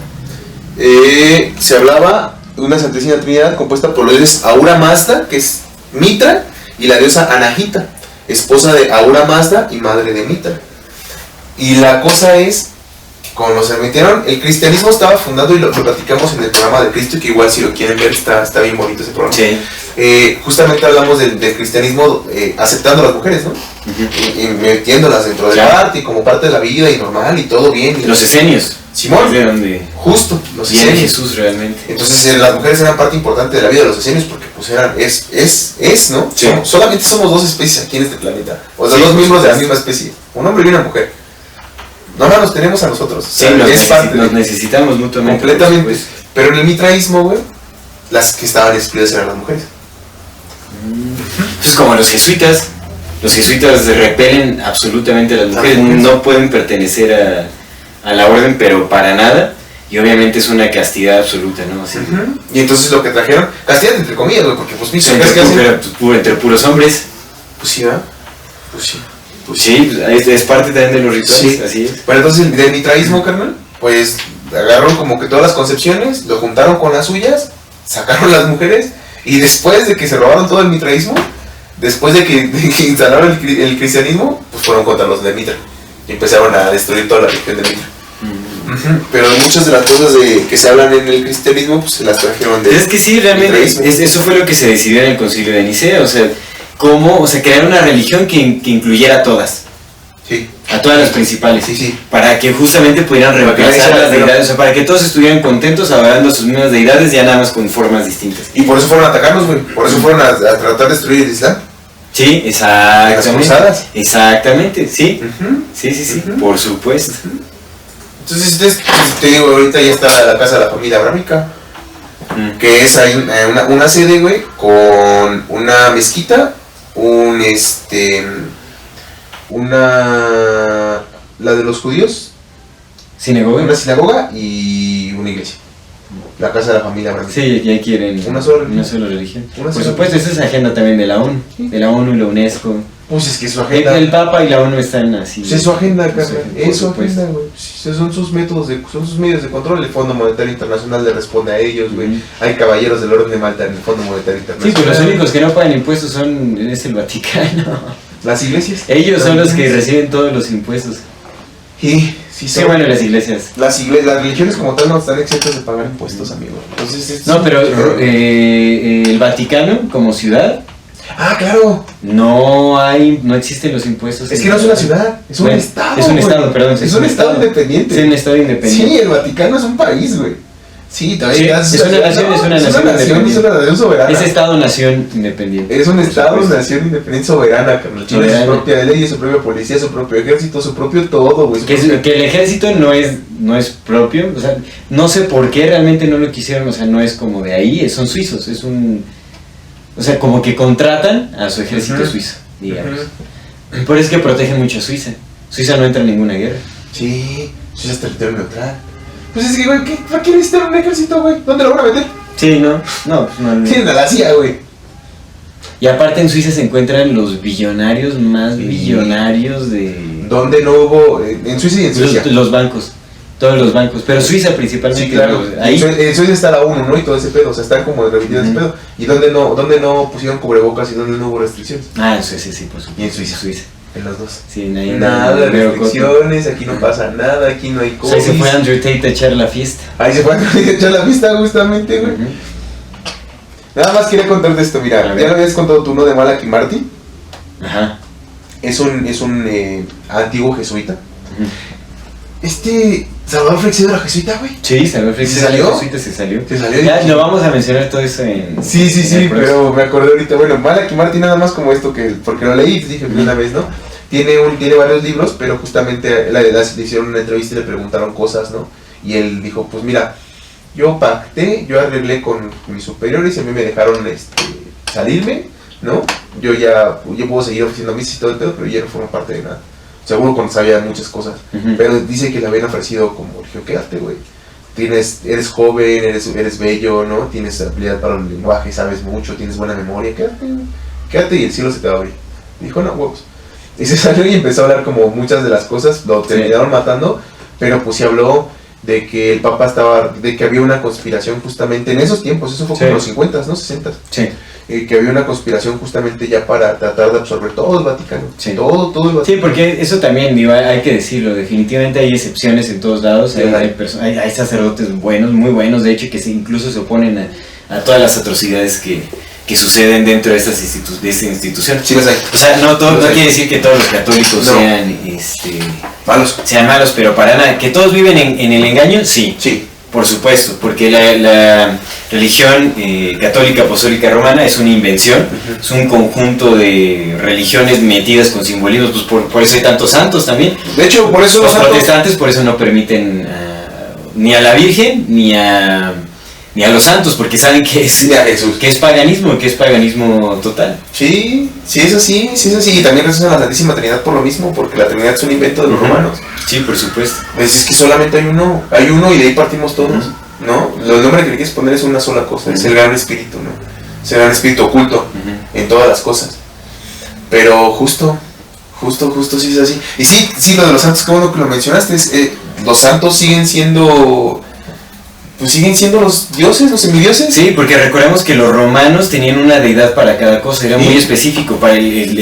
se hablaba de una santísima trinidad compuesta por los dioses Ahura Mazda, que es Mitra, y la diosa Anahita, esposa de Ahura Mazda y madre de Mitra. Y la cosa es, cuando se metieron, el cristianismo estaba fundado, y lo platicamos en el programa de Cristo, que igual si lo quieren ver está bien bonito ese programa. Sí. Justamente hablamos del cristianismo aceptando a las mujeres, ¿no? Y metiéndolas dentro del arte y como parte de la vida y normal y todo bien. Los esenios. Simón. De donde justo, los esenios. Jesús realmente. Entonces las mujeres eran parte importante de la vida de los esenios porque pues ¿no? Sí. Solamente somos 2 especies aquí en este planeta. O sea, 2 miembros de la misma especie. Un hombre y una mujer. No más nos tenemos a nosotros. Sí, nos necesitamos mutuamente. Completamente. Pero en el mitraísmo, güey, las que estaban excluidas eran las mujeres. Entonces, como los jesuitas repelen absolutamente a las mujeres, no pueden pertenecer a la orden, pero para nada, y obviamente es una castidad absoluta, ¿no? Así, y entonces lo que trajeron, castidad entre comillas, güey, porque pues entre puros hombres. Pues sí, ¿verdad? Pues sí, es parte también de los rituales, sí. Así es. Pero entonces del mitraísmo, carnal, pues agarraron como que todas las concepciones, lo juntaron con las suyas, sacaron las mujeres, y después de que se robaron todo el mitraísmo, después de que instalaron el cristianismo, pues fueron contra los de Mitra y empezaron a destruir toda la religión de Mitra. Pero muchas de las cosas que se hablan en el cristianismo, pues se las trajeron de... Es que sí, realmente, eso fue lo que se decidió en el Concilio de Nicea, o sea, crear una religión que incluyera a todas. Sí. A todas las principales. Sí. Para que justamente pudieran reemplazar las deidades, o sea, para que todos estuvieran contentos adorando a sus mismas deidades, ya nada más con formas distintas. Y por eso fueron a atacarnos, güey. Por eso fueron a tratar de destruir el Islam. Sí, exactamente. Las cruzadas. Exactamente, sí. Sí, por supuesto. Entonces, te digo, ahorita ya está la casa de la familia abrámica. Que es ahí una sede, güey, con una mezquita, la de los judíos, ¿Sinagoga? una sinagoga y una iglesia. La casa de la familia abrámica. Sí, ya quieren una sola religión. Por supuesto, esa es agenda también de la ONU, y la UNESCO. Pues es que su agenda. El Papa y la ONU están así. Pues es su agenda, carnal. Es su supuesto. agenda, güey. Son sus métodos, son sus medios de control. El Fondo Monetario Internacional le responde a ellos, güey. Hay caballeros del orden de Malta en el Fondo Monetario Internacional. Sí, pues los únicos que no pagan impuestos es el Vaticano. Las iglesias. Ellos son los que reciben todos los impuestos. Sí, bueno, las iglesias. Las religiones como tal no están exentas de pagar impuestos, amigo. Entonces, no, pero el Vaticano como ciudad. Ah, claro. No existen los impuestos. Es que no es una ciudad, es un estado. Es un estado, perdón. Es un estado independiente. Es un estado independiente. Sí, el Vaticano es un país, güey. Sí, todavía es una nación, es una nación soberana. Es estado-nación independiente. Es un estado-nación independiente soberana, carnal. Tiene su propia ley, su propia policía, su propio ejército, su propio todo, güey. Que el ejército no es propio, o sea, no sé por qué realmente no lo quisieron, o sea, no es como de ahí, son suizos, o sea, como que contratan a su ejército suizo, digamos. Por eso es que protegen mucho a Suiza. Suiza no entra en ninguna guerra. Sí, Suiza es territorio neutral. Pues es que, güey, ¿para qué necesitan un ejército, güey? ¿Dónde lo van a meter? Sí, no, pues no. Tienen a la CIA, güey. Y aparte en Suiza se encuentran los billonarios más billonarios de... ¿Dónde no hubo? En Suiza y en Suiza. Los bancos, todos los bancos, pero Suiza principalmente. Sí, claro. Ahí. En Suiza está la ONU, ¿no? Y todo ese pedo, o sea, están como remitidos ese pedo. ¿Y dónde no pusieron cubrebocas y dónde no hubo restricciones? Ah, en Suiza, sí, por supuesto. Y en Suiza. En los dos. Sí, nada de restricciones, aquí no pasa nada, aquí no hay cosas. Ahí se fue Andrew Tate a echar la fiesta. Ahí se fue Andrew Tate a echar la fiesta, justamente, güey. Nada más quería contarte esto, mira, ya lo habías contado tú, ¿no? De Malachi Martin. Ajá. Es un antiguo jesuita. Salvador Frexido era jesuita, güey. Sí, Salvador Frexido era jesuita, se salió. Ya lo vamos a mencionar todo eso en... Sí, pero me acordé ahorita. Bueno, Malachi Martin nada más como esto, porque lo leí y te dije una vez, ¿no? Tiene varios libros, pero justamente le hicieron una entrevista y le preguntaron cosas, ¿no? Y él dijo, pues mira, yo arreglé con mis superiores y a mí me dejaron salirme, ¿no? Yo puedo seguir ofreciendo misas y todo el pedo, pero ya no formo parte de nada. Seguro cuando sabía muchas cosas, pero dice que le habían ofrecido como, dije, quédate, güey. Eres joven, eres bello, ¿no? Tienes habilidad para el lenguaje, sabes mucho, tienes buena memoria, quédate y el cielo se te va a abrir. Dijo, no, huevos. Y se salió y empezó a hablar como muchas de las cosas, lo terminaron matando, pero pues sí habló de que el Papa de que había una conspiración justamente en esos tiempos, eso fue como en los 50, ¿no? 60. Sí. Que había una conspiración justamente ya para tratar de absorber todo el Vaticano. Sí. Todo el Vaticano. Sí, porque eso también, digo, hay que decirlo, definitivamente hay excepciones en todos lados, hay sacerdotes buenos, muy buenos, de hecho, que incluso se oponen a todas las atrocidades que suceden dentro de esta institución. Sí, las hay. O sea, no quiere decir que todos los católicos sean malos, pero para nada, que todos viven en el engaño, sí. Por supuesto, porque la religión católica apostólica romana es una invención, es un conjunto de religiones metidas con simbolismos, pues por eso hay tantos santos también. De hecho, por eso los protestantes por eso no permiten ni a la Virgen ni a los santos, porque saben que es paganismo total. Sí es así, y también rezan a la Santísima Trinidad por lo mismo, porque la Trinidad es un invento de los romanos. Sí, por supuesto. Pues es que solamente hay uno y de ahí partimos todos, ¿no? El nombre que le quieres poner es una sola cosa, es el gran espíritu, ¿no? Es el gran espíritu oculto en todas las cosas. Pero justo sí es así. Y sí, lo de los santos, qué bueno que lo mencionaste, los santos siguen siendo los dioses, los semidioses. Sí, porque recordemos que los romanos tenían una deidad para cada cosa, era muy específico para el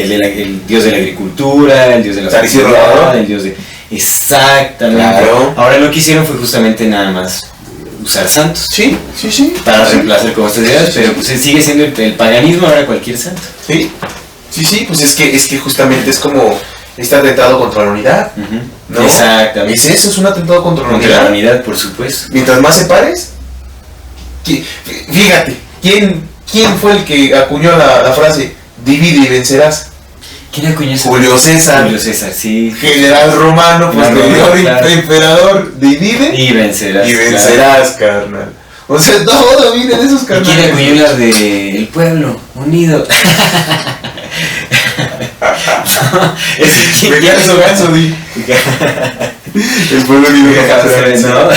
dios de la agricultura, el dios de la fertilidad, el dios de... Exactamente. Claro. Ahora lo que hicieron fue justamente nada más usar santos. Sí. Para reemplazar como estas ideas, pero pues sigue siendo el paganismo ahora cualquier santo. Sí, pues es que justamente es como este atentado contra la unidad, ¿no? Exactamente. Eso, es un atentado contra la unidad. Contra la unidad, por supuesto. Mientras más separes, fíjate, ¿quién fue el que acuñó la frase divide y vencerás? ¿Quién acuñó esa? Julio César. Julio César, sí. General romano, posterior claro. emperador, divide Y vencerás. y vencerás, carnal. O sea, todo viene de esos Claro. ¿Y carnales. quién acuñó la de el pueblo unido? Me ganso, di. El pueblo unido ¿No?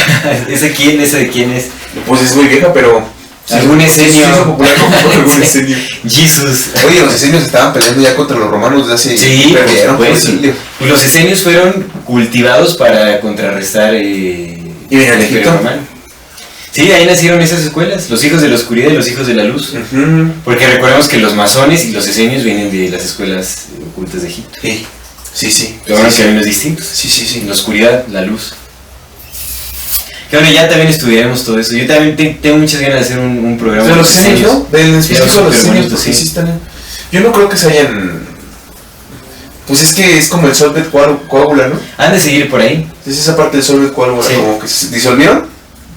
¿Ese de quién es? Pues es muy vieja, pero Algún esenio. Se hizo popular como algún esenio. Jesús. Oye, los esenios estaban peleando ya contra los romanos de hace... Sí, perdieron, por supuesto. Basilio. Y los esenios fueron cultivados para contrarrestar ¿Y venía de Egipto? romano. Sí, ahí nacieron esas escuelas, los hijos de la oscuridad y los hijos de la luz. Porque recordemos que los masones y los esenios vienen de las escuelas ocultas de Egipto. Sí. Pero bueno, caminos distintos. Sí. La oscuridad, la luz. Que bueno, ya también estudiaremos todo eso. Yo también tengo muchas ganas de hacer un programa de los esenios, ¿no? Del espíritu de los esenios, bonito, sí. Sí están... Yo no creo que se hayan... Pues es que es como el solvet coágula, ¿no? Han de seguir por ahí. Es esa parte del solvet coágula, Sí. como que se disolvieron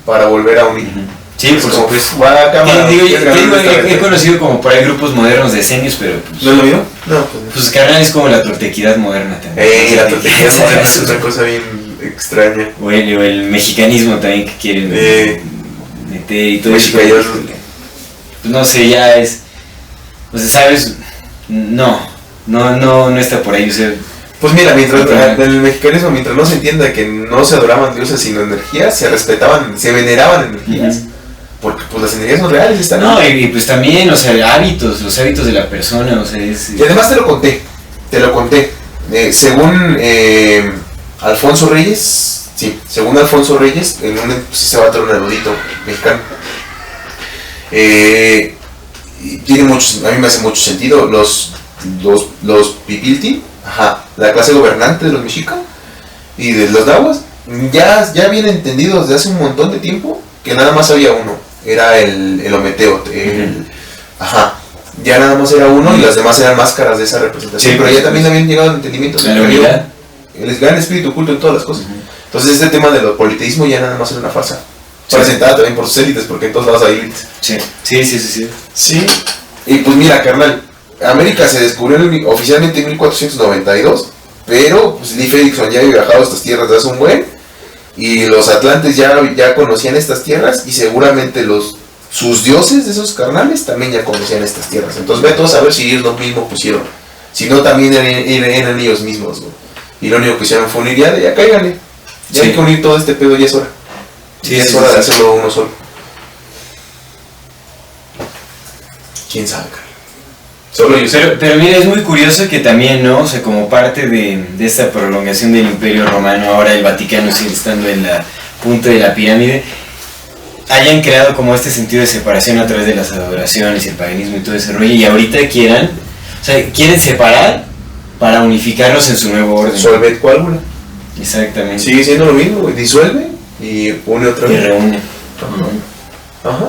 para volver a unir. Sí, Es por como, supuesto. cámara, He conocido como por ahí grupos modernos de esenios, pero pues, ¿No lo vio? No, pues... pues carnal es como la tortequidad moderna también. La tortequilla moderna es una cosa bien extraña. O el mexicanismo también que quieren meter y todo eso. Mexicanos. Pues no sé, ya es... O sea, ¿sabes? No está por ahí, o sea... Pues mira, mientras en el mexicanismo, mientras no se entienda que no se adoraban dioses sino energías, se respetaban, se veneraban energías. Porque pues las energías son reales, están. No, y pues también, o sea, los hábitos de la persona, o sea, es... Y además te lo conté. Según Alfonso Reyes, en pues ese vato era un erudito mexicano. Tiene mucho, a mí me hace mucho sentido. Los Pipilti, la clase gobernante de los mexicas y de los nahuas, ya bien entendido desde hace un montón de tiempo que nada más había uno, era el Ometeo, ya nada más era uno y las demás eran máscaras de esa representación, Sí, pero ya también habían llegado al entendimiento de la que había unidad. el gran espíritu oculto en todas las cosas. Entonces este tema del politeísmo ya nada más era una farsa, presentada también por sus élites, porque en todos lados hay élites. Sí. Y pues mira, carnal, América se descubrió oficialmente en 1492, pero pues Lee Fredrickson ya había viajado a estas tierras de hace un buen, y los atlantes ya conocían estas tierras, y seguramente sus dioses de esos carnales también ya conocían estas tierras. Entonces ve a saber si ellos lo mismo pusieron, si no también eran ellos mismos, ¿no? Y lo único que hicieron fue unir, ya cáiganle, ya hay que unir todo este pedo, ya es hora. Ya es hora de hacerlo uno solo. ¿Quién sabe, carnal? Solo yo sé. Pero mira, es muy curioso que también, ¿no? O sea, como parte de esta prolongación del Imperio Romano, ahora el Vaticano sigue estando en la punta de la pirámide, hayan creado como este sentido de separación a través de las adoraciones y el paganismo y todo ese rollo, y ahorita quieren separar para unificarlos en su nuevo orden. Solvet coágula. Exactamente. Sigue siendo lo mismo, güey. Disuelve y une otra Y vez. reúne.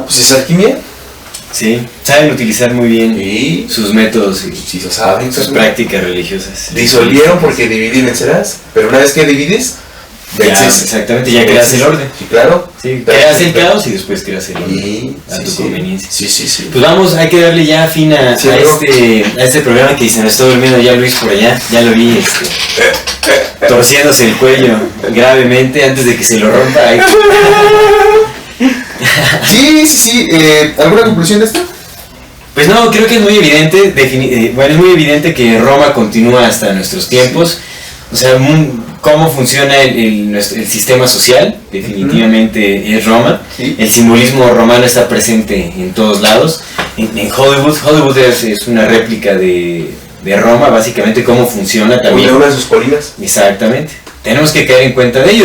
Pues es alquimia. Sí, saben utilizar muy bien Y sus métodos y si lo saben, sus prácticas religiosas. disolvieron porque dividir y vencerás. Pero una vez que divides, vences. Exactamente, ya creas el orden. Sí, claro. Sí, creas el caos y después creas el orden. A tu conveniencia. Sí. Pues vamos, hay que darle ya fin a este programa que se nos está durmiendo ya Luis por allá. Ya lo vi torciéndose el cuello gravemente antes de que se lo rompa. Sí. ¿Alguna conclusión de esto? Pues no, creo que es muy evidente, es muy evidente que Roma continúa hasta nuestros tiempos. O sea, cómo funciona el sistema social, definitivamente es Roma. Sí. El simbolismo romano está presente en todos lados. En Hollywood es una réplica de Roma, básicamente cómo funciona también. Una de sus colinas. Exactamente. Tenemos que caer en cuenta de ello.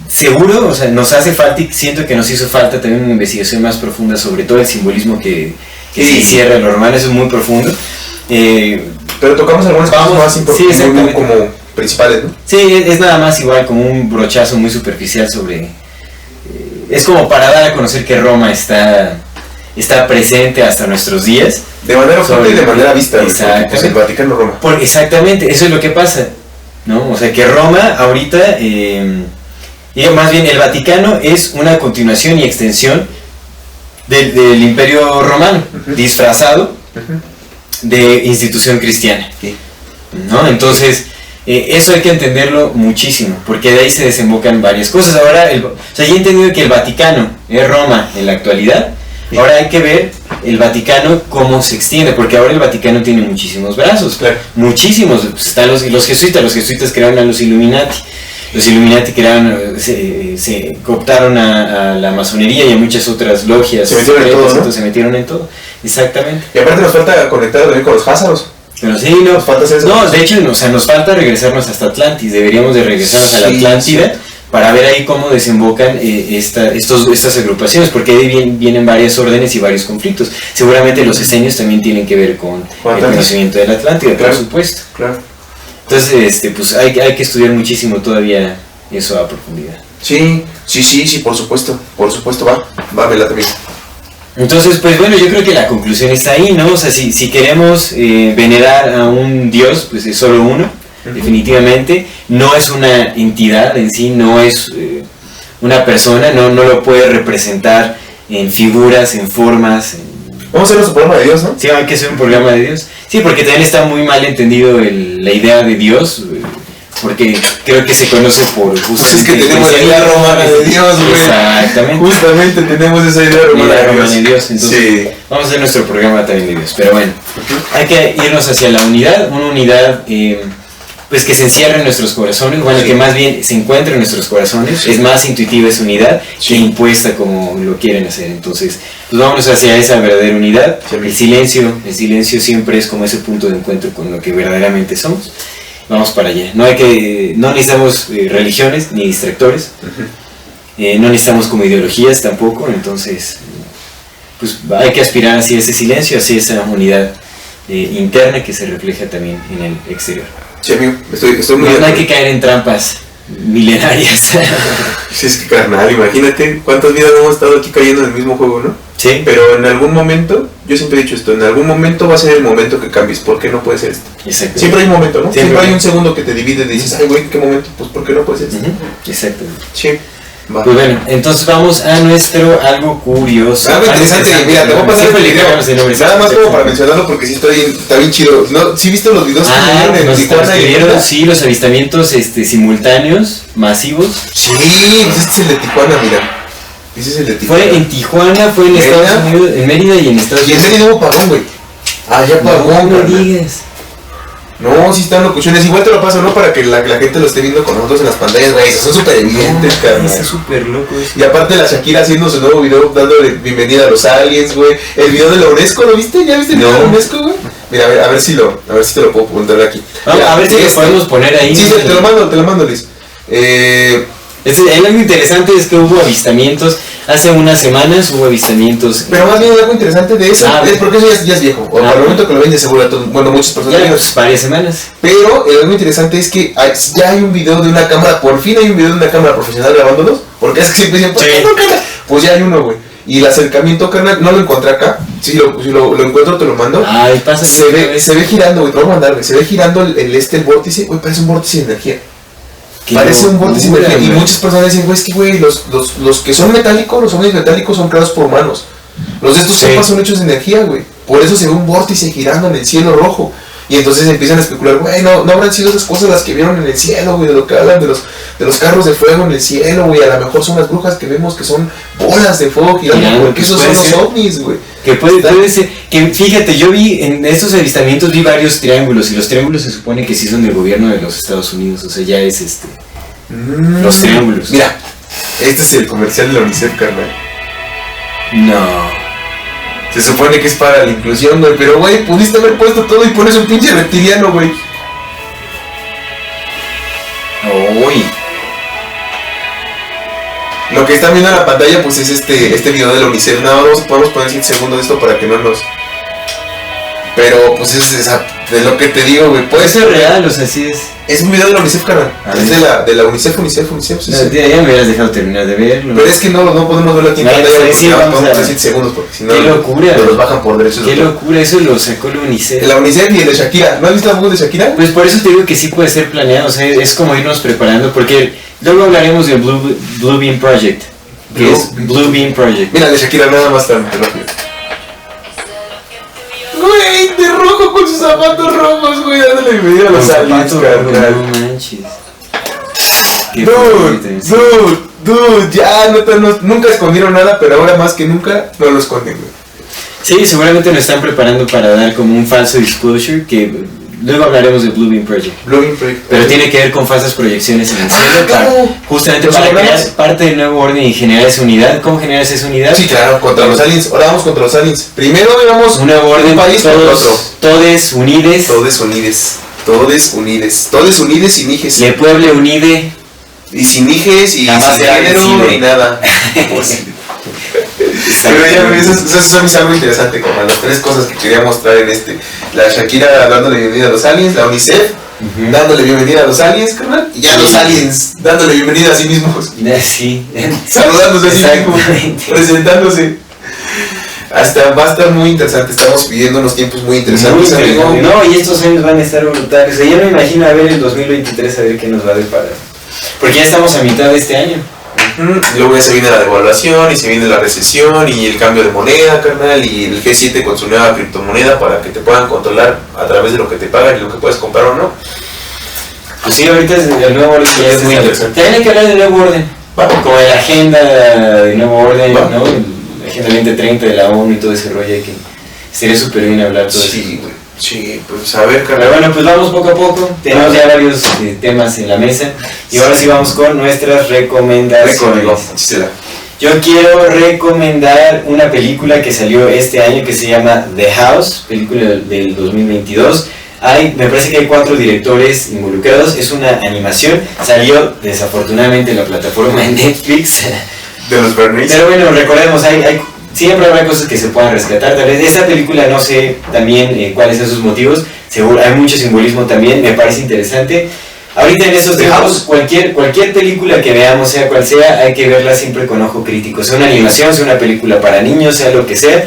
Seguro, o sea, nos hace falta y siento que nos hizo falta también una investigación más profunda sobre todo el simbolismo que se encierra en los romanos, es muy profundo. Pero tocamos algunas cosas más importantes, sí, como principales, ¿no? Sí, es nada más igual como un brochazo muy superficial sobre... es como para dar a conocer que Roma está presente hasta nuestros días. De manera oculta y de manera vista, güey, porque, pues, el Vaticano Roma. Exactamente, eso es lo que pasa, ¿no? O sea, que Roma ahorita, más bien el Vaticano es una continuación y extensión del Imperio Romano, disfrazado de institución cristiana, ¿no? Entonces, eso hay que entenderlo muchísimo, porque de ahí se desembocan varias cosas. Ahora, ya he entendido que el Vaticano es Roma en la actualidad. Ahora hay que ver el Vaticano cómo se extiende, porque ahora el Vaticano tiene muchísimos brazos, claro. Muchísimos. Pues están los jesuitas crearon a los Illuminati. Los Illuminati crearon, se cooptaron a la masonería y a muchas otras logias. Se metieron en todo, ¿no? Se metieron en todo, exactamente. Y aparte nos falta conectar también con los házaros. Pero sí, no, nos falta eso. No, de hecho, o sea, nos falta regresarnos hasta Atlantis. Deberíamos de regresarnos a la Atlántida para ver ahí cómo desembocan estas agrupaciones, porque ahí vienen varias órdenes y varios conflictos. Seguramente los esenios también tienen que ver con el conocimiento de la Atlántida, claro, por supuesto. Claro. Entonces, pues hay que estudiar muchísimo todavía eso a profundidad. Sí, por supuesto, va, me late bien. Entonces, pues bueno, yo creo que la conclusión está ahí, ¿no? O sea, si queremos venerar a un Dios, pues es solo uno, definitivamente. No es una entidad en sí, no es una persona, no lo puede representar en figuras, en formas. Vamos a hacer nuestro programa de Dios, ¿no? Sí, hay que hacer un programa de Dios. Sí, porque también está muy mal entendido la idea de Dios, porque creo que se conoce por justamente... Pues es que tenemos la idea romana de Dios, güey. Exactamente. Justamente tenemos esa idea romana de Dios. Entonces, vamos a hacer nuestro programa también de Dios. Pero bueno, hay que irnos hacia la unidad, una unidad pues que se encierra en nuestros corazones, bueno, que más bien se encuentra en nuestros corazones. Es más intuitiva esa unidad que impuesta como lo quieren hacer. Entonces, pues vámonos hacia esa verdadera unidad. El silencio siempre es como ese punto de encuentro con lo que verdaderamente somos. Vamos para allá. No necesitamos religiones ni distractores. No necesitamos como ideologías tampoco. Entonces, pues hay que aspirar hacia ese silencio, hacia esa unidad interna que se refleja también en el exterior. Sí, amigo, estoy muy... No hay que caer en trampas milenarias. Sí, es que carnal, imagínate cuántas vidas hemos estado aquí cayendo en el mismo juego, ¿no? Sí. Pero en algún momento, yo siempre he dicho esto, en algún momento va a ser el momento que cambies. ¿Por qué no puede ser esto? Exacto. Siempre hay un momento, ¿no? Siempre hay un segundo que te divide y dices, ay, güey, ¿qué momento? Pues ¿por qué no puede ser esto? Exacto. Sí. Va. Pues bueno, entonces vamos a nuestro algo curioso. Algo interesante, mira, te voy a pasar el video. Nada más como para mencionarlo porque sí está bien chido. ¿No? ¿Sí viste los videos que vieron en Tijuana y Mérida? Sí, los avistamientos simultáneos, masivos. Sí, pues este es el de Tijuana, mira. Ese es el de Tijuana. Fue en Tijuana, fue en Estados Unidos, en Mérida y en Estados Unidos. Y en Mérida hubo pagón, güey. Ah, ya pagó. No me digas. No, sí están locuciones. Igual te lo paso, ¿no? Para que la gente lo esté viendo con nosotros en las pantallas, güey. Son súper evidentes, carnal. Está súper loco eso. Y aparte la Shakira haciendo su nuevo video dándole bienvenida a los aliens, güey. El video de la UNESCO, ¿lo viste? ¿Ya viste el video de la UNESCO, güey? Mira, a ver si te lo puedo preguntar aquí. Vamos, a ver si lo podemos poner ahí. Sí, te lo mando, Luis. Algo interesante es que hubo avistamientos. Hace unas semanas hubo avistamientos. Pero más bien algo interesante de eso es porque eso ya es viejo. O al momento que lo ven de seguro, bueno, muchas personas. Ya, pues, varias semanas. Pero algo interesante es que ya hay un video de una cámara, por fin hay un video de una cámara profesional grabándolos. Porque es que siempre dicen, pues ya hay uno, güey. Y el acercamiento, carnal, no lo encontré acá. Si lo encuentro, te lo mando. Ay, pasa. Se ve girando, güey. Te lo voy a mandar, güey. Se ve girando el vórtice. Güey, parece un vórtice de energía. Parece un vórtice de energía. Y muchas personas dicen, güey, es que, güey, los que son metálicos, los ovnis metálicos son creados por humanos. Los de estos sopas son hechos de energía, güey. Por eso se ve un vórtice girando en el cielo rojo. Y entonces empiezan a especular, güey, no habrán sido esas cosas las que vieron en el cielo, güey, de lo que hablan de los carros de fuego en el cielo, güey. A lo mejor son las brujas que vemos que son bolas de fuego girando, porque esos son los ovnis, güey. Que puede ser, que fíjate, yo vi en estos avistamientos vi varios triángulos, y los triángulos se supone que sí son del gobierno de los Estados Unidos, o sea, ya es los triángulos. Mira, este es el comercial de la UNICEF, carnal. No. Se supone que es para la inclusión, güey, pero, güey, pudiste haber puesto todo y pones un pinche reptiliano, güey. Uy. Lo que están viendo en la pantalla, pues es este video de la UNICEF. Nada más podemos poner 7 segundos de esto para que no nos... Pero pues de lo que te digo, güey, puede Eso es real, o sea, sí es. Es un video de la UNICEF, carnal. Es de la UNICEF, sí, No, sí. ya me hubieras dejado terminar de verlo. Pero es que no podemos verlo aquí en Vale, pantalla porque sí, ya vamos vamos a- 3 segundos porque si no Qué locura. nos los bajan por derechos de Qué autor. locura, eso lo sacó la UNICEF. La UNICEF y el de Shakira. ¿No has visto la foto de Shakira? Pues por eso te digo que sí puede ser planeado, o sea, es como irnos preparando, porque luego hablaremos del Blue Beam Project, que es Blue Beam Project. Mira, de Shakira nada más tan rápido. Güey, de rojo con sus zapatos rojos, güey, dándole bienvenida a los aliens, carnal. No manches. Qué fuerte, sí. Dude, ya nunca escondieron nada, pero ahora más que nunca no lo esconden, güey. Sí, seguramente nos están preparando para dar como un falso disclosure, que luego hablaremos de Blue Beam Project. Pero tiene que ver con falsas proyecciones en el cielo, claro. justamente ¿Los para hablamos? crear parte del nuevo orden y generar esa unidad. ¿Cómo generas esa unidad? Sí, claro, contra los aliens. Ahora vamos contra los aliens. Primero íbamos Un nuevo orden, un país contra otro. todes unides, Todes unides y nijes. le pueblo unide. Y sin nijes y Jamás sin será género vencible. ni nada. Pero ya, güey, eso es algo interesante, como las 3 cosas que quería mostrar en este. La Shakira dándole bienvenida a los aliens, la UNICEF dándole bienvenida a los aliens, carnal, y ya los aliens dándole bienvenida a sí mismos, Sí. saludándose a sí mismos, Exactamente. presentándose. Hasta va a estar muy interesante, estamos viviendo unos tiempos muy Muy interesantes, interesante. amigo. No, y estos años van a estar brutales. O sea, yo me imagino a ver el 2023 a ver qué nos va a deparar. Porque ya estamos a mitad de este año. Luego ya se viene la devaluación y se viene la recesión y el cambio de moneda, carnal, y el G7 con su nueva criptomoneda para que te puedan controlar a través de lo que te pagan y lo que puedes comprar o no. Pues sí, ahorita el nuevo orden ya es muy interesante. También hay que hablar del nuevo orden. Va. Como de la agenda del nuevo orden, Va. ¿no? La agenda 2030 de la ONU y todo ese rollo que sería súper bien hablar todo eso. Sí, güey. Sí, pues a ver, Pero carnal. bueno, pues vamos poco a poco. Tenemos ya varios temas en la mesa. Y ahora sí vamos con nuestras recomendaciones. Yo quiero recomendar una película que salió este año que se llama The House, película del 2022. Me parece que hay 4 directores involucrados. Es una animación. Salió desafortunadamente en la plataforma de Netflix. De los Bernays. Pero bueno, recordemos, siempre habrá cosas que se puedan rescatar. Tal vez esa película no sé también cuáles son sus motivos. Seguro hay mucho simbolismo también. Me parece interesante. Ahorita en estos tiempos, cualquier película que veamos, sea cual sea, hay que verla siempre con ojo crítico. Sea una animación, sea una película para niños, sea lo que sea.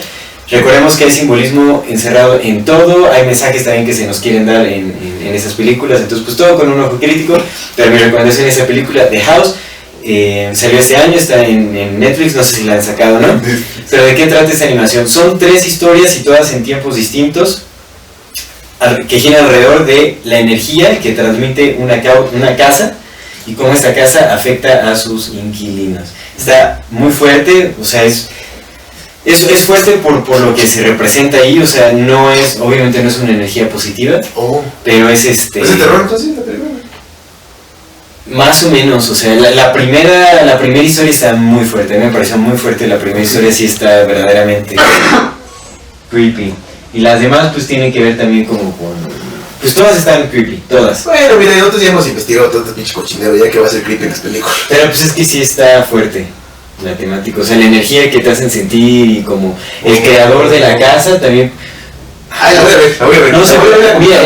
Recordemos que hay simbolismo encerrado en todo. Hay mensajes también que se nos quieren dar en esas películas. Entonces, pues todo con un ojo crítico. Pero mi recomendación es esa película, The House. Salió este año, está en Netflix, no sé si la han sacado o no. Pero ¿de qué trata esta animación? Son 3 historias y todas en tiempos distintos que giran alrededor de la energía que transmite una casa y cómo esta casa afecta a sus inquilinos. Está muy fuerte, o sea, es fuerte por lo que se representa ahí, o sea, obviamente no es una energía positiva, pero es ¿Es de terror entonces la película? más o menos, o sea, la primera historia está muy fuerte, a mí me pareció muy fuerte, la primera historia sí está verdaderamente creepy. Y las demás pues tienen que ver también como con... Pues todas están creepy, todas. Bueno, mira, nosotros ya hemos investigado todo este pinche cochinero, ya que va a ser creepy en las películas. Pero pues es que sí está fuerte la temática, o sea, la energía que te hacen sentir y como el creador de la casa también... Ah, la voy a ver. No sé, mira,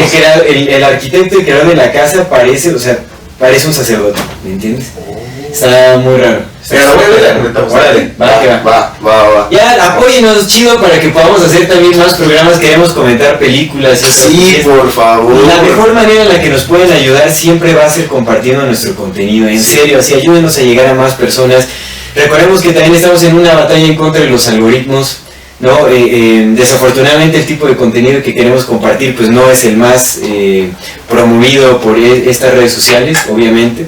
el arquitecto y creador de la casa parece un sacerdote, ¿me entiendes? Está muy raro. Pero la voy a ver, la comentamos. Órale, va, que va. Va. Ya, apóyenos, chido, para que podamos hacer también más programas. Queremos comentar películas. Sí, por favor. La mejor manera en la que nos pueden ayudar siempre va a ser compartiendo nuestro contenido. En serio, así ayúdenos a llegar a más personas. Recordemos que también estamos en una batalla en contra de los algoritmos, ¿no? Desafortunadamente el tipo de contenido que queremos compartir pues no es el más promovido por estas redes sociales, obviamente.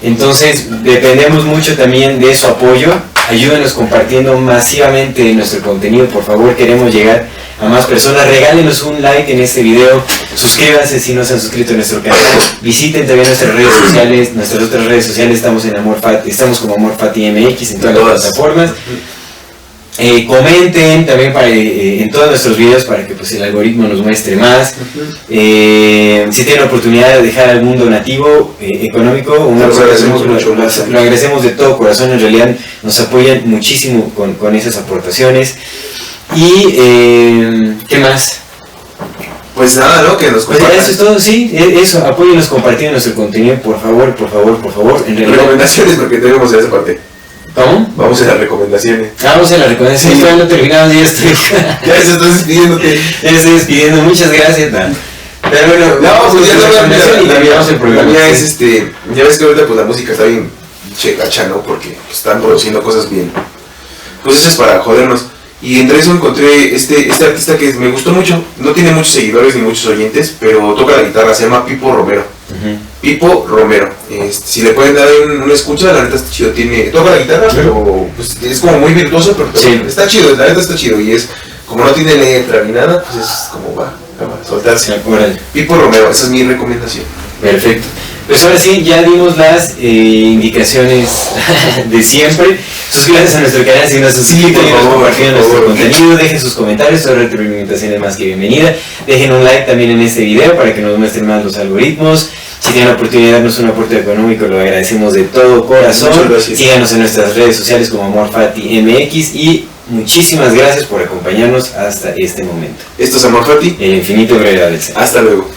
Entonces dependemos mucho también de su apoyo. Ayúdenos compartiendo masivamente nuestro contenido, por favor, queremos llegar a más personas. Regálenos un like en este video, suscríbanse si no se han suscrito a nuestro canal, visiten también nuestras redes sociales, nuestras otras redes sociales, estamos como AmorFati MX en todas las plataformas. Comenten también en todos nuestros videos para que pues, el algoritmo nos muestre más. Si tienen la oportunidad de dejar algún donativo económico, lo agradecemos mucho. Lo agradecemos de todo corazón, en realidad nos apoyan muchísimo con esas aportaciones. Y ¿qué más? Pues nada, ¿no? Que nos Pues compartan. eso es todo, sí, eso, apóyenos compartiendo nuestro contenido, por favor, en realidad. Recomendaciones, porque tenemos esa parte. ¿Cómo? Vamos a las recomendaciones. Vamos a la recomendación, Sí. todavía no terminamos, ya estoy, Ya se estás despidiéndote. ya estoy despidiendo, muchas gracias, Dan. Pero bueno, No, pues ya la la recomendación y terminamos el programa. mía es ya ves que ahorita pues la música está bien gacha, ¿no? Porque pues, están produciendo cosas bien. Pues eso es para jodernos. Y entre eso encontré este artista que me gustó mucho. No tiene muchos seguidores ni muchos oyentes, pero toca la guitarra, se llama Pipo Romero. Ujú. Pipo Romero. Si le pueden dar una escucha, la neta está chido. Toca la guitarra, pero pues, es como muy virtuoso, pero Sí. está chido, la neta está chido. Y es, como no tiene letra ni nada, pues es como va a soltarse. Órale. Pipo Romero, esa es mi recomendación. Perfecto. Pues ahora sí, ya dimos las indicaciones de siempre. Suscríbanse a nuestro canal si no se suscriben, por favor, compartiendo por nuestro favor. contenido, dejen sus comentarios, su retroalimentación es más que bienvenida. Dejen un like también en este video para que nos muestren más los algoritmos. Si tienen la oportunidad de darnos un aporte económico, lo agradecemos de todo corazón. Muchas gracias. Síganos en nuestras redes sociales como AmorFatiMX y muchísimas gracias por acompañarnos hasta este momento. Esto es Amor Fati. El infinito brevedad del ser. Hasta luego.